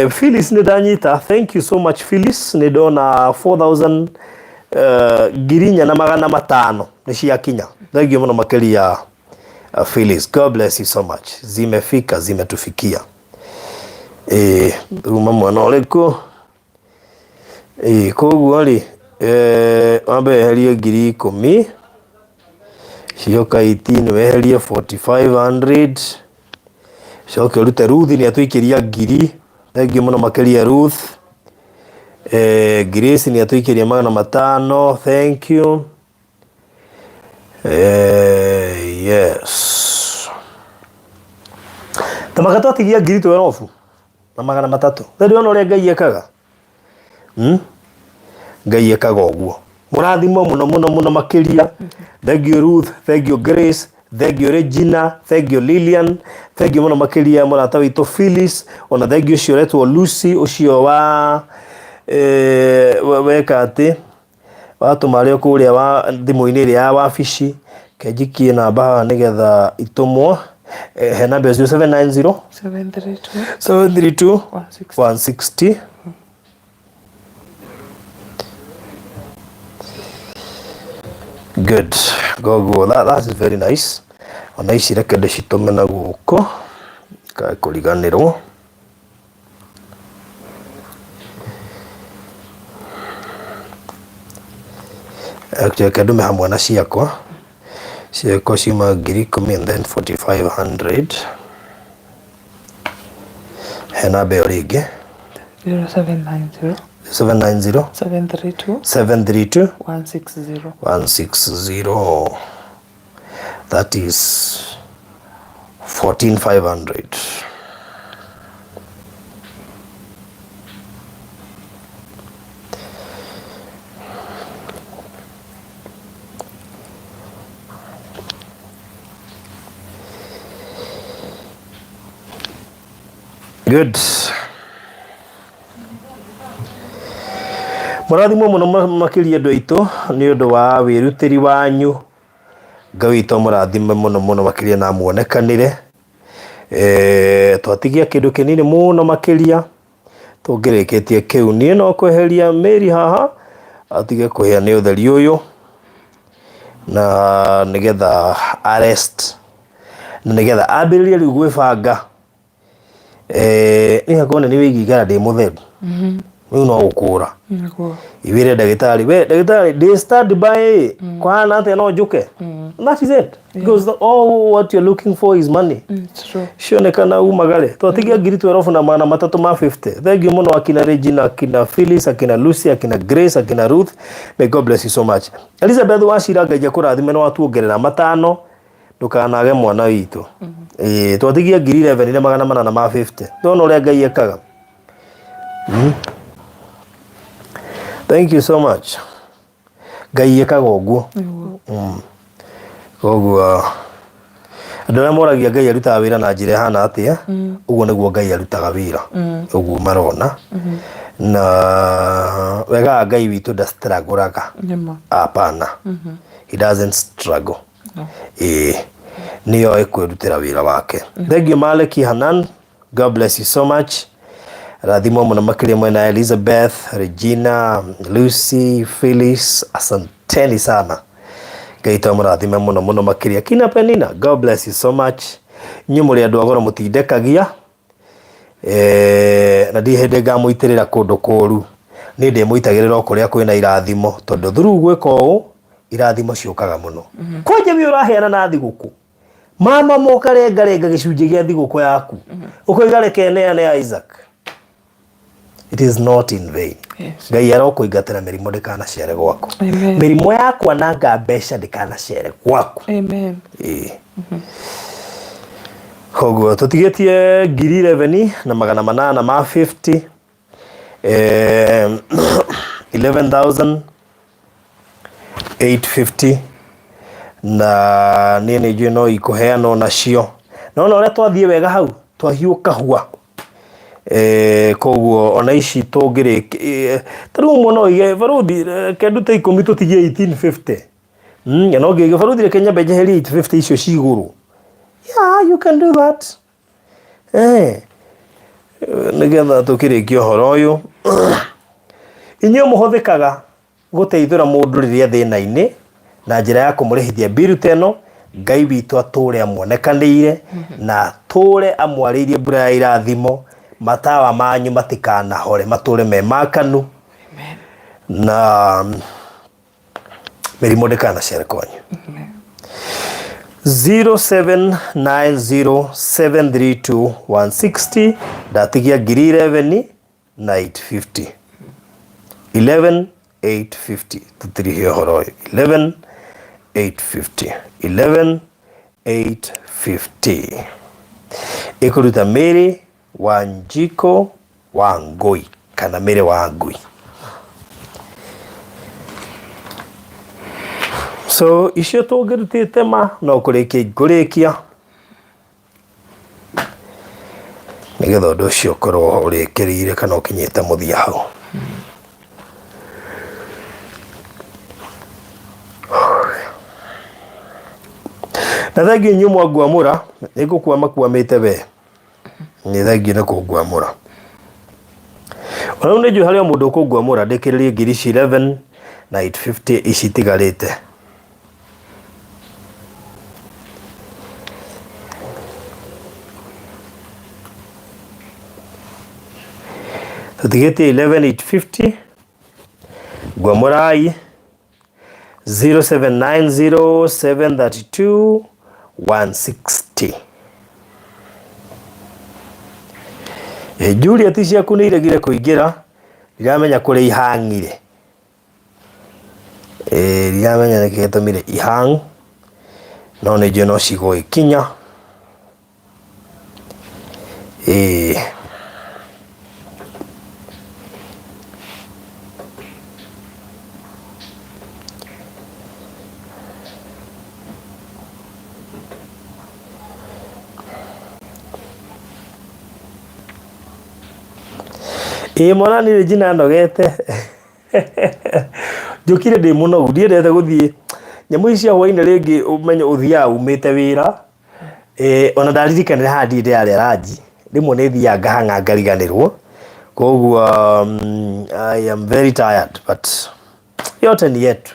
Phyllis nĩ ndanyita. Thank you so much Phyllis. Nĩ ndona 4,000 4,500 nĩ ciakinya. Thank you mũno makĩria Phyllis. God bless you so much. Zimefika, zimetufikia. Tuma mwana ũrĩkũ koguo rĩ wambe eherie 10,000 cioka 18 weherie 4,500 coke ũrute Ruth nĩ atũikĩria 1,000 thengiũ mũno makĩria Ruth. Grace nĩ atũikĩria 500 thank you. Yes tamaka twatigia 1,000 na 300 ndĩrona ũrĩa Ngai ekaga. Ngai ekaga ũguo mũrathimo mũno makĩria. Thengiũ Ruth, thengiũ Grace, thengiũ Regina, thengiũ Lilian, thengiũ mũno makĩria mũrata witũ Phyllis, ona thengiũ ũcio ũretwo Lucy ũcio wa weka atĩ watũma arĩa kũrĩa wa thimũ-inĩ ĩrĩa ya wabici kenjikie namba haha nĩgetha itũmwo. He namba ũcio 790 732 160. Good. Go. That is very nice. Ona ici reke ndĩcitũme na gũkũ kae kũriganĩrwo. Reke ndũme hamwe na ciakwa ciuma 10,000 and then 4,500. He namba ĩyo rĩngĩ 0790 732 160. That is 14,500. Good. Mũrathimwo mũno makĩria andũ aitũ nĩ ũndũ wa wĩrutĩri wanyu. Ngai witũ mũrathime mũno makĩria na muonekanĩre. Twatigia kĩndũ kĩnini mũno makĩria tũngĩrĩkĩtie kĩu. Niĩ no kweheria Mary haha atige kũhĩa nĩ ũtheri ũyũ na nĩgetha arrest na nĩgetha ambĩrĩrie rĩu gwĩbanga. Nĩ hakona nĩ wĩigara ndĩ mũtheru. Rĩu no gũkũra iwĩre ndagĩtarĩ we ndagĩtarĩ ndĩ stand by kwana atĩa no njuke. That is it because all what you're looking for is money. Cionekana umagare twatigia 12,000 na 350. Thengiũ mũno akina Regina, akina Phyllis, akina Lucy, akina Grace, akina Ruth. May God bless you so much. Elizabeth wacira Ngai akũrathime no atuongerera 5 ndukanage mwana witũ. Twatigia 11,450. Ndona ũrĩa Ngai ekaga. Thank you so much. Ngai ekaga ũguo. Koguo andũ arĩa moragia Ngai arutaga wĩra na njĩra hana atĩa ũguo nĩguo Ngai arutaga wĩra ũguo marona. Na wega Ngai witũ ndastragũraga. Hapana. He doesn't struggle. Nĩyo ekwĩrutĩra wĩra wake. Thengiũ Maleki Hanan. God bless you so much. Rathimo mũno makĩria mwena Elizabeth, Regina, Lucy, Phyllis, asanteni sana. Ngai tũmũrathime mũno makĩria. Kina Penina, God bless you so much. Inyuĩ mũrĩ andũ agoro mũtindekagia. Na ndi hĩndĩ ngamũitĩrĩra kũndũ kũũru. Niĩ ndĩmũitagĩrĩra kũrĩa kwĩna irathimo tondũ through gwĩka ũũ irathimo ciũkaga mũno. Kwanja we ũraheana na thigũkũ. Mama moka renga gĩcunjĩ gĩa thigũkũ yaku. Ũkoiga reke neane Isaac. It is not in vain. Ngai arokũingatĩra mĩrimũ ndĩkanaciare gwaku. Mĩrimũ yakwa nanga mbeca ndĩkanaciare gwaku. Amen. Koguo tũtigĩtie 11,000 na 850. 11,850 na niĩ nĩ njũĩ no ikũheanwo nacio. No ũrĩa twathiĩ wega hau twahiũka hua. Koguo ona ici tũngĩrĩkia tarĩu mũno ige baruthi kendute 10 tũtigie 1850. No ngĩige baruthi reke nyambe njeherie 850 icio cigũrũ. Yeah, you can do that. Nĩgetha tũkĩrĩkia ũhoro ũyũ. Inyuĩ mũhũthĩkaga gũteithũra mũndũ rĩrĩa thĩna-inĩ na njĩra ya kũmũrĩhithia bill teno. Ngai witũ atũre amuonekanĩire na atũre amwarĩirie mbura ya irathimo matawa manyu matikana hore mature me makanu na mirimo ndikana cere kwanyu 0790732160 ndatigia ngiri 11 na 850 11850 tutirihio horo 11850 ikuruta Mary Wanjiko Wangui kana Mary Wangui. So icio tũngĩrutĩte ma no kũrĩkia nĩgetha ũndũ ũcio ũkorwo ũrĩkĩrĩire kana ũkinyĩte mũthia hau. Na thengiũ inyuĩ mwanguamũra nĩngũkua makuamĩte we nĩ thengiũ nĩ kũnguamũra. Ona rĩu nĩ njũĩ harĩa mũndũ ũkũnguamũra ndĩkĩrĩrie ngiri 11 na 850 ici itigarĩte. Tutigĩtie 11850 nguamũrai 0790732160. Juliet ciaku nĩ iregire kũingĩra ndiramenya kũrĩa ihangire. Ndiramenya nĩkĩ gĩtũmire ihang no nĩ njũĩ no cigũgĩkinya. Mwana nĩ Regina nogete njũkire ndĩ mũnogu ndiendete gũthiĩ nyamũ ici cia hwainĩ rĩngĩ ũmenye ũthiaga umĩte wĩra ona ndaririkanĩra haha ndirĩ ndĩrarĩa ranji rĩmwe nĩ thiaga ngahang'a ngariganĩrwo koguo I am very tired but yote ni yetu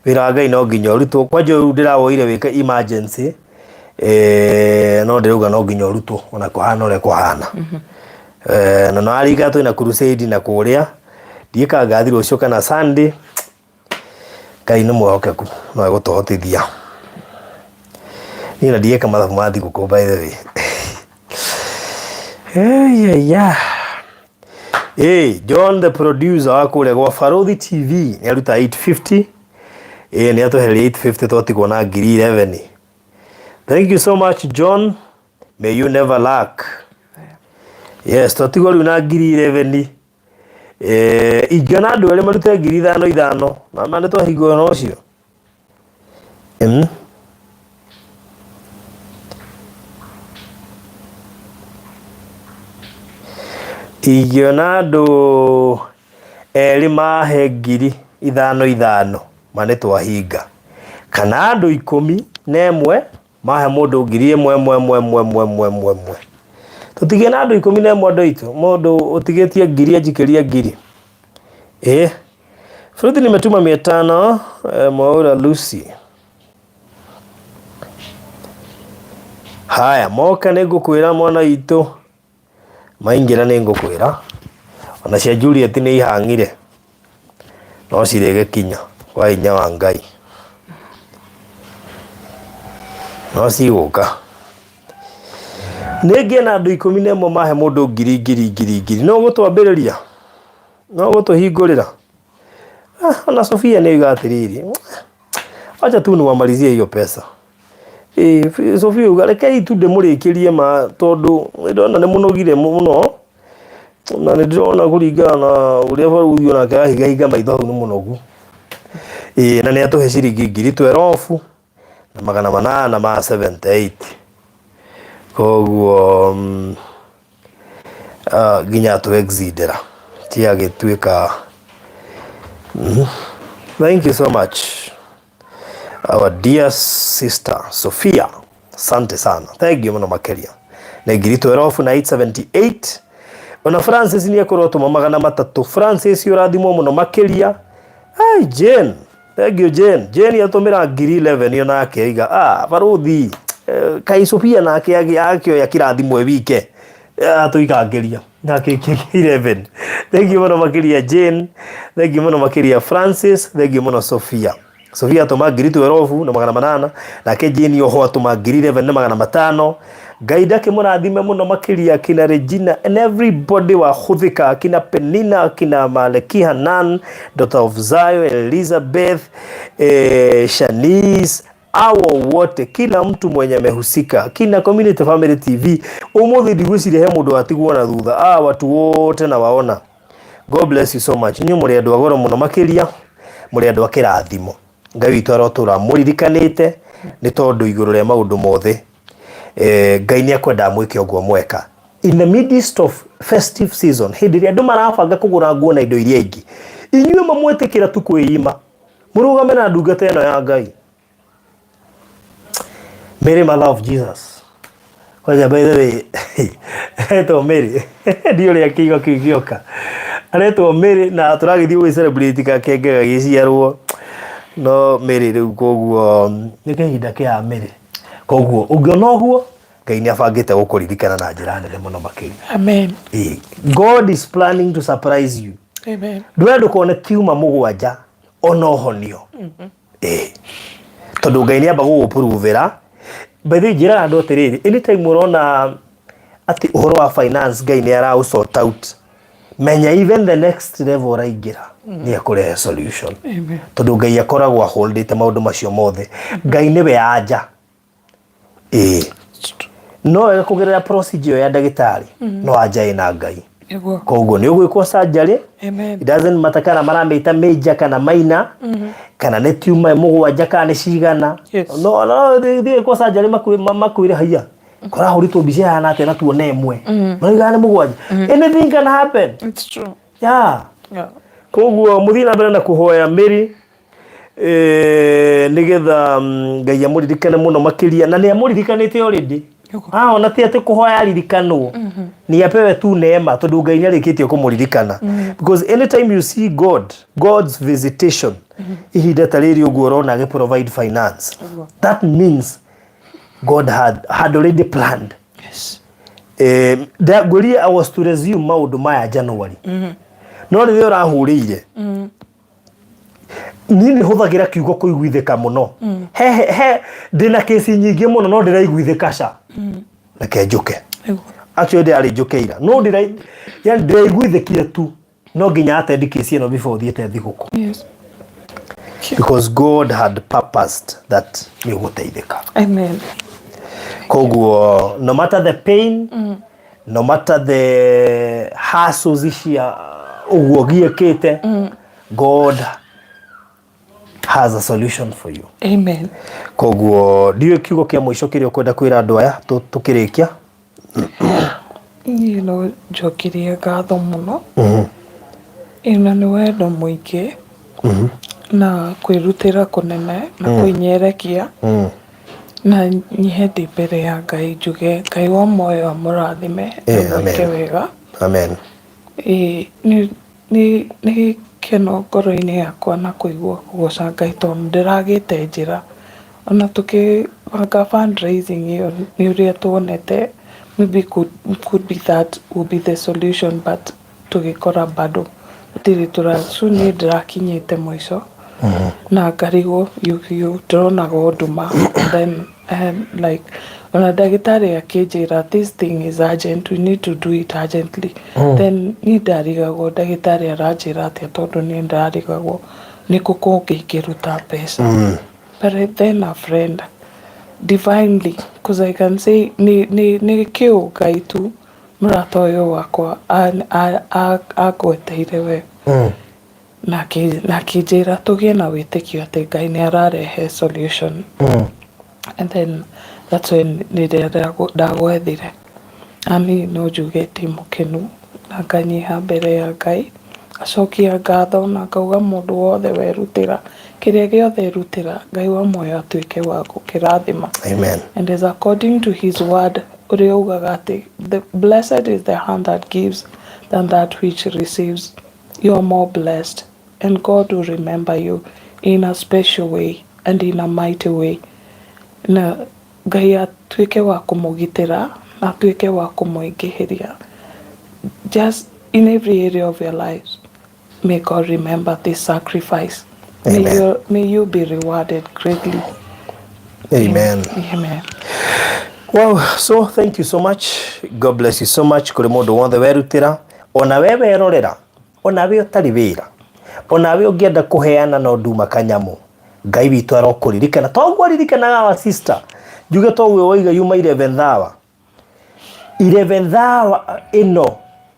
wĩra wa Ngai no nginya ũrutwo kwanja rĩu ndĩrawoire wĩke emergency no ndĩrauga no nginya ũrutwo ona kũhana ũrĩa kũhana. Na no arika twina crusade na kuria ndiika ngathi rucio kana Sunday Ngai nĩ mwĩhokeku no egũtũhotithia nina ndieka mathabu ma thigũkũ by the way. John the producer wa kũrĩa gwa Farothi TV nĩ aruta 850 nĩ atũhereire 850 twatigwo na ngiri 11. Thank you so much John, may you never lack. Yes, twatigwo rĩu na ngiri 11 ingĩona andũ erĩ marute ngiri 5 na mane twahingwo na ũcio. Ingĩona andũ erĩ mahe ngiri 5 mane twahinga kana andũ 11 mahe mũndũ ngiri 1 tutige na andũ 11 andũ aitũ mũndũ ũtigĩtie ngiri ajikĩria ngiri. Fruit nimetuma 500 Mwaura Lucy. Haya moka nĩ ngũkwĩra mwana witũ maingĩra nĩ ngũkwĩra ona cia Juliet nĩ ihangire no cirĩgĩkinya kwa hinya wa Ngai no cigũka. Nĩngĩ na andũ 11 mahe mũndũ ngiri no gũtwambĩrĩria no gũtũhingũrĩra. Ona Sofia nĩ igatĩrĩri acha tu niwamalizie hiyo pesa. Sofia ugarekei tu ndĩmũrĩkĩrie ma tondũ ndona nĩ mũnogire mũno na nĩ ndĩrona kũringana na ũrĩa Faruthi onake ahigahiga maitho nĩ mũnogu. Na nĩ atũhe ciringi ngiri 12 na 878 koguo nginya tu exidera tia gĩtuĩka. Thank you so much our dear sister Sophia, asante sana, thank you mũno makĩria. Na ngiri 12 na 878 ona Francis nĩ akorwo tuma 300. Francis ũrathimwo mũno makĩria. Jane, thank you Jane. Jane atũmĩra ngiri 11 yo nake aiga Faruthi kai Sophia nake akĩoya kĩrathimwe wike tuikangeria na kiki 11. Thank you muno makiria Jane, thank you muno makiria Francis, thank you muno Sophia. Sophia atuma ngiri 12 na 800 nake Jane oho atuma ngiri 11 na 500. Ngai ndake mũrathime mũno makĩria kina Regina and everybody wa Huthika, kina Penina, kina Maleki Hanan, Daughter of Zion, Elizabeth, Shanice, awo wote, kila mtu mwenye amehusika, kina Community Family TV. Umuthi ndigwicire he mundu atigwo na thutha. Watu wote na waona. God bless you so much. Nyu muri andu agoro muno makiria, muri andu akirathimo. Ngai witu arotura muririkanite ni tondu iguru ria maundu mothe. Ngai ni akwenda mwike ogwo mweka. In the midst of festive season, hindi ria andu marabanga kugura nguo na indo iria ingi, inyuĩ mamwetikira tu kwĩima, murugame na ndungata ĩno ya Ngai. Mary, mother of Jesus. Kwa by the way, eto Mary, ndio ria kigo kigioka. Aretwo Mary na turagithii we celebrate ka kenge gagiciarwo. No Mary riu koguo ni kahinda kia Mary. Koguo ungiona uguo Ngai ni abangite gukuririkana na njira nene muno makiri. Amen. God is planning to surprise you. Amen. Ndwenda kuona tiuma mugwanja ona ohonio. Tondu Ngai ni amba gugupuruvera. By the way, njira andu atiriri, anytime urona ati uhoro wa finance Ngai ni ara sort out, menya even the next level raingira ni akurehe solution. Amen. Tondu Ngai akoragwo holdite maundu macio mothe. Ngai niwe anja. No ekugerera procedure ya ndagitari, no anja ina Ngai. Koguo ni ugwikwo surgery. Amen. It doesn't matter kana maramita major kana minor, kana ne tumor mugwanja kana ne cigana. No thie kwa surgery makwire haya. Kora huritwo bicia yana ate na tuone emwe. No igane mugwanja. Anything can happen. It's true. Yeah. Yeah. Koguo muthina mbere na kuhoya Mary nigetha Ngai amuririkane muno makiria na ni amuririkanite already. Ona ti ati kuhoya ririkanwo, ni apewe tu neema tondu Ngai ni arikitie kumuririkana. Because anytime you see God's visitation, ihinda tariri uguo rona age provide finance, that means God had already planned. Yes. I was to resume maundu maya January. No ri urahurire. Nini huthagira kiugo kuiguithika muno. He ndina kesi nyingi muno no ndiraiguithika ca. Na kenjuke. Actually they are jukeira. No ndiraiguithikire tu. No nginya attend kesi ino before thiete thiguku. Yes. Because God had purposed that ni guteithika. Amen. Koguo no matter the pain, no matter the hassles cia uguogiekete, God has a solution for you. Amen. Koguo ndio kiugo kia mwisho kirio kwenda kwira andu aya tukirikia. Njokirie ngatho muno. Ina ni wendo muingi na kwirutira kunene na kwinyerekia na nyihedi mbere ya Ngai njuge Ngai wa moyo amurathime mwike wega. Amen. Ni keno ngoro-ini yakwa na kuigua kugoca Ngai tondu ndiragite njira ona tukibanga fundraising iyo ni uria tuonete maybe could be that will be the solution, but tugikora bado tiri turacu ni ndirakinyite mwico na ngarigo yu ndronaga nduma then like ona ndagitari akinjira this thing is urgent, we need to do it urgently. Then ni ndarigagwo ndagitari aranjira atia tondu ni ndarigagwo ni kuko ngiruta pesa. But then a friend divinely, because I can say ni kiu Ngai tu murata uyu wakwa agweteire we na kinjira tugie na witikio ati Ngai ni ararehe solution. And then that's when ndagwethire ani no njuge ti mukenu na nganyiha mbere ya Ngai acokia ngatho na ngauga mundu wothe werutira kiria giothe rutira Ngai wa moyo atuike wa gukirathima. Amen. And as according to his word uria ugaga ati the blessed is the hand that gives than that which receives. You are more blessed and God will remember you in a special way and in a mighty way. Na Ngai atuike wa kumugitira na tuike wa kumuingihiria. Just in every area of your lives, may God remember this sacrifice. May you be rewarded greatly. Amen. Amen. Wow, so thank you so much. God bless you so much. Kuri mundu wothe werutira, ona wewe erorera, ona we utari wira, ona we ungienda kuheana no nduma kanyamu. Ngai witu arokuririkana. Toguo aririkanaga wa sister. Juge toguo waiga yuma 11th hour. 11th hour ino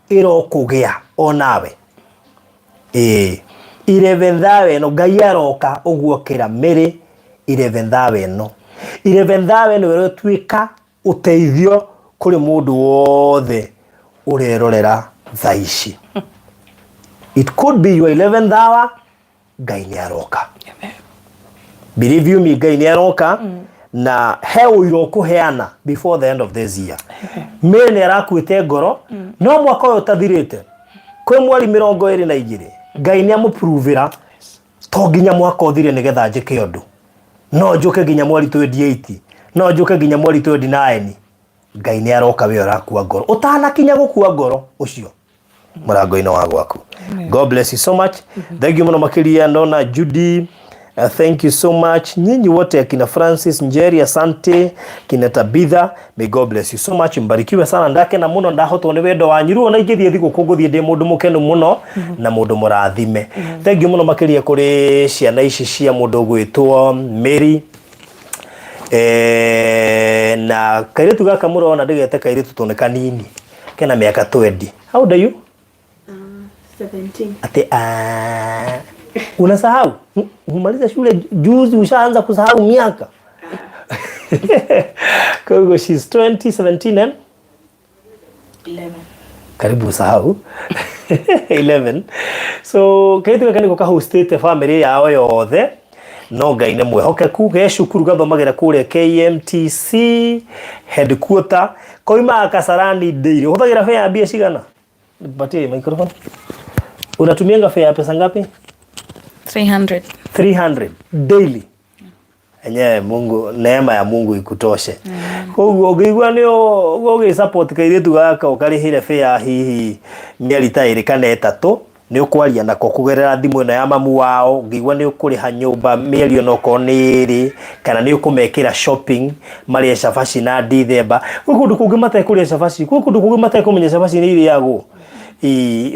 irokugia onawe. 11th hour ino Ngai aroka uguokira miri 11th hour ino. 11th hour ino wirotwika uteithio kuri mundu wothe urerorera thaici. It could be your 11th hour. Ngai ni aroka. Believe you me, Ngai ni aroka. Na heo irokuheana before the end of this year. Mimi ni arakuite ngoro no mwaka uyu utathirite kwi mweri 22 Ngai ni amuprovera to nginya mwaka uthire nigetha njike undu no njuke nginya mweri 28 no njuke nginya mweri 29 Ngai ni aroka we arakua ngoro utanakinya gukua ngoro ucio murango-ini wa gwaku. God bless you so much. Thank you muno makiria ndona Judy. Thank you so much. Nyinyi wote akina Francis Njeri, asante, kina Tabitha, may God bless you so much. Mbarikiwe sana ndake na muno ndahotwo ni wendo wanyu na ingithie thiku kuguthie ndi mundu mukenu muno na mundu murathime. Thank you muno makiria kuri ciana ici cia mundu gwitwo Mary na kairitu gaka murona ndigete kairitu tone kanini kena miaka 20. How old are you? 17. Ate unasahau? Umaliza shule juzi ushaanza kusahau miaka. Kwa hiyo she's 20, 17 and 11. Karibu sahau. 11. So kaito kaniko ka hostate family yao yothe. No Ngai ne mwehokeku gecukuru gathomagira kure KMTC headquarter koima Kasarani daily. Uthagira fare ya bia cigana? Nipatie microphone. Unatumianga fare ya pesa ngapi? 300 daily. Enye Mungu, neema ya Mungu ikutoshe. Koguo ngigwa nio goge support kairitu gaka ukarihire fare hihi mieri ta 2 kana 3 ni ukwaria nako kugerera thimu ino ya mamu wao ngigwa ni ukuriha nyumba mieri ono koniri kana ni ukumekira shopping mari shafashi na Dithemba gukundu kungi matekuria shafashi gukundu kungi matekumenya shafashi ni iri yago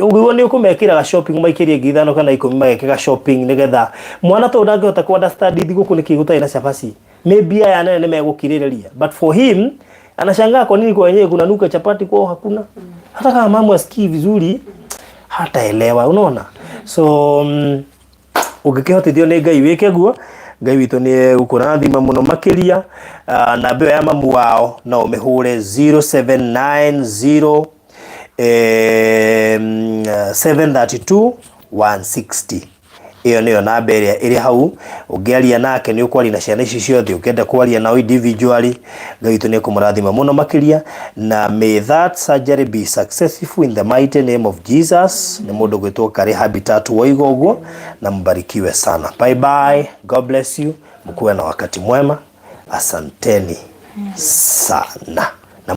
ugigwa ni ukumekira ga shopping maikirie ngithano kana 10 magekega shopping nigetha mwana to ndangihota ku understand thiguku ni kigutai na shafashi maybe aya nene megukirireria but for him anashangaa kwa nini kwa yenyewe kuna nuka chapati kwao hakuna hata kama mama asikii vizuri hata elewa unaona so ugikihotithio ni Ngai wike guo Ngai witu ni ukurathima muno makiria na mbeo ya mamu wao na umihure 0790 732 160 iyo niyo namba iri hau ungiaria nake ni ukwaria na ciana ici ciothe ukenda kwaria nao individually Ngai witu ni kumurathima muno makiria na may that surgery be successful in the mighty name of Jesus. Ni mundu gwitwo Kari Habitat woigo guo na mbarikiwe sana. Bye bye, God bless you, mkuwe na wakati mwema, asanteni sana.